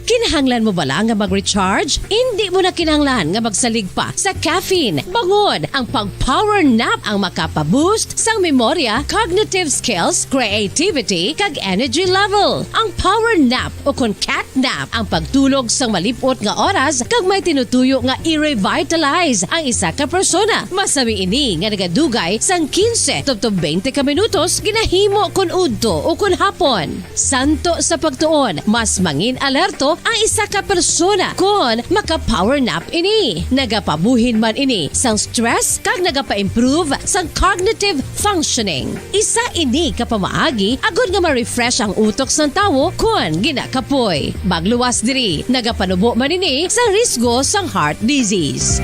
Kinahanglan mo bala nga mag-recharge? Hindi mo na kinahanglan nga magsalig pa sa caffeine. Bangod ang pag-power nap ang makapaboost sang memorya, cognitive skills, creativity, kag energy level. Ang power nap o kon cat nap ang pagtulog sang malipot nga oras kag may tinutuyo nga i-revitalize ang isa ka persona. Masami ini nga nagadugay sang 15 to 20 ka minutos ginahimo kun udto o kun hapon. Santo sa pagtuon, mas mangin alerto ang isa ka persona kung maka-power nap ini. Nagapabuhin man ini sang stress kag nagapa-improve sang cognitive functioning. Isa ini kapamaagi agud nga ma-refresh ang utok sang tawo kung ginakapoy. Bagluwas diri, nagapanubo man ini sang risgo sang heart disease.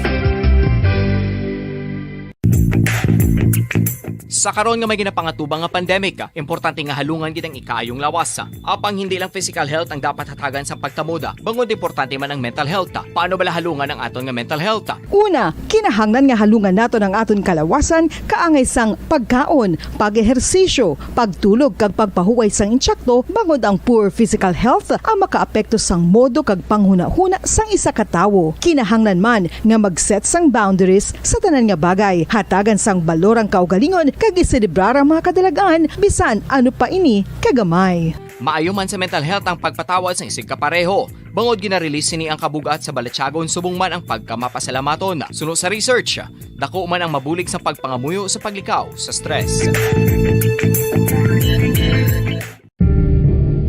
Sa karon nga may ginapangatubang nga pandemic, importante nga halungan gid ang ikaayong lawas. Apang hindi lang physical health ang dapat hatagan sa pagtamuda, bangod importante man ang mental health. Paano bala halungan ang aton nga mental health? Una, kinahanglan nga halungan nato ang aton kalawasan kaangay sang pagkaon, pag-ehersisyo, pagtulog kag pagpahuway sang insyakto bangod ang poor physical health ang makaapekto sang modo kag panghuna-huna sang isa ka tawo. Kinahanglan man nga mag-set sang boundaries sa tanan nga bagay, hatagan sang balorang kaugalingon kag iselebrar ang mga kadalagaan bisan ano pa ini kagamay. Maayo man sa mental health ang pagpatawad sa isig kapareho. Bangod ginarelease ni ang kabugat sa Balechagon subong man ang pagkamapasalamaton. Sunod sa research, dako man ang mabulig sa pagpangamuyo sa paglikaw sa stress.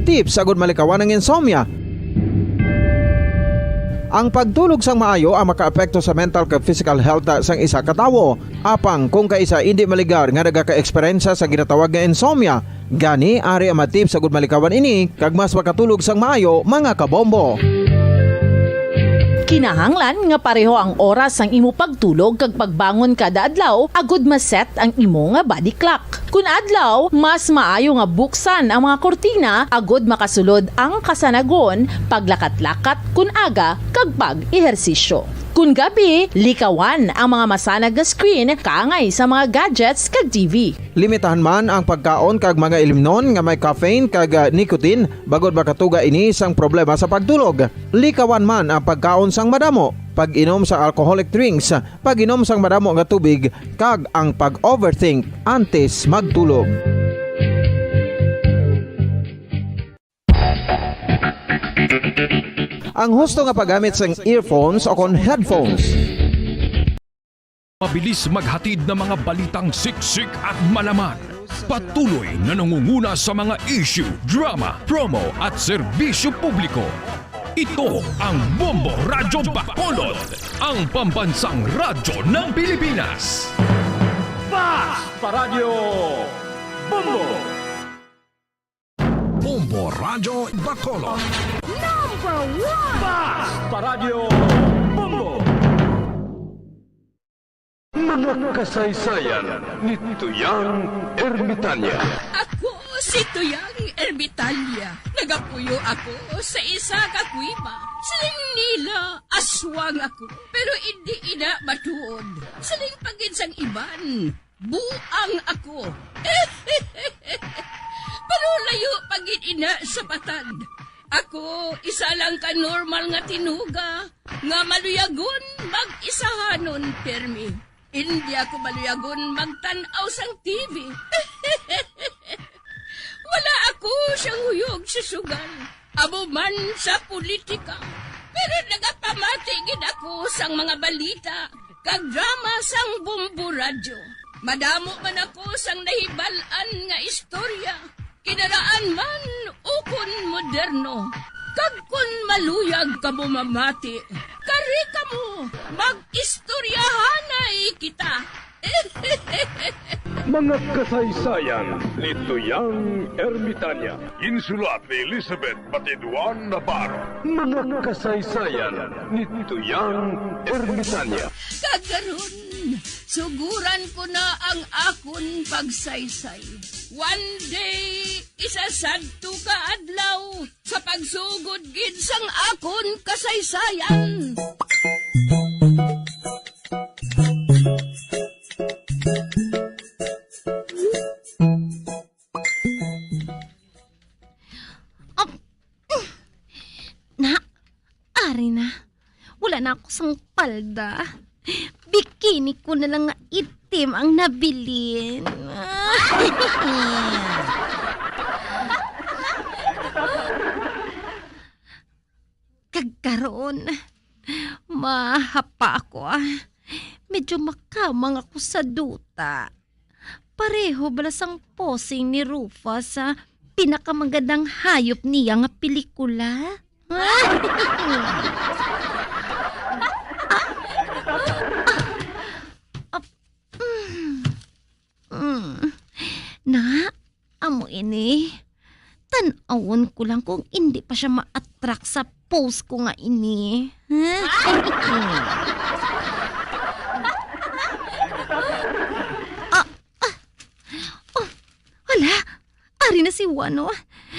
Tips agud malikawan ng insomnia. Ang pagtulog sang maayo ang makaapekto sa mental kag physical health sang isa ka tawo. Apang kung kaisa hindi maligar nga nagaka-eksperyensya sa ginatawag nga insomnia, gani ari ang matip sa gud malikawan ini kag mas makatulog sang maayo mga kabombo. Kinahanglan nga pareho ang oras sang imo pagtulog kag pagbangon kada adlaw agud maset ang imo nga body clock. Kun adlaw, mas maayo nga buksan ang mga kortina agud makasulod ang kasanagon, paglakat-lakat kun aga kag pag-ehersisyo. Kun gabi, likawan ang mga masanag nga screen kaangay sa mga gadgets kag TV. Limitahan man ang pagkaon kag mga ilimnon nga may caffeine kag nicotine bagod makatuga ini sang problema sa pagtulog. Likawan man ang pagkaon sang madamo, pag-inom sa alcoholic drinks, pag-inom sang madamo nga tubig kag ang pag-overthink antes magtulog. Ang husto nga paggamit sang earphones o kon headphones. Mabilis maghatid ng mga balitang siksik at malaman. Patuloy na nangunguna sa mga issue, drama, promo at serbisyo publiko. Ito ang Bombo Radyo Bacolod, ang pambansang radyo ng Pilipinas. Fast Paradyo Bombo! Bombo Radyo Bacolod. Number 1! Fast Paradyo Bombo! Mga kasaysayan ni Tuyang Ermitanya. Ako si Tuyang Ermitanya. Nagapuyo ako sa isa ka kuiba. Siling nila, aswang ako. Pero hindi ina matuod. Siling paginsang iban, buang ako. Pero layo pagin ina sa patad. Ako, isa lang ka normal nga tinuga. Nga maluyagon mag-isahanon, permi. Hindi ako maluyagon magtanaw sang TV. Wala ako siyang huyog sa sugal. Amo man sa politika. Pero nagapamatigid ako sang mga balita. Kag drama sang Bombo Radyo. Madamo man ako sang nahibalan nga istorya. Kinaraan man ukon moderno. Kag kun maluyag ka mo mamati, kari ka mo, mag-istoryahanay kita. Mga kasaysayan ni Tuyang Ermitanya. Insulat ni Elizabeth Batiduan Navarro. Mga kasaysayan ni Tuyang Ermitanya. Kagaron, suguran ko na ang akon pagsaysay. One day, isasagto ka adlaw sa pagsugod gid sang akon kasaysayan. Ari na, wala na ako sang palda. Bikini ko na lang nga itim ang nabilin. Kagkaroon, mahapa ako Medyo makamang ako sa duta. Pareho balas ang posing ni Rufa sa pinakamagandang hayop niya nga pelikula. Na, amo ini. Tanawon ko lang kung hindi pa siya ma-attract sa pose ko nga ini. Wala, ari na si Wano.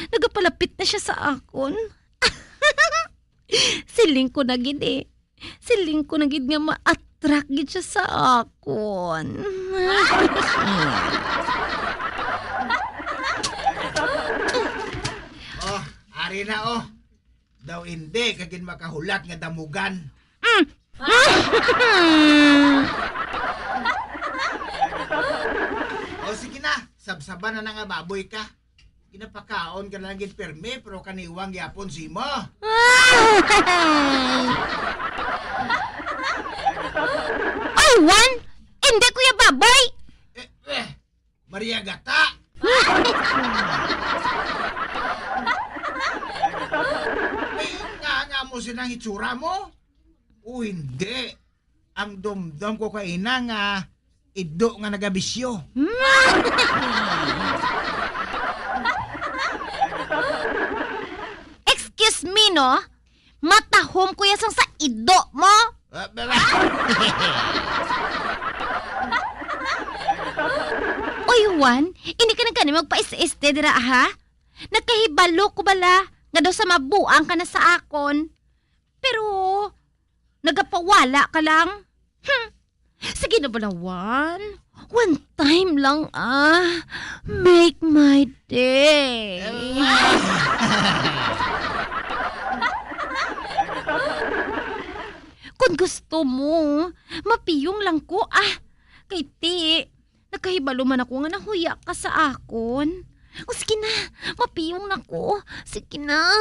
Nagapalapit na siya sa akon. Siling ko na gid Siling ko na gid nga ma-attract gid siya sa akon. Oh, ari na Daw hindi kagin makahulat nga damugan. O sige na, sabsaban na nga baboy ka. Ginapakaon ka na lang gid perme pero kaniwang yapon si mo. Ay, Juan! Hindi kuya baboy! Maria Gata! Nga mo sinang itsura mo? O hindi. Ang dumdum ko kaina nga ido nga nagabisyo. Excuse me, no? Matahom ko yasang sa ido mo? Oy, Juan, hindi ka nagkani magpa-este dira, ha? Nagkahibalo ko bala nga daw sa mabuang ka na sa akon. Pero, nagapawala ka lang. Sige na bala, Juan. One time lang, Make my day. Kung gusto mo, mapiyong lang ko, Kay ti, nakahibalo man ako nga nahuya ka sa akon. O sige na, mapiyong na ko. Sige na.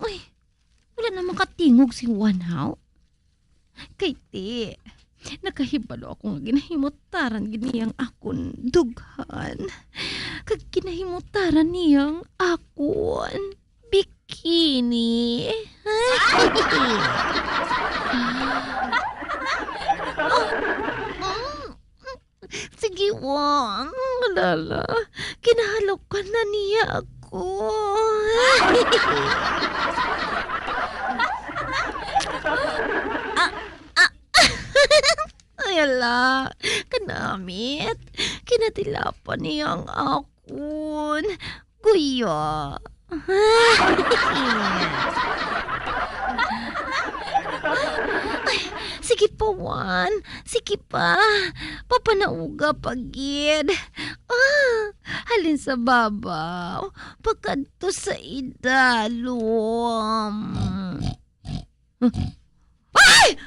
Uy, wala na makatingog si Wanhaw. Kay ti, nakahibalo ako nga ginahimutaran giniyang akon dughan. Kag ginahimutaran niyang akon bikini. Sige, Juan. Malala. Kinahalaw ka na niya ako. Ayala. Kanamit. Kinatilapan niyang akon. Kuya. Ay, sige pa, Juan. Sige pa. Papanauga pagid. Halin sa babaw. Pagkadto sa idalom. Ay!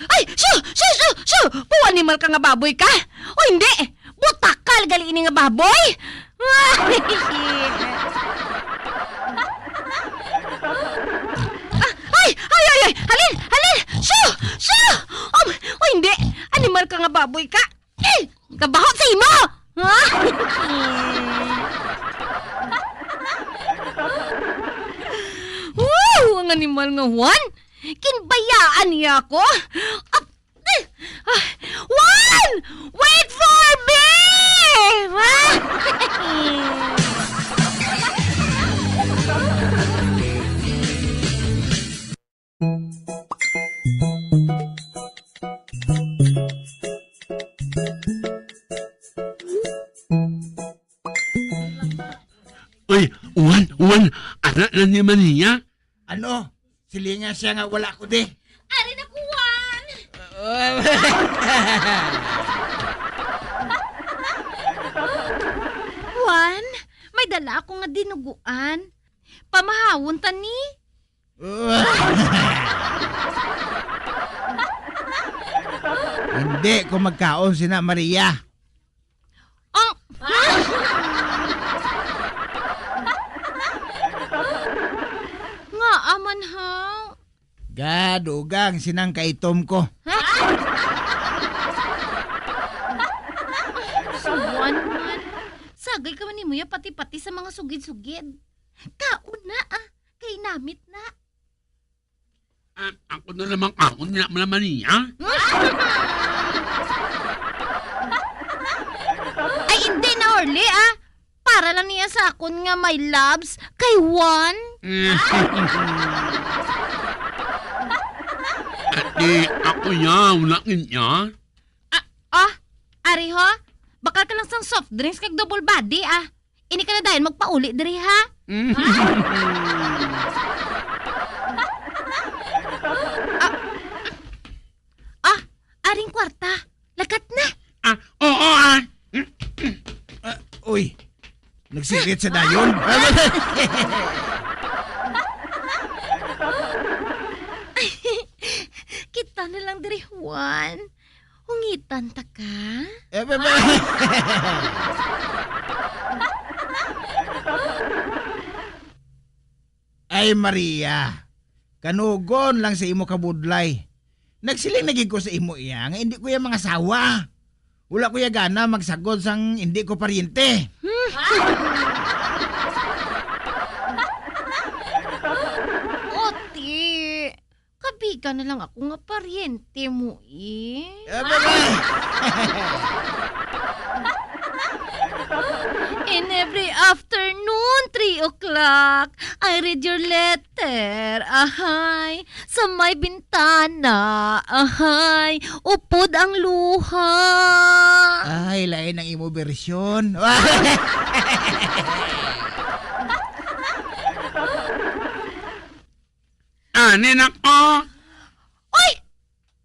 Ay! Shoo! Puanimal ka nga baboy ka? O hindi! Butakal gali ini nga baboy! Ay! Halin! Shoo! O hindi! Animal ka nga baboy ka! Kabahot sa imo! Ha? Wow! Ang animal nga Juan! Kinbayaan niya ako! Juan! Wait for me! Ha? Uy, Juan, anak na ni Mania? Ano? Silingan siya nga wala ko di. Ari na Juan! Juan, may dala ako nga dinuguan. Pamahawon ta ni. Hindi ko magkaon sina Maria. Ang... Nga aman haw. Gadugang sinang kaitom ko. Suwan man. Sagay ka man ni Muya pati-pati sa mga sugid-sugid. Kaon na kay namit na. Ako na namang kaon niya malaman niya. Ay hindi na Orly Para lang niya sa akon nga my loves kay Juan. Ate, ako niya, wala niya. Ari ho? Bakal ka lang sang soft drinks kag double body Ini ka na dahil magpauli diri ha? Aring kwarta. Lakat na. Oo Uy, nagsirit sa dayon. Kita na lang diri Juan. Hungitan ta ka? Ay Maria, kanugon lang sa imo kabudlay. Nagsiling nagig ko sa imo iya nga hindi ko ya mga sawa. Wala ko ya gana magsagod sang hindi ko paryente. Oti, kabiga na lang ako nga paryente mo In every afternoon, 3 o'clock, I read your letter, ahay. Sa may bintana, ahay. Upod ang luha. Ay, lain ang imo bersyon. Ninak ko. Oy!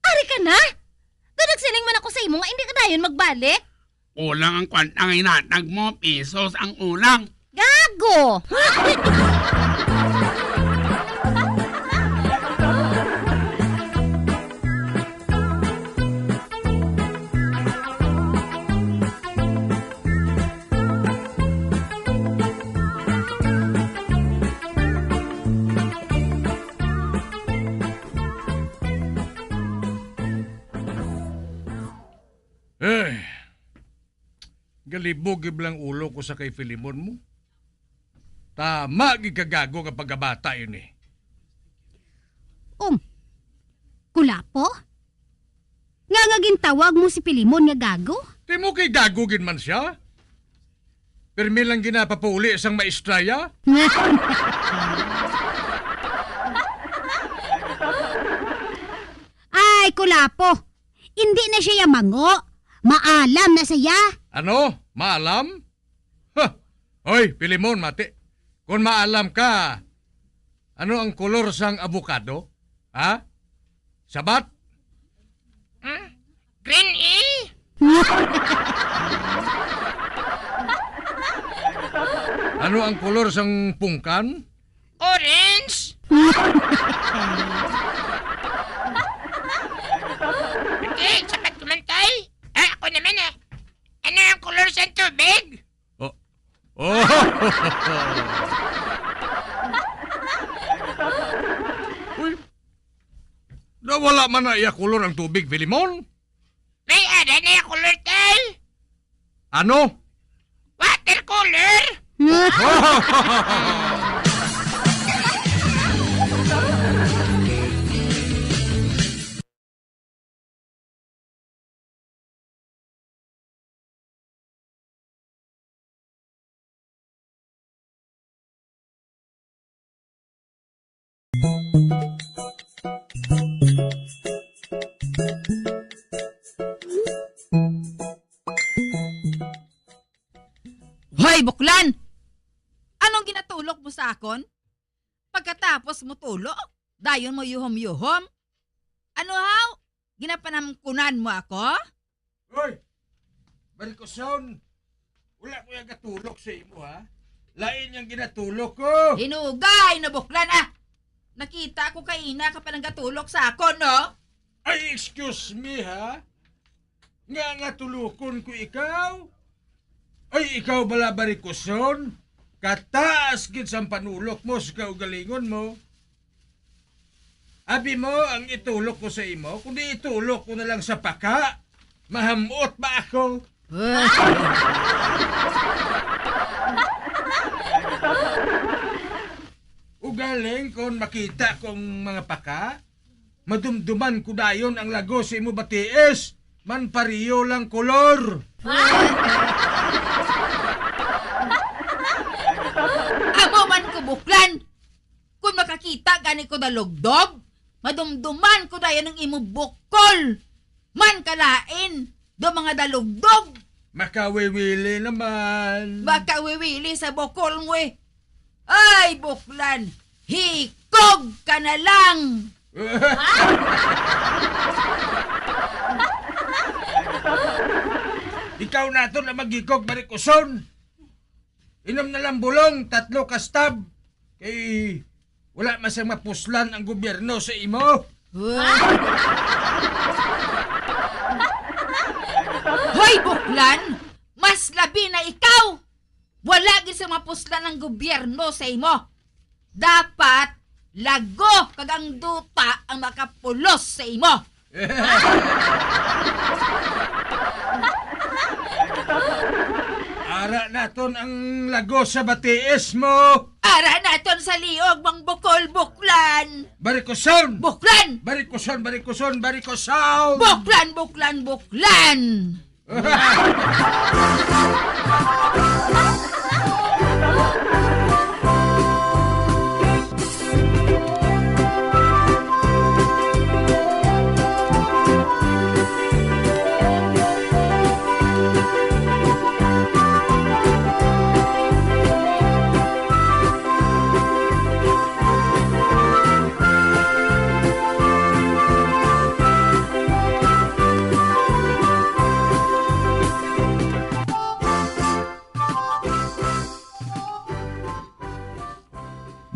Ari ka na? Nagsiling man ako sa imo nga hindi ka dayon magbalik. Ulang ang kwantang inatag mo, pesos ang ulang. Gago! Galibog iblang ulo ko sa kay Filimon mo. Tama gigagago kapag bata yun eh. Kulapo? Nga gintawag mo si Pilimon nga gago? Di mo kay gagugin man siya? Permi lang ginapapauli isang maestraya? Ay, Kulapo. Hindi na siya yamango. Maalam na siya. Ano? Maalam? Hoy, Pilimon, mati. Kung maalam ka, ano ang kolor sang avocado? Ha? Sabat? Green E? Ano ang kolor sang pungkan? Orange? Hindi, sapat kumantay. Ako naman Ano ang kolor sa tubig? Uy, nawala man na iya kolor ang tubig, Filimon. May ada na yung kolor, tay. Ano? Watercolor? Hoy, buklan! Anong ginatulok mo sa akon? Pagkatapos mo tulok, dayon mo yuhom-yuhom? Ano haw? Ginapanamkunan mo ako? Hoy! Barikoson! Wala ko yung gatulok sa imo, ha? Lain yung ginatulok ko! Hinugay na buklan, ah! Nakita ko kaina ka pa ng gatulok sa akon, no? Ay, excuse me, ha? Nga tulukon ko ikaw? Ay, ikaw bala barikoson? Kataas gid sa panulok mo sa kaugalingon mo. Abi mo ang itulok ko sa imo, kundi itulok ko na lang sa paka. Mahamot ba ako? Ugaling kung makita kong mga paka, madumduman ko dayon ang lago sa imo batiis. Man pariyo lang kolor. Amo man ko buklan! Kung makakita gani ko dalugdog, madumduman ko dayon ng imo bukol! Man kalain, do mga dalugdog! Makawiwili naman. Makawiwili sa bukol mo eh! Ay, buklan! Hikog ka na lang! Ikaw nato na magikog barikoson. Inom na lang bulong, 3 kastab. Kay wala masang mapuslan ang gobyerno sa imo. Hoy, buklan! Mas labi na ikaw! Wala gid sa mapuslan ng gobyerno sa imo. Dapat lago kag ang duta ang makapulos sa imo. Ara naton ang lago sa batiis mo. Ara naton sa liog mang bukol buklan. Barikoson! Buklan! Barikoson, barikoson, barikoson! Buklan, buklan, buklan!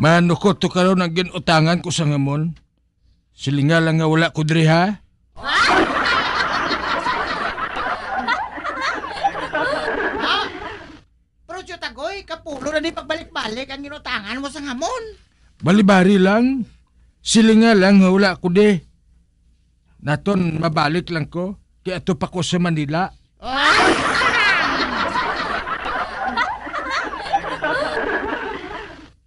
Manukot to karon ang ginutangan ko sa ngamon. Silinga lang nga wala ko diri, ha? Pero Tagoy, kapulo na di pagbalik-balik ang ginutangan mo sa hamon. Balibari lang. Silinga lang nga wala ko di. Naton mabalik lang ko. Kaya ato pa ko sa Manila.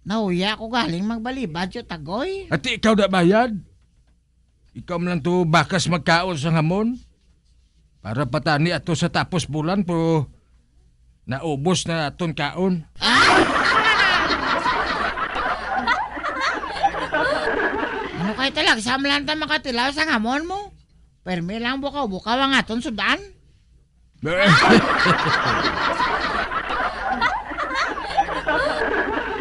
Nauya ko galing magbalibad, Tagoy. At ikaw na bayad? Ikaw man lang to bakas magkaon sa hamon? Para patani ato sa tapos bulan po naubos na aton kaon. Ano kayo talag? Saan lang tayo makatilaw sa hamon mo? Permi lang bukaw-bukaw ang aton sudan.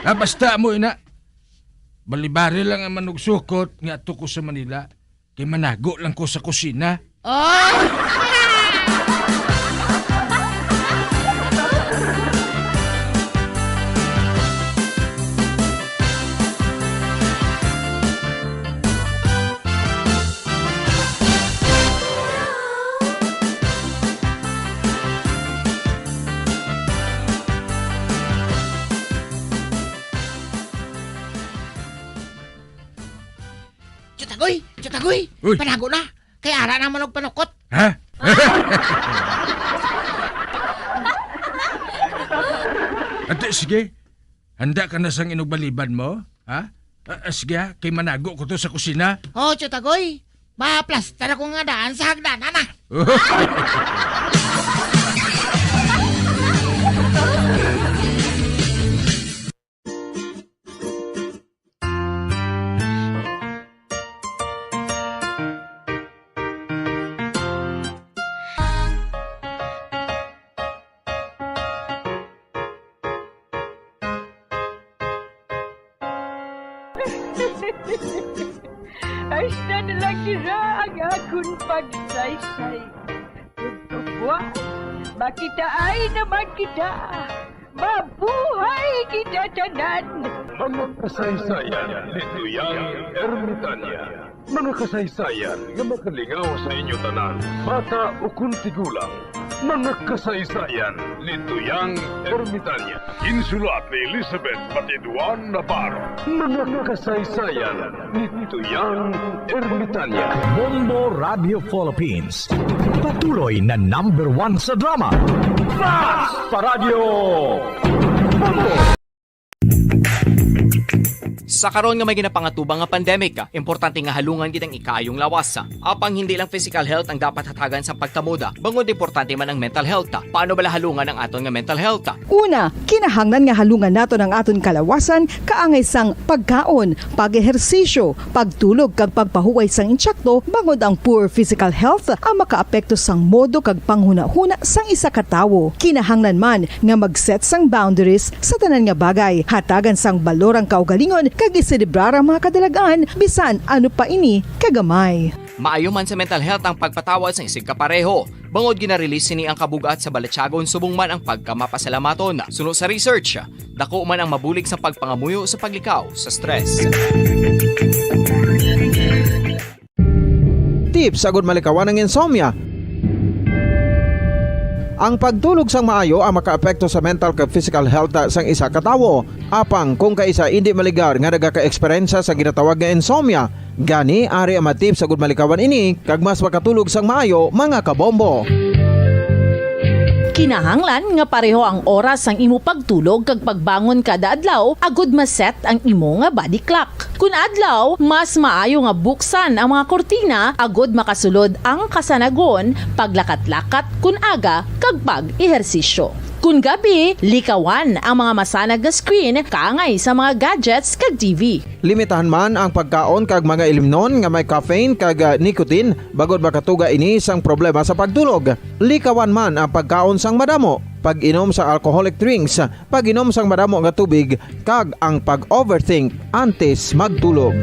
Basta mo ina. Balibari lang ang manugsukot nga ato ko sa Manila. Kay manago lang ko sa kusina. Tagoy, panago na. Kaya ara naman og panukot. Ha? Ate, sige. Handa ka na sang inugbaliban mo? Ha? Sige, kay manago ko to sa kusina. Oh, Chutagoy. Maplastar ako nga daan sa hagdanan na. Ay, na lang nila ang akong pagsaysay. Buwan, makita ay naman kita. Mabuhay kita tanan. Mga kasaysayan ni Tuyang Ermitanya. Mga kasaysayan nga makalingaw sa inyo tanan, bata o kuntigulang. Mga kasaysayan ni Tuyang Ermitanya. Insulat ni Elizabeth Batiduan Navarro. Mga kasaysayan ni Tuyang Ermitanya. Bombo Radio Philippines. Patuloy na #1 sa drama. Fast Paradyo! Sa karon nga may ginapangatubang nga pandemic, importante nga halungan gid ang ikayong lawas. Apang hindi lang physical health ang dapat hatagan sa pagtamuda, bangod importante man ang mental health. Paano bala halungan ang aton nga mental health? Una, kinahanglan nga halungan nato ng aton kalawasan kaangay sang pagkaon, pag-ehersisyo, pagtulog kag pagpahuway sang insyakto bangod ang poor physical health ang makaapekto sang modo kag panghuna-huna sang isa ka tawo. Kinahanglan man nga mag-set sang boundaries sa tanan nga bagay, hatagan sang balorang kaugalingon kag iselebrar ang mga kadalagaan bisan ano pa ini kagamay. Maayo man sa mental health ang pagpatawad sa isig kapareho. Bangod ginarelease sini ang kabugat sa Balachagon subong man ang pagkamapasalamaton. Sunod sa research, dako man ang mabulig sa pagpangamuyo sa paglikaw sa stress. Tips sagud malikawan ng insomnia. Ang pagtulog sang maayo ang makaapekto sa mental kag physical health sang isa ka tawo. Apang kung kaisa hindi maligar nga nagaka-eksperyensya sa ginatawag nga insomnia, gani ari ang matip sagud malikawan ini kag mas makatulog sang maayo mga kabombo. Kinahanglan nga pareho ang oras sang imo pagtulog kag pagbangon kada adlaw agud maset ang imo nga body clock. Kun adlaw, mas maayo nga buksan ang mga kortina agud makasulod ang kasanagon, paglakat-lakat kun aga kag pag-ehersisyo. Kun gabi, likawan ang mga masanag na screen kaangay sa mga gadgets kag TV. Limitahan man ang pagkaon kag mga ilimnon nga may caffeine kag nicotine bagod makatuga ini sang problema sa pagtulog. Likawan man ang pagkaon sang madamo, pag-inom sa alcoholic drinks, pag-inom sang madamo nga tubig kag ang pag-overthink antes magtulog.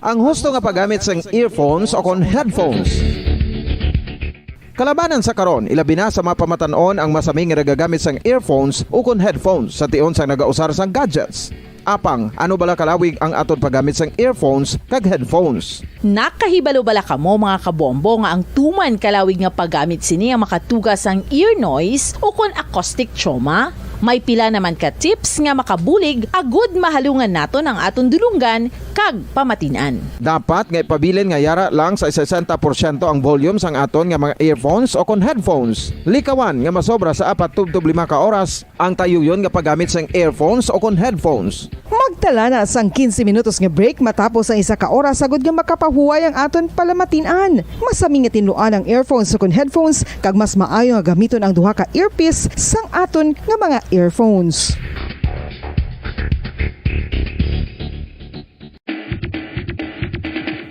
Ang husto nga paggamit sang earphones o kon headphones. Kalabanan sa karon, ilabi na sa mapamatanon ang masaming nga nagagamit sang earphones o kon headphones sa tion sang nagausar sang gadgets. Apang, ano bala kalawig ang aton paggamit sang earphones kag headphones? Nakahibalo bala kamo mga kabombo nga ang tuman kalawig nga paggamit sini ang makatugas ang ear noise o kon acoustic trauma? May pila naman ka tips nga makabulig agud mahalungan naton ang aton dulunggan kag pamatinan. Dapat nga ipabilin nga yara lang sa 60% ang volume sang aton nga mga earphones o kon headphones. Likawan nga masobra sa 4 to 5 ka oras ang tayuyon nga paggamit sang earphones o kon headphones. Magtala na sang 15 minutos nga break matapos ang isa ka oras sagud nga makapahuway ang aton palamatinan. Masami nga tinluan ang earphones o kon headphones kag mas maayo nga gamiton ang duha ka earpiece sang aton nga mga earphones.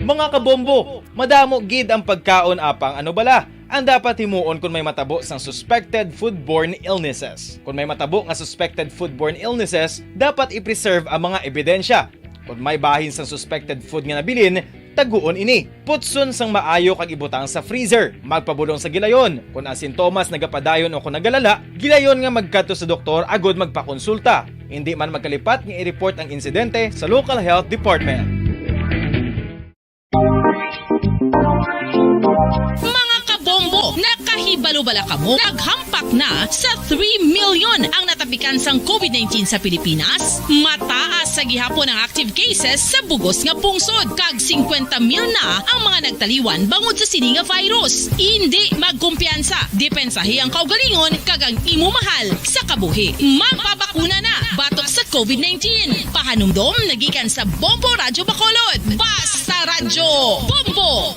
Mga kabombo, madamo gid ang pagkaon apang ano bala? Ang dapat himuon kung may matabo sang suspected foodborne illnesses. Kung may matabo nga suspected foodborne illnesses, dapat i-preserve ang mga ebidensya. Kung may bahin sang suspected food nga nabilin, taguon ini. Putson sang maayo kag ibutang sa freezer. Magpabulong sa gilayon. Kung ang sintomas nagapadayon o kung nagalala, gilayon nga magkadto sa doktor agud magpakonsulta. Hindi man magkalipat nga i-report ang insidente sa local health department. Mga kabombo, nakahibalo Kahibalubala kamo, naghampak na sa 3 million ang natapikan sang COVID-19 sa Pilipinas. Mataas sa gihapon ang active cases sa bugos nga pungsod, kag 50 mil na ang mga nagtaliwan bangod sa sini nga virus. Hindi magkumpiyansa, depensahi ang kaugalingon kag ang imo mahal sa kabuhi. Magpabakuna na batok sa COVID-19. Pahanumdom nagikan sa Bombo Radyo Bacolod. Basta Radyo Bombo!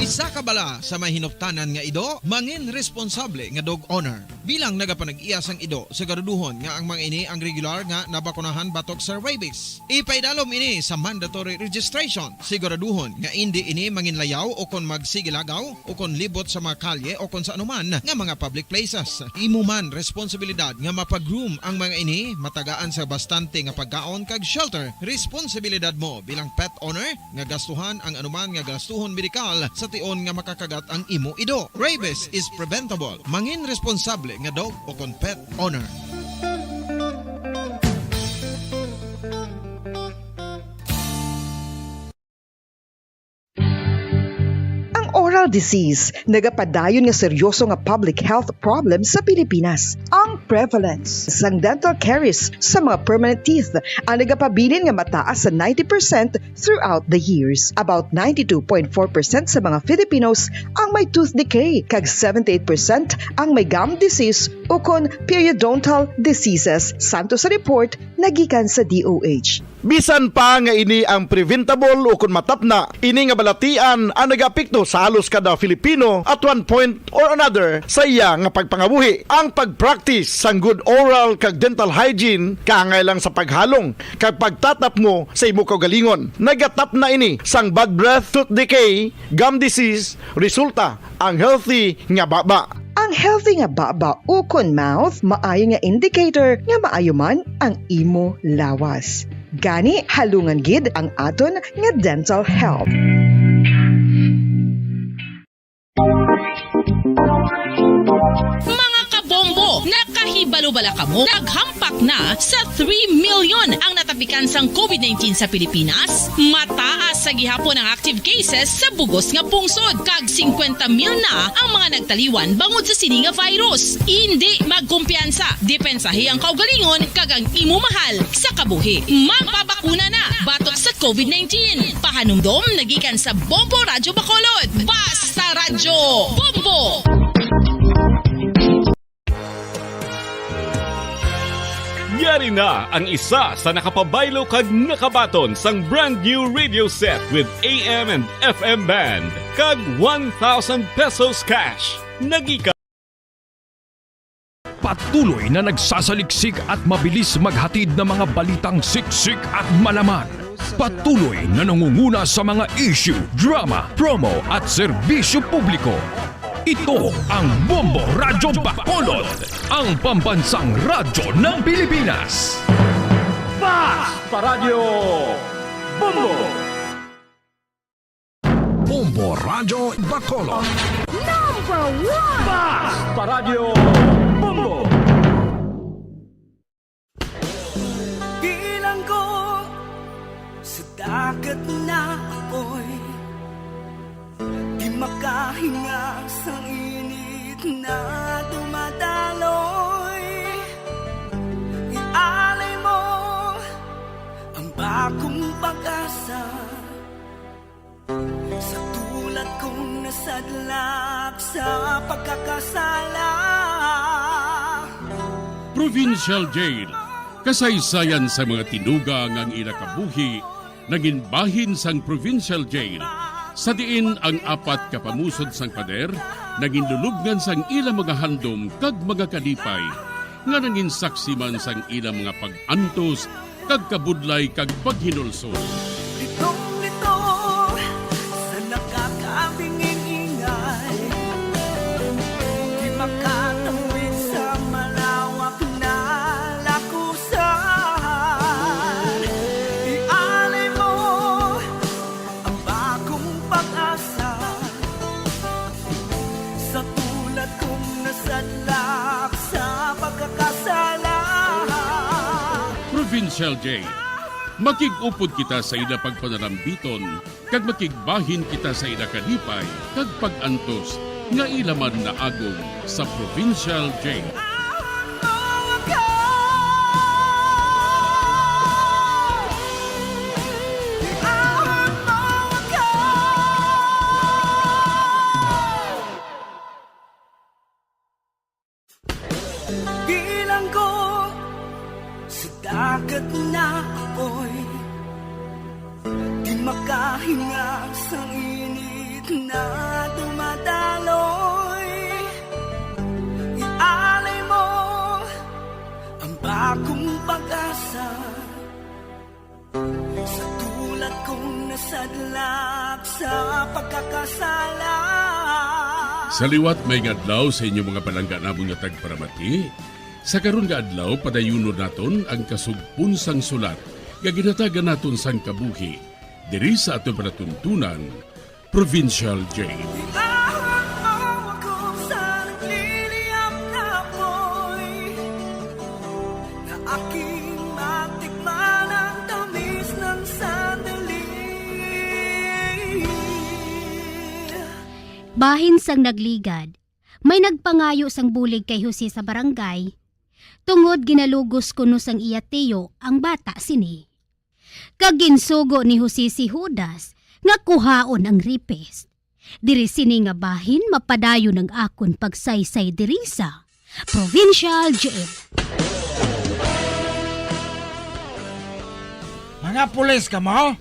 Isa ka bala sa may hinuptanan nga ido, mangin responsable nga dog owner. Bilang nagapanag-iyas ang ido, siguraduhon nga ang mga ini ang regular nga nabakunahan batok sa rabies. Ipaidalom ini sa mandatory registration. Siguraduhon nga hindi ini manginlayaw o kon magsigilagaw o kon libot sa mga kalye o kon sa anuman nga mga public places. Imo man responsibilidad nga mapag-groom ang mga ini, matagaan sa bastante nga pagkaon kag shelter. Responsibilidad mo bilang pet owner nga gastuhan ang anuman nga gastuhon medikal sa tion nga makakagat ang imo ido. Rabies is preventable. Mangin responsable nga dog o kon pet owner. Oral disease, nagapadayon nga seryoso nga public health problem sa Pilipinas. Ang prevalence sang dental caries sa mga permanent teeth ang nagapabilin nga mataas sa 90% throughout the years. About 92.4% sa mga Filipinos ang may tooth decay, kag 78% ang may gum disease o kon periodontal diseases, santo sa report nagikan sa DOH. Bisan pa nga ini ang preventable o kung matapna, ini nga balatian ang nag-apekto sa halos kada Filipino at one point or another sa iya nga pagpangabuhi. Ang pag-practice sang good oral kag dental hygiene kaangay lang sa paghalong kag pagtatap mo sa imo kaugalingon. Nagatap na ini sang bad breath, tooth decay, gum disease, resulta ang healthy nga baba. Ang healthy nga baba o kon mouth, maayo nga indicator nga maayo man ang imo lawas. Gani halungan gid ang aton nga dental health. Mga kabombo, nakahibalo-bala kamo, naghampak na sa 3 million ang natapikan sang COVID-19 sa Pilipinas. Mataas sa gihapon ang active cases sa bugos nga pungsod, kag 50 mil na ang mga nagtaliwan bangod sa sini nga virus. Hindi magkumpiyansa, depensahi ang kaugalingon kag ang imo mahal sa kabuhi. Magpabakuna na batok sa COVID-19. Pahanumdom nagikan sa Bombo Radyo Bacolod. Basta Radyo Bombo! Yari na ang isa sa nakapabaylo kag nakabaton sang brand new radio set with AM and FM band kag 1,000 pesos cash. Nagika Patuloy na nagsasaliksik at mabilis maghatid ng mga balitang siksik at malaman. Patuloy na nangunguna sa mga issue, drama, promo at serbisyo publiko. Ito ang Bombo Radyo Bacolod, ang pambansang radyo ng Pilipinas. Basta Radio Bombo! Bombo Radyo Bacolod. Number 1! Basta Radio Bombo! Bilang ko sa dagat na apoy, di makahinga sa init na dumadaloy. Ialay mo ang bagong pag-asa sa tulad kong nasadlak sa pagkakasala. Provincial Jail, kasaysayan sa mga tinugang ang inakabuhi, naging bahin sang Provincial Jail. Sa diin ang apat kapamusod sang pader, naging lulubngan sang ilang mga handom kag mga kalipay, nga naging saksi man sang ilang mga pag-antos, kag kabudlay kag paghinulsol. Litong-lito sa nakakabinging ingay, di makatawid sa malawak na lakusan. Ialay mo ang bagong pag-asa sa tulad kong nasadlak sa pagkakasala. Provincial Jail, Makigupod kita sa ida pagpanarambiton, kag makigbahin kita sa ida kalipay, kag pagantos, nga ilaman na agong sa Provincial Jail. Bilang ko sa dagat na apoy, di makahinga sa init na dumadaloy. Ialay mo ang bagong pag-asa sa tulad kong nasadlak sa pagkakasala. Sa liwat may ngadlaw sa inyong mga palangga namong nga tagparamati, sa karon nga adlaw padayunon naton ang kasugpunsang sulat nga ginatagan naton sang kabuhi diri sa aton panatuntunan, Provincial Jail. Bahin sang nagligad, may nagpangayo sang bulig kay Jose sa barangay. Tungod ginalugos kuno sang iya tiyo ang bata sini. Kaginsugo ni Jose si Judas nga kuhaon ang ripes. Diri sini nga bahin mapadayo ng akon pagsaysay diri sa Provincial Jail. Mga pulis ka mo?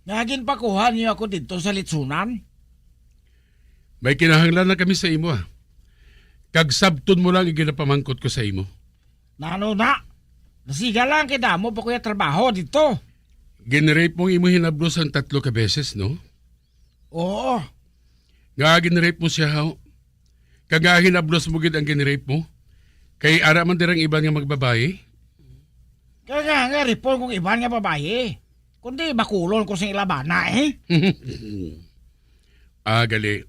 Nagin pakuha niyo ako dito sa litsunan? May kinahanglan na kami sa imo Kag sabton mo lang iginapamangkot ko sa imo. Nano na? Nasiga lang kita mo pa kuya trabaho dito. Ginrape mong imo hinablos ang 3 ka beses, no? Oo. Nga ginrape mo siya, haw. Kag nga hinablos mo gid ang ginrape mo. Kay ara man dirang iban nga magbabaye. Kaya nga ripon kong iban nga babae. Kundi bakulon ko sa ilabana Gali.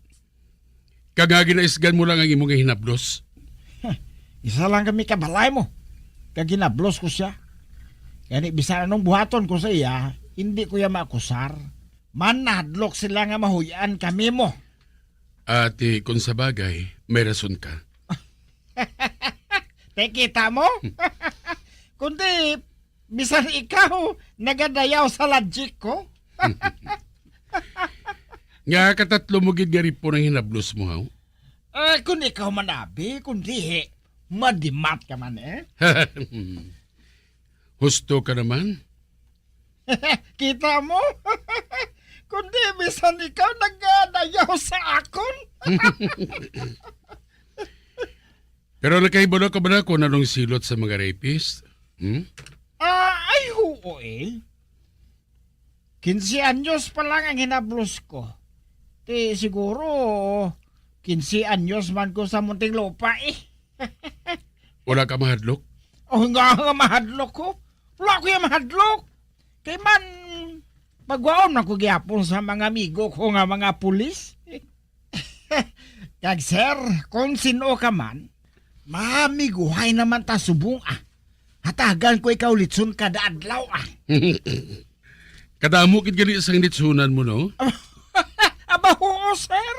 Kag ginaisgan mo lang ang imong hinablos. Isa lang kami kabalay mo. Kag ginablos ko siya. Kaya bisan anong buhaton ko sa iya, hindi ko ya maakusar. Manadlok sila nga mahuyan kami mo. Ate, kung sa bagay, may rason ka. Kita mo? Kundi, bisan ikaw, nagadayaw sa logic ko. Nga katatlo mo gid gari po ng hinablos mo, haw? Kung ikaw manabi, kundi madimat ka man Husto ka naman? Kita mo? Kundi bisan ikaw nagadayaw sa akon. Pero nakahibalo ka ba na kung anong silot sa mga rapist? Ay huo 15 anyos pa lang ang hinablos ko. Ti siguro 15 anyos man ko sa munting lupa Wala ka mahadlok? Nga mahadlok ko. Wala ko yung mahadlok. Kay man, pagwaon na ko gyapon sa mga amigo ko nga mga pulis. Kag sir, kung sino ka man, mamiguhay naman ta subong Hatagan ko ikaw litsun kada adlaw Kadamo kid gali sang litsunan mo, no? Aba oo, sir.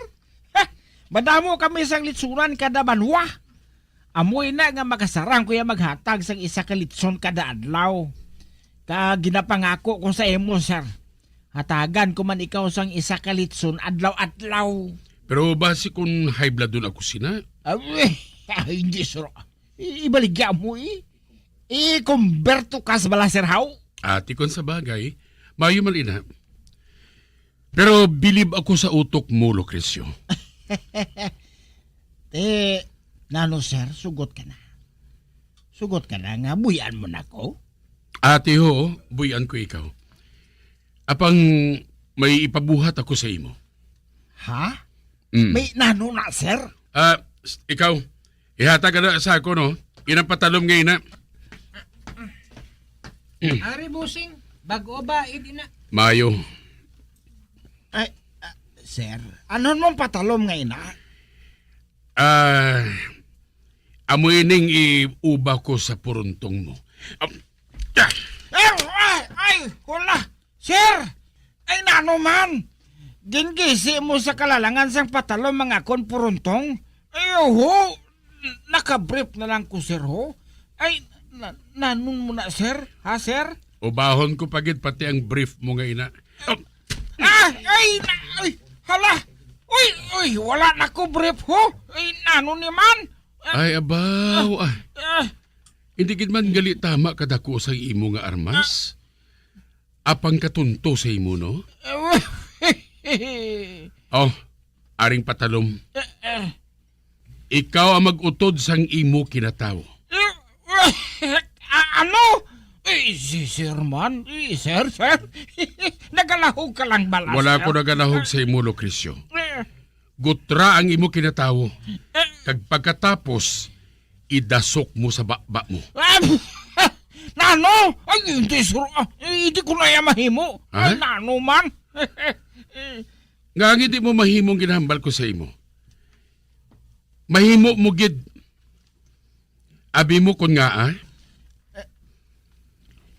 Madamo kami sang litsunan kada banwa. Amoy na nga makasarang kuya maghatag sang isa ka litson kada adlaw. Kag ginapangako ko sa imo, sir. Hatagan ko man ikaw sang isa ka litson adlaw-adlaw. Pero basi kung high blood doon ako sina? Hindi, sir. Ibaligya mo I-converto ka sa bala, sir, how? Ati kung sa bagay, mayo malina. Pero bilib ako sa utok mo, Lucrecio. Nano, sir, sugot ka na. Sugot ka na nga, buyan mo na ko. Ate ho, buyan ko ikaw. Apang may ipabuhat ako sa imo. Ha? May nano na, sir? Ikaw, ihatag ka na sa ako, no? Inapatalom ngayon na. Ari, busing, bago ba, na? Mayo. Ay, sir, ano mong patalom ngayon na? Amoy ning iuba ko sa puruntong mo. ano man? Gingisi mo sa kalalangan sang patalo mga kon puruntong? Ay, ho, nakabrief na lang ko, sir, ho. Ay, nanon mo na, sir? Ha, sir? Ubahon ko pagid pati ang brief mo nga ina. Ay, hala! Uy, wala na ko brief, ho. Ay, nanon ni man? Ay, abaw. Hindi gid man gali tama kadako sa imo nga armas. Apang katunto sa imo, no? Oh, aring patalom. Ikaw ang mag-utod sang imo kinatawo. Ano? Sir man? Sir? Nagalahog ka lang bala, Wala sir? ko nagalahog sa imo, Lucrecio. Gutra ang imo kinatawo. Kag pagkatapos, idasok mo sa bakba mo. Nano? Ay, hindi ko na yan mahimo. Ay, nano man? Nga hindi mo mahimong ginahambal ko sa imo. Mahimo mo gid. Abi mo kun nga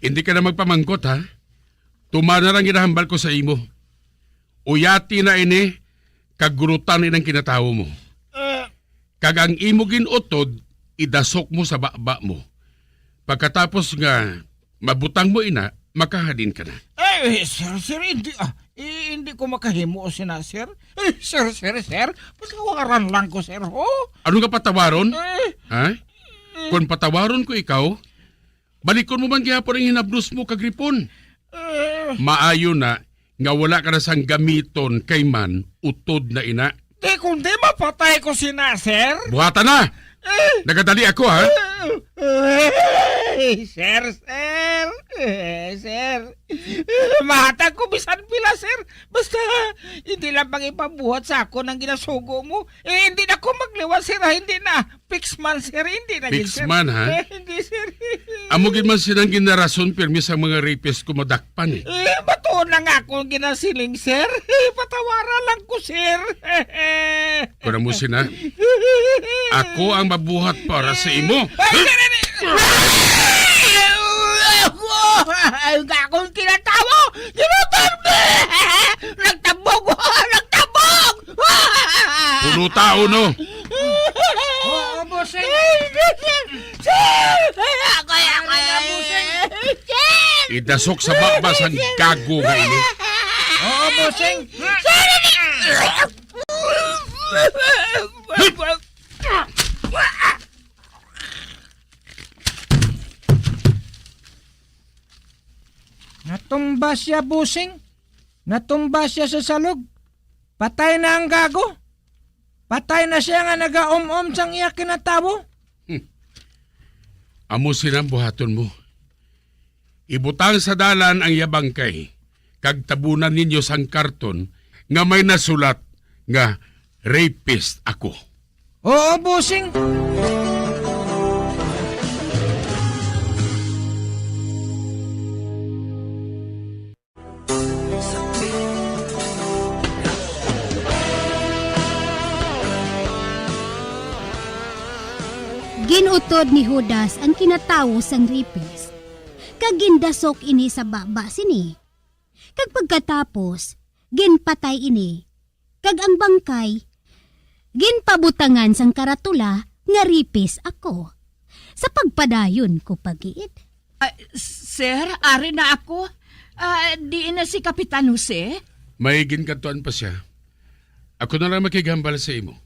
Hindi ka na magpamangkot ha. Tuma na lang ginahambal ko sa imo. Uyati na ini kagurutan inang kinatawo mo. Kag ang imo ginutod, idasok mo sa bakba mo. Pagkatapos nga mabutang mo ina, makahadin ka na. Sir, hindi ko makahimo sina, sir. Sir. Patawaran lang ko, sir, ho. Ano nga patawaron? Ha? Kung patawaron ko ikaw, balikon mo man gihapon ang hinabdos mo kagripon. Maayo na nga wala ka na sang gamiton kay man utod na ina. Di kundi mapatay ko sina, sir. Buhatan na! Nagadali ako ha? Sir. Mahatag ko bisan pila, sir. Basta hindi lang pang ipabuhat sa ako ng ginasugo mo. Hindi na ko magliwas, sir. Hindi na. Fix man, sir. Hindi na. Fix sir. man, ha? Hindi, sir. Amugin man silang ginarason pirmi sa mga rapist kumadakpan Batuon lang ako ginasiling, sir. Patawara lang ko, sir. Kuna mo sina, ako ang mabuhat para sa imo. Ay, akong kinatawo! Ginutorbe! Nagtabog! Puno tao, no? Oo, bossing! Idasok sa bakbas ang gago nga ini. Oo, bossing! Natumba siya, busing. Natumba siya sa salog. Patay na ang gago. Patay na siya nga nag-om-om sang iya kinatawo. Amo sinang buhaton mo. Ibutang sa dalan ang yabangkay. Kag tabunan ninyo sang karton nga may nasulat nga rapist ako. Oo, busing. Ginutod ni Judas ang kinatawo sang rapist. Kag gindasok ini sa baba sini. Kag pagkatapos, ginpatay ini. Kag ang bangkay, ginpabutangan sang karatula nga rapist ako. Sa pagpadayon ko pagiid. Sir, ari na ako. Di na si Kapitan Jose? May ginkantuan pa siya. Ako na lang makigambal sa imo.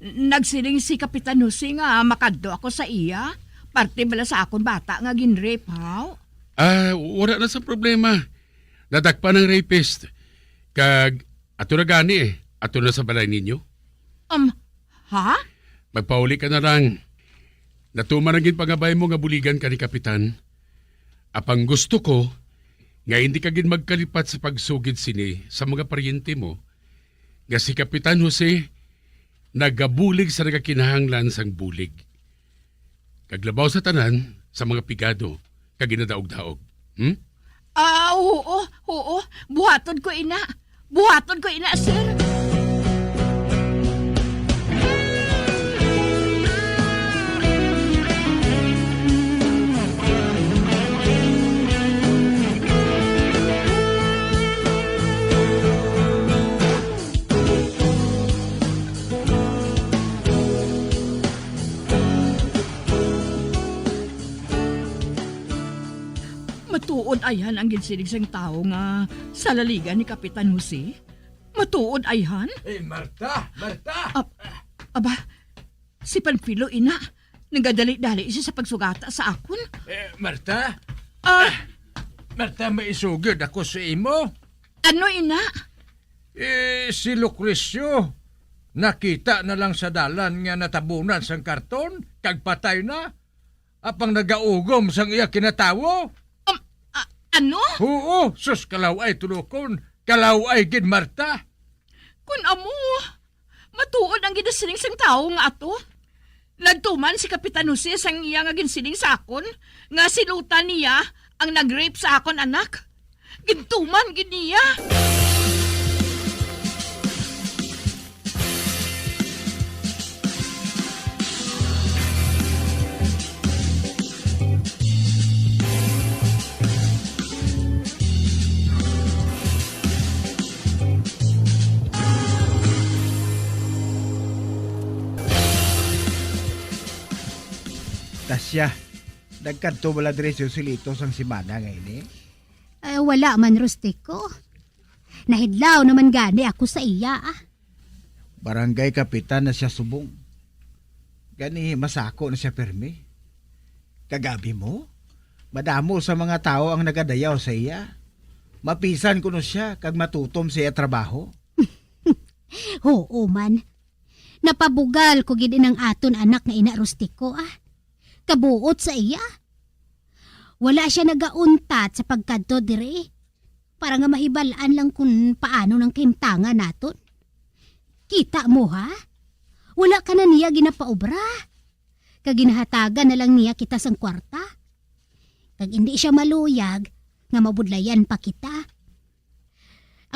Nagsiling si Kapitan Jose nga makadto ako sa iya. Parte bala sa akon bata nga ginrape, haw? Wala na sa problema. Nadakpan ng rapist. Kag, ato na gani Ato na sa balay ninyo. Ha? Magpauli ka na lang. Natumanagin pangabay mo nga buligan ka ni Kapitan. Apang gusto ko, nga hindi ka gin magkalipat sa pagsugid sini sa mga paryente mo, nga si Kapitan Jose, nagabulig sa nagakinahanglan sang bulig. Kaglabaw sa tanan, sa mga pigado, kaginadaog-daog. Oo. Buhaton ko ina, sir. Matuod ayan ang ginsinig sang tao nga sa laligan ni Kapitan Jose? Matuod ayan? Marta! Aba, si Panfilo ina, nagadali-dali siya sa pagsugata sa akon. Marta? Marta, maisugod ako sa imo. Ano ina? Si Lucrecio, nakita na lang sa dalan nga natabunan sang karton, kag patay na. Apang nagaugom sang iya kinatawo. Ano? Oo, sus kalaw ay tulukon. Kalaw ay gid Marta. Kun amo, matuod ang ginasiling sang tao nga ato. Nagtuman si Kapitan Jose sang iya nga ginsiling sa akon, nga silutan niya ang nag-rape sa akon anak. Gintuman gid niya. Tasya, nagkanto wala dire si Silito sang simana ngayon eh. Wala man, Rustico. Nahidlaw naman gani ako sa iya. Barangay kapitan na siya subong. Gani masako na siya permi. Kagabi mo, madamo sa mga tao ang nagadayaw sa iya. Mapisan ko no siya kag matutom sa iya trabaho. Oo man. Napabugal ko gid ng aton anak nga ina Rustico Kabuot sa iya. Wala siya nagauntat sa pagkadto dire. Para nga mahibalaan lang kung paano ng kahimtangan naton. Kita mo ha? Wala ka na niya ginapaobra. Kaginahatagan na lang niya kita sang kwarta. Kag hindi siya maluyag, nga mabudlayan pa kita.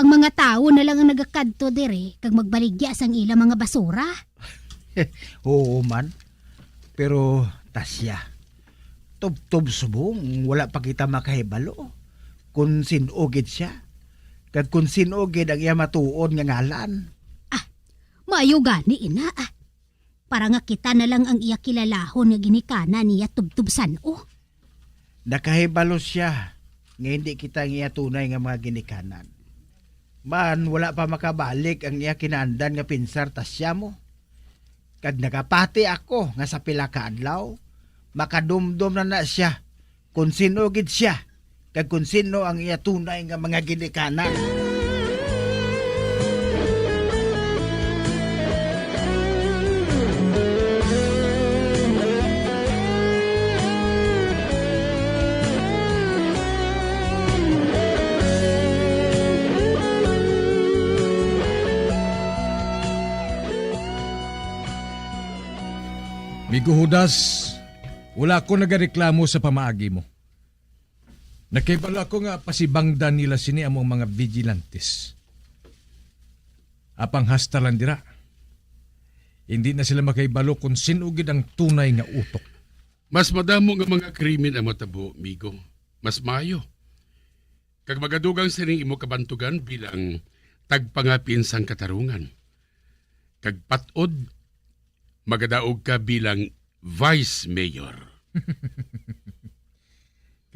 Ang mga tao na lang ang nagakadto dire, kag magbaligya sang ila mga basura. Oo man. Pero Tasya, tub-tub subong, wala pa kita makahibalo. Kung sinugid siya, kag kung sinugid ang iya matuod nga ngalan. Maayo gani ina Para nga kita na lang ang iya kilalahon nga ginikana niya tubtubsan Nakahibalo siya, nga hindi kita ang iya tunay nga mga ginikanan. Man, wala pa makabalik ang iya kinaandan nga pinsar Tasya mo. Kag nakapati ako nga sa pila ka adlaw, makadumdum na siya kung sino gid siya kag kung sino ang iya tunay nga mga ginikanan. Migo Judas, wala ko nagareklamo sa pamaagi mo. Nakibala ko nga pasibangdan nila sini among mga vigilantes. Apang hasta lang dira. Hindi na sila makaibalo kung sinugid ang tunay nga utok. Mas madamo nga mga krimen ang matabo, Migo. Mas mayo. Kag magadugang sining imo kabantugan bilang tagpangapin sang katarungan. Kag patod, magadaog ka bilang Vice Mayor.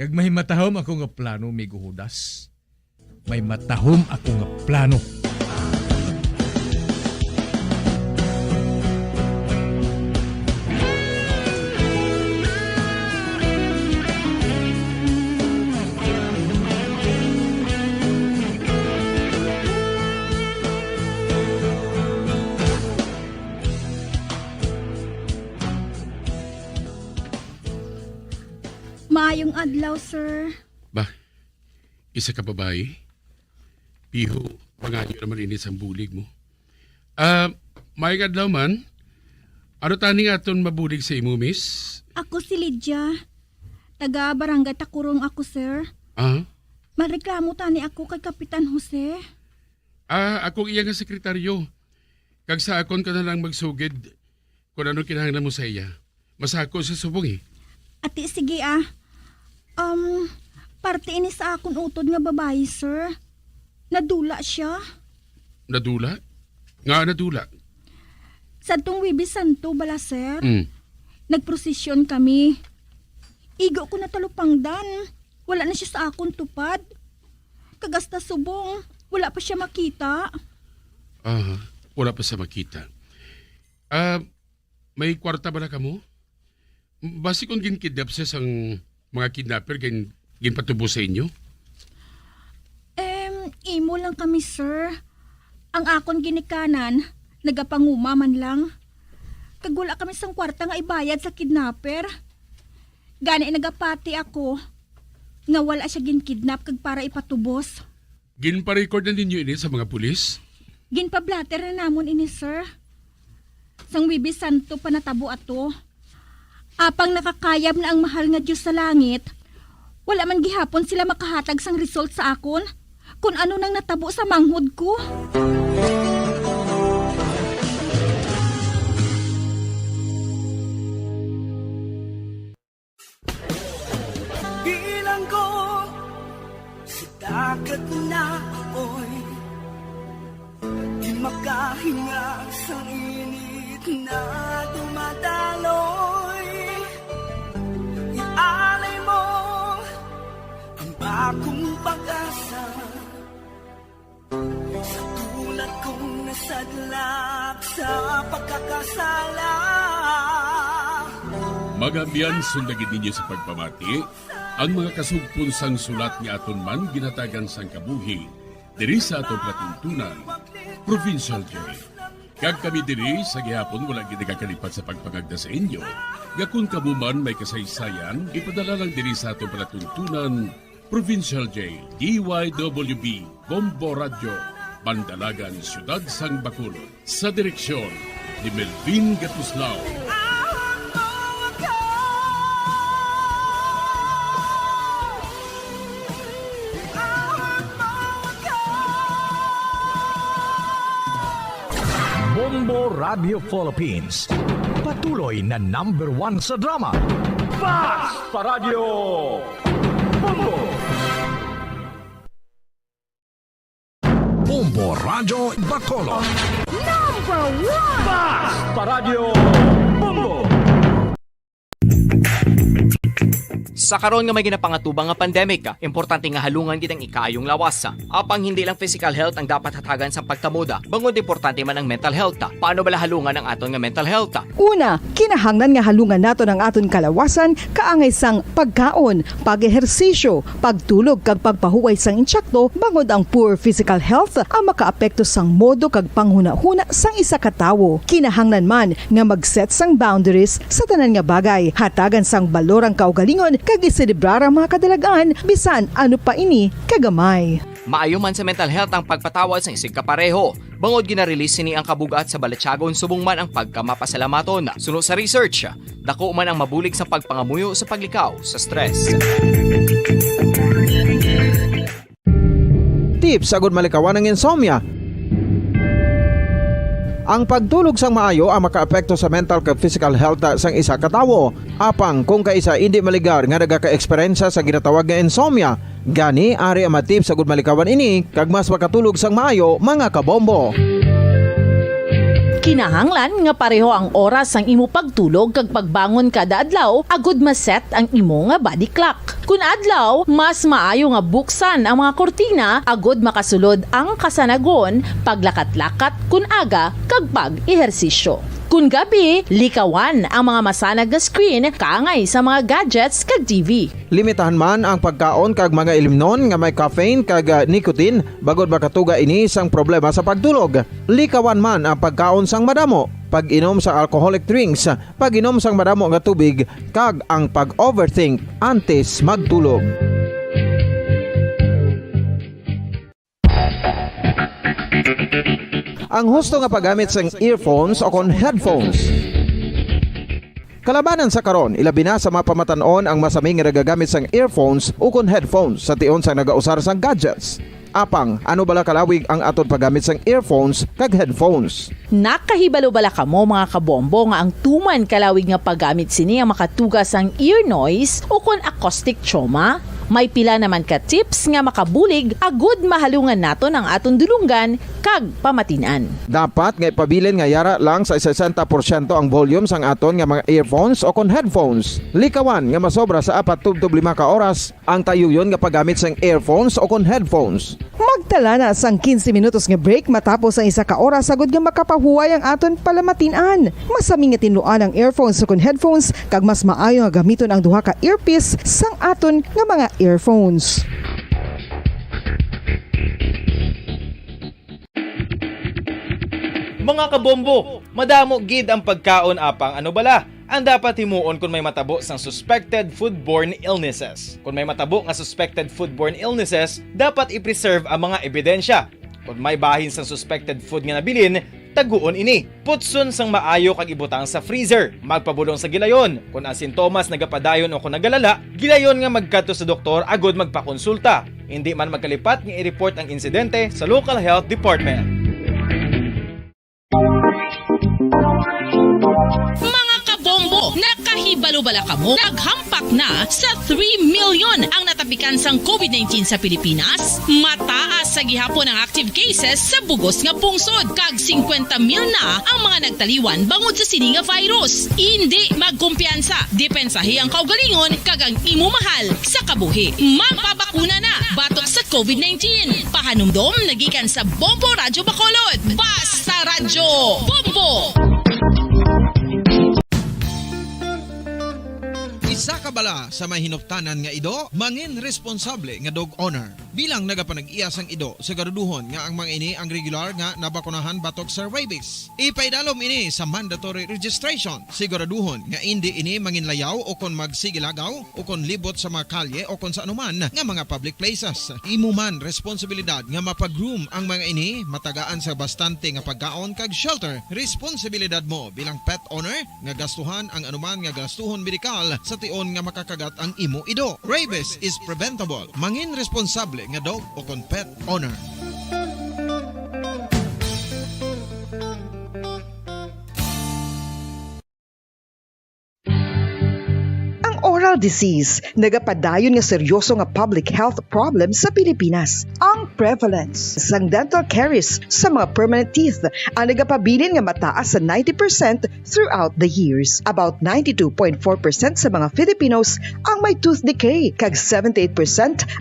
Kag may matahom ako nga plano, Migo Judas. May matahom ako nga plano. Maayong adlaw, sir. Ba, isa ka babae? Piho, panganyo naman init ang bulig mo. Maayong adlaw man. Ano tani nga aton mabulig sa imo, miss? Ako si Lydia. Taga Barangay Takurong ako, sir. Mareklamo tani ako kay Kapitan Jose. Ako iya nga sekretaryo. Kag sa akon ka na lang magsugid kung ano kinahanglan mo sa iya. Masako sa subong Ati, sige parte ini sa akon utod nga babae, sir. Nadula siya. Nadula? Nga nadula? Sa tong Wibis Santo, bala, sir. Nagprosesyon kami. Igo ko na talupangdan. Wala na siya sa akong tupad. Kagasta subong, wala pa siya makita. Wala pa sa makita. May kwarta ba na kamo? Basi kung ginkidnap siya sang mga kidnapper, ginpatubo sa inyo? Imo lang kami, sir. Ang akon ginikanan, nagapanguma man lang. Kagula kami sang kwarta nga ibayad sa kidnapper. Gani nagapati ako nga wala siya ginkidnap kag para ipatubos. Ginpa-record na ninyo ini sa mga pulis? Ginpablatter na namon ini, sir. Sang Bibi Santo panatabo ato. Apang nakakayab na ang mahal nga Diyos sa langit, wala man gihapon sila makahatag sang result sa akon kung ano nang natabo sa manghod ko. Bilang ko sa dagat na apoy, di makahinga sa init na dumadaloy. Ialay mo ang bagong pag-asa sa tulad kong nasadlak sa pagkakasala. Magambyan sundagin ninyo sa pagpamati ang mga kasugpon sang sulat ni aton man ginatagan sang kabuhi diri sa aton platuntunan, Provincial Jail. Kag kami diri sa gihapon wala gid nagakalipat sa pagpangagda sa inyo. Gakun kamo man may kasaysayan, ipadala lang diri sa aton platuntunan, Provincial Jail, DYWB, Bombo Radio, Bandalagan, Siyudad Sang Bacolod, sa direksyon ni Melvin Gatuslao. Bombo Radio Philippines. Patuloy na #1 sa drama. Basta Radio Bombo! Bombo Radio Bacolod. #1 Basta Radio Bombo! Sa karon nga may ginapangatubang nga pandemic, importante nga halungan gid ang ikayong lawas. Apang hindi lang physical health ang dapat hatagan sa pagtamuda, bangod importante man ang mental health. Paano bala halungan ang aton nga mental health? Una, kinahanglan nga halungan nato ang aton kalawasan kaangay sang pagkaon, pag-ehersisyo, pagtulog kag pagpahuway sang insyakto bangod ang poor physical health ang makaapekto sang modo kag panghuna-huna sang isa ka tawo. Kinahanglan man nga mag-set sang boundaries sa tanan nga bagay, hatagan sang balorang kaugalingon kag iselebrar ang mga kadalagaan bisan ano pa ini kagamay. Maayo man sa mental health ang pagpatawad sa isig kapareho. Bangod ginarelease ni ang kabugat sa Balatsyagon subong man ang pagkamapasalamaton. Suno sa research, dako man ang mabulig sa pagpangamuyo sa paglikaw sa stress. Tips sagud malikawan ng insomnia. Ang pagtulog sang maayo ang makaapekto sa mental kag physical health sang isa ka tawo. Apang kung kaisa hindi maligar nga nagaka-eksperyensya sa ginatawag nga insomnia, gani ari ang matip sagud malikawan ini kag mas makatulog sang maayo mga kabombo. Kinahanglan nga pareho ang oras ang imo pagtulog kag pagbangon kada adlaw agud maset ang imo nga body clock. Kun adlaw, mas maayo nga buksan ang mga kortina agud makasulod ang kasanagon, paglakat-lakat kun aga kag pag-ehersisyo. Kun gabi, likawan ang mga masanag na screen kaangay sa mga gadgets kag TV. Limitahan man ang pagkaon kag mga ilimnon nga may caffeine kag nicotine bagod makatuga ini sang problema sa pagtulog. Likawan man ang pagkaon sang madamo, pag-inom sa alcoholic drinks, pag-inom sang madamo nga tubig kag ang pag-overthink antes magtulog. Ang husto nga paggamit sang earphones o kon headphones. Kalabanan sa karon, ilabi na sa mapamatanon ang masaming nga nagagamit sang earphones o kon headphones sa tion sang nagausar sang gadgets. Apang, ano bala kalawig ang aton paggamit sang earphones kag headphones? Nakahibalo bala kamo mga kabombo nga ang tuman kalawig nga paggamit sini ang makatugas ang ear noise o kon acoustic trauma? May pila naman ka tips nga makabulig agud mahalungan nato ang aton dulunggan kag pamatinan. Dapat nga ipabilin nga yara lang sa 60% ang volume sang aton nga mga earphones o kon headphones. Likawan nga masobra sa 4 to 5 ka oras ang tayuyon nga paggamit sang earphones o kon headphones. Magtala na sang 15 minutos nga break matapos ang 1 ka oras sagod nga makapahuway ang aton palamatinan. Masami nga tinuan ang earphones o kon headphones kag mas maayo nga gamiton ang duha ka earpiece sang aton nga mga earphones. Mga kabombo, madamo gid ang pagkaon apang ano bala ang dapat himuon kung may matabo sang suspected foodborne illnesses. Kung may matabo nga suspected foodborne illnesses, dapat i-preserve ang mga ebidensya. Kung may bahin sang suspected food nga nabilin, taguon ini. Putson sang maayo kag ibutang sa freezer. Magpabulong sa gilayon. Kung ang sintomas nagapadayon o kung nagalala, gilayon nga magkadto sa doktor agud magpakonsulta. Hindi man magkalipat nga i-report ang insidente sa local health department. Mga kabombo, nakahibalo-bala ka mo? Naghampak na sa 3 million ang natapikan sang COVID-19 sa Pilipinas. Mataas sa gihapon ang active cases sa bugos nga pungsod. Kag 50 mil na ang mga nagtaliwan bangod sa sini nga virus. Hindi magkumpiyansa. Depensahi ang kaugalingon kag ang imo mahal sa kabuhi. Magpabakuna na batok sa COVID-19. Pahanumdom nagikan sa Bombo Radyo Bacolod. Basta Radyo Bombo! Isa ka bala sa may hinuptanan nga ido, mangin responsable nga dog owner. Bilang nagapanag-iyas ang ido, siguraduhon nga ang mga ini ang regular nga nabakunahan batok sa rabies. Ipaidalom ini sa mandatory registration. Siguraduhon nga hindi ini manginlayaw o kon magsigilagaw o kon libot sa mga kalye o kon sa anuman nga mga public places. Imo man responsibilidad nga mapag-groom ang mga ini, matagaan sa bastante nga pagkaon kag shelter. Responsibilidad mo bilang pet owner nga gastuhan ang anuman nga gastuhon medikal sa tion nga makakagat ang imo ido. Rabies is preventable. Mangin responsable nga dog o kon pet owner. Oral disease, nagapadayon nga seryoso nga public health problem sa Pilipinas. Ang prevalence sang dental caries sa mga permanent teeth ang nagapabilin nga mataas sa 90% throughout the years. About 92.4% sa mga Filipinos ang may tooth decay, kag 78%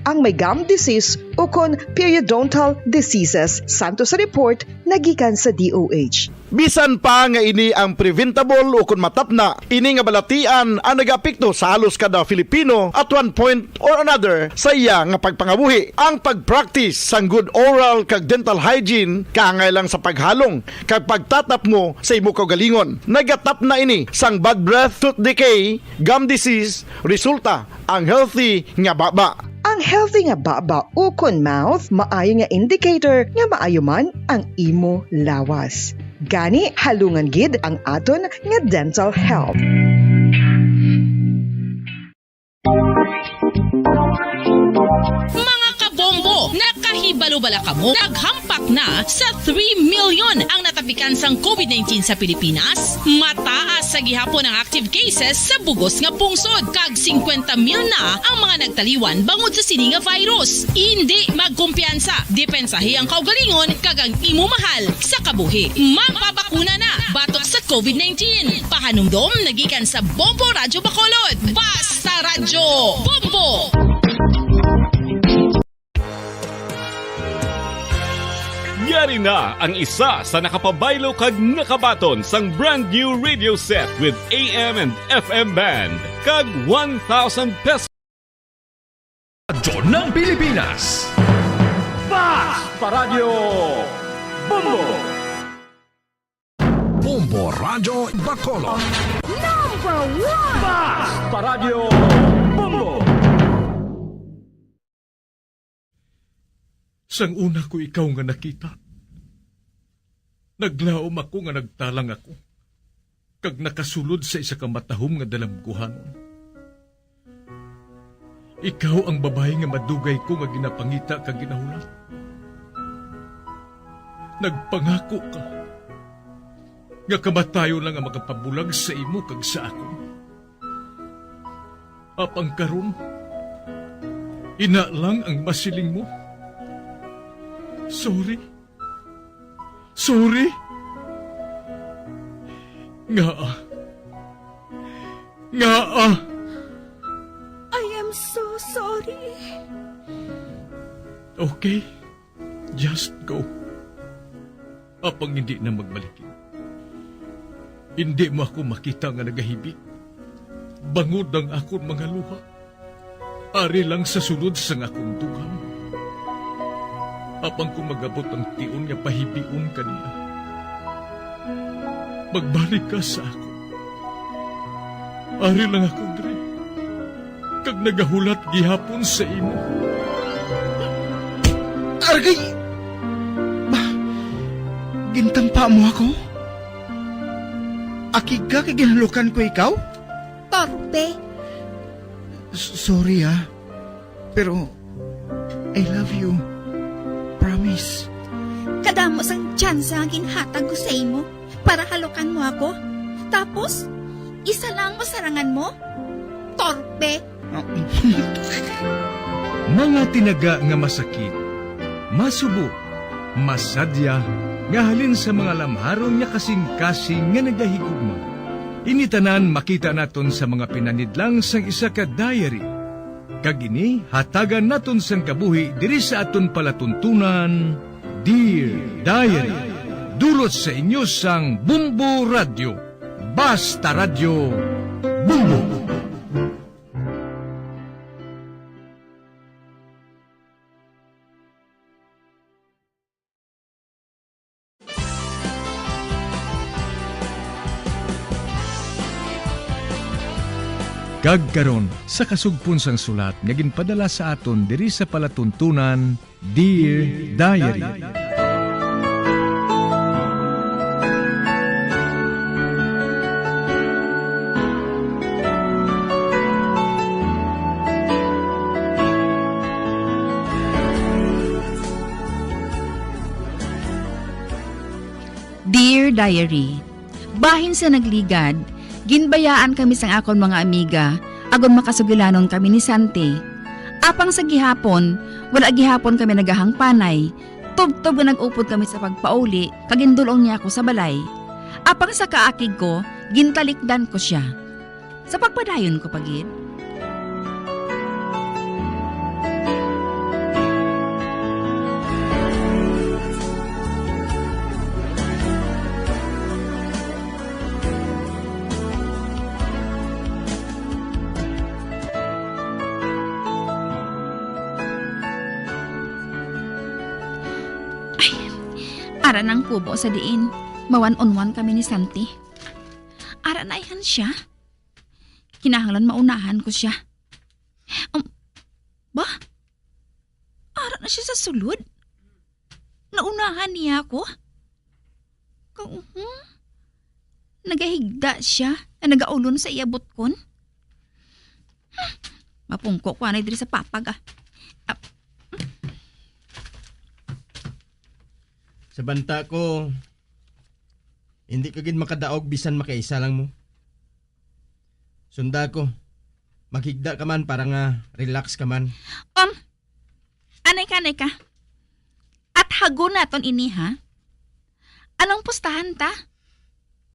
ang may gum disease o kon periodontal diseases, santo sa report nagikan sa DOH. Bisan pa nga ini ang preventable o kung matapna, ini nga balatian ang nagapikto sa halos kada Filipino at one point or another sa iya nga pagpangabuhi. Ang pagpractice sang good oral kag dental hygiene kaangay lang sa paghalong kag pagtatap mo sa imo kaugalingon. Nagatap na ini sang bad breath, tooth decay, gum disease, resulta ang healthy nga baba. Ang healthy nga baba o kon mouth, maayo nga indicator nga maayo man ang imo lawas. Gani halungan gid ang aton nga dental health. Mga kabombo, nakahibalo-bala ka mo? Naghampak na sa 3 million ang natapikan sang COVID-19 sa Pilipinas. Mataas sa gihapon ang active cases sa bugos nga pungsod. Kag 50 mil na ang mga nagtaliwan bangod sa sini nga virus. Hindi magkumpiyansa. Depensahi ang kaugalingon kag ang imo mahal sa kabuhi. Magpabakuna na batok sa COVID-19. Pahanumdom nagikan sa Bombo Radyo Bacolod. Basta Radyo Bombo! Yari na ang isa sa nakapabaylo kag nakabaton sang brand new radio set with AM and FM band kag 1,000 pesos. Radyo ng Pilipinas. Basta Radio Bombo. Bombo Radyo Bacolod. Number 1! Basta Radio Bombo. Sang una ko ikaw nga nakita, naglaom ako nga nagtalang ako, kag nakasulod sa isa ka matahom nga dalamguhanon. Ikaw ang babae nga madugay ko nga ginapangita kag ginahulat. Nagpangako ka, nga kamatayo lang ang makapabulag sa imo kag sa ako. Apang karon, Ina lang ang masiling mo. Sorry. Sorry. Nga. I am so sorry. Okay. Just go. Apang hindi na magbalikin. Hindi mo ako makita nga nagahibik. Bangod ang akong mga luha. Ari lang sa sulod sa akong dugang. Apang kung magabot ang tiun nga pahibiun kanila. Magbalik ka sa ako. Ari lang ako, Dre. Kag nagahulat gihapon sa imo. Argay! Gintampa mo ako? Akiga kay ginalukan ko ikaw? Torpe. Sorry pero I love you. Promise. Kadamo sang tsansa ang ginhatag ko sa imo para halukan mo ako. Tapos, isa lang masarangan mo? Torpe. Mga tinaga nga masakit, masubo, masadya, nga halin sa mga lamharon nga kasing-kasing nga nagahigugma. Initanan makita naton sa mga pinanidlang sang isa ka diary. Kagini, hatagan naton sang kabuhi diri sa aton palatuntunan, Dear Diary. Dulot sa inyo sang Bumbo Radio. Basta Radio Bumbo. Kagkaron sa kasugpon sang sulat nga ginpadala sa aton diri sa palatuntunan, Dear Diary. Dear Diary, bahin sa nagligad, ginbayaan kami sang akon mga amiga, agon makasugilanon kami ni Santi. Apang sa gihapon, wala gihapon kami nagahang panay. Tubtob nga nag-upod kami sa pagpauli, kagindulong niya ako sa balay. Apang sa kaakig ko, gintalikdan ko siya. Sa pagpadayon ko pagid. Ara ng kubo sa diin, mawan-on-wan kami ni Santi. Ara na ihan siya. Kinahanglan maunahan ko siya. Ba? Ara na siya sa sulod? Naunahan niya ako? Nagahigda siya na nagaulon sa iabot kon? Mapungko ko anay diri sa papag Sa banta ko, hindi kagid makadaog bisan makaisa lang mo. Sunda ko, maghigda ka man para nga relax ka man. Anay ka. At hago naton ini ha? Anong pustahan ta?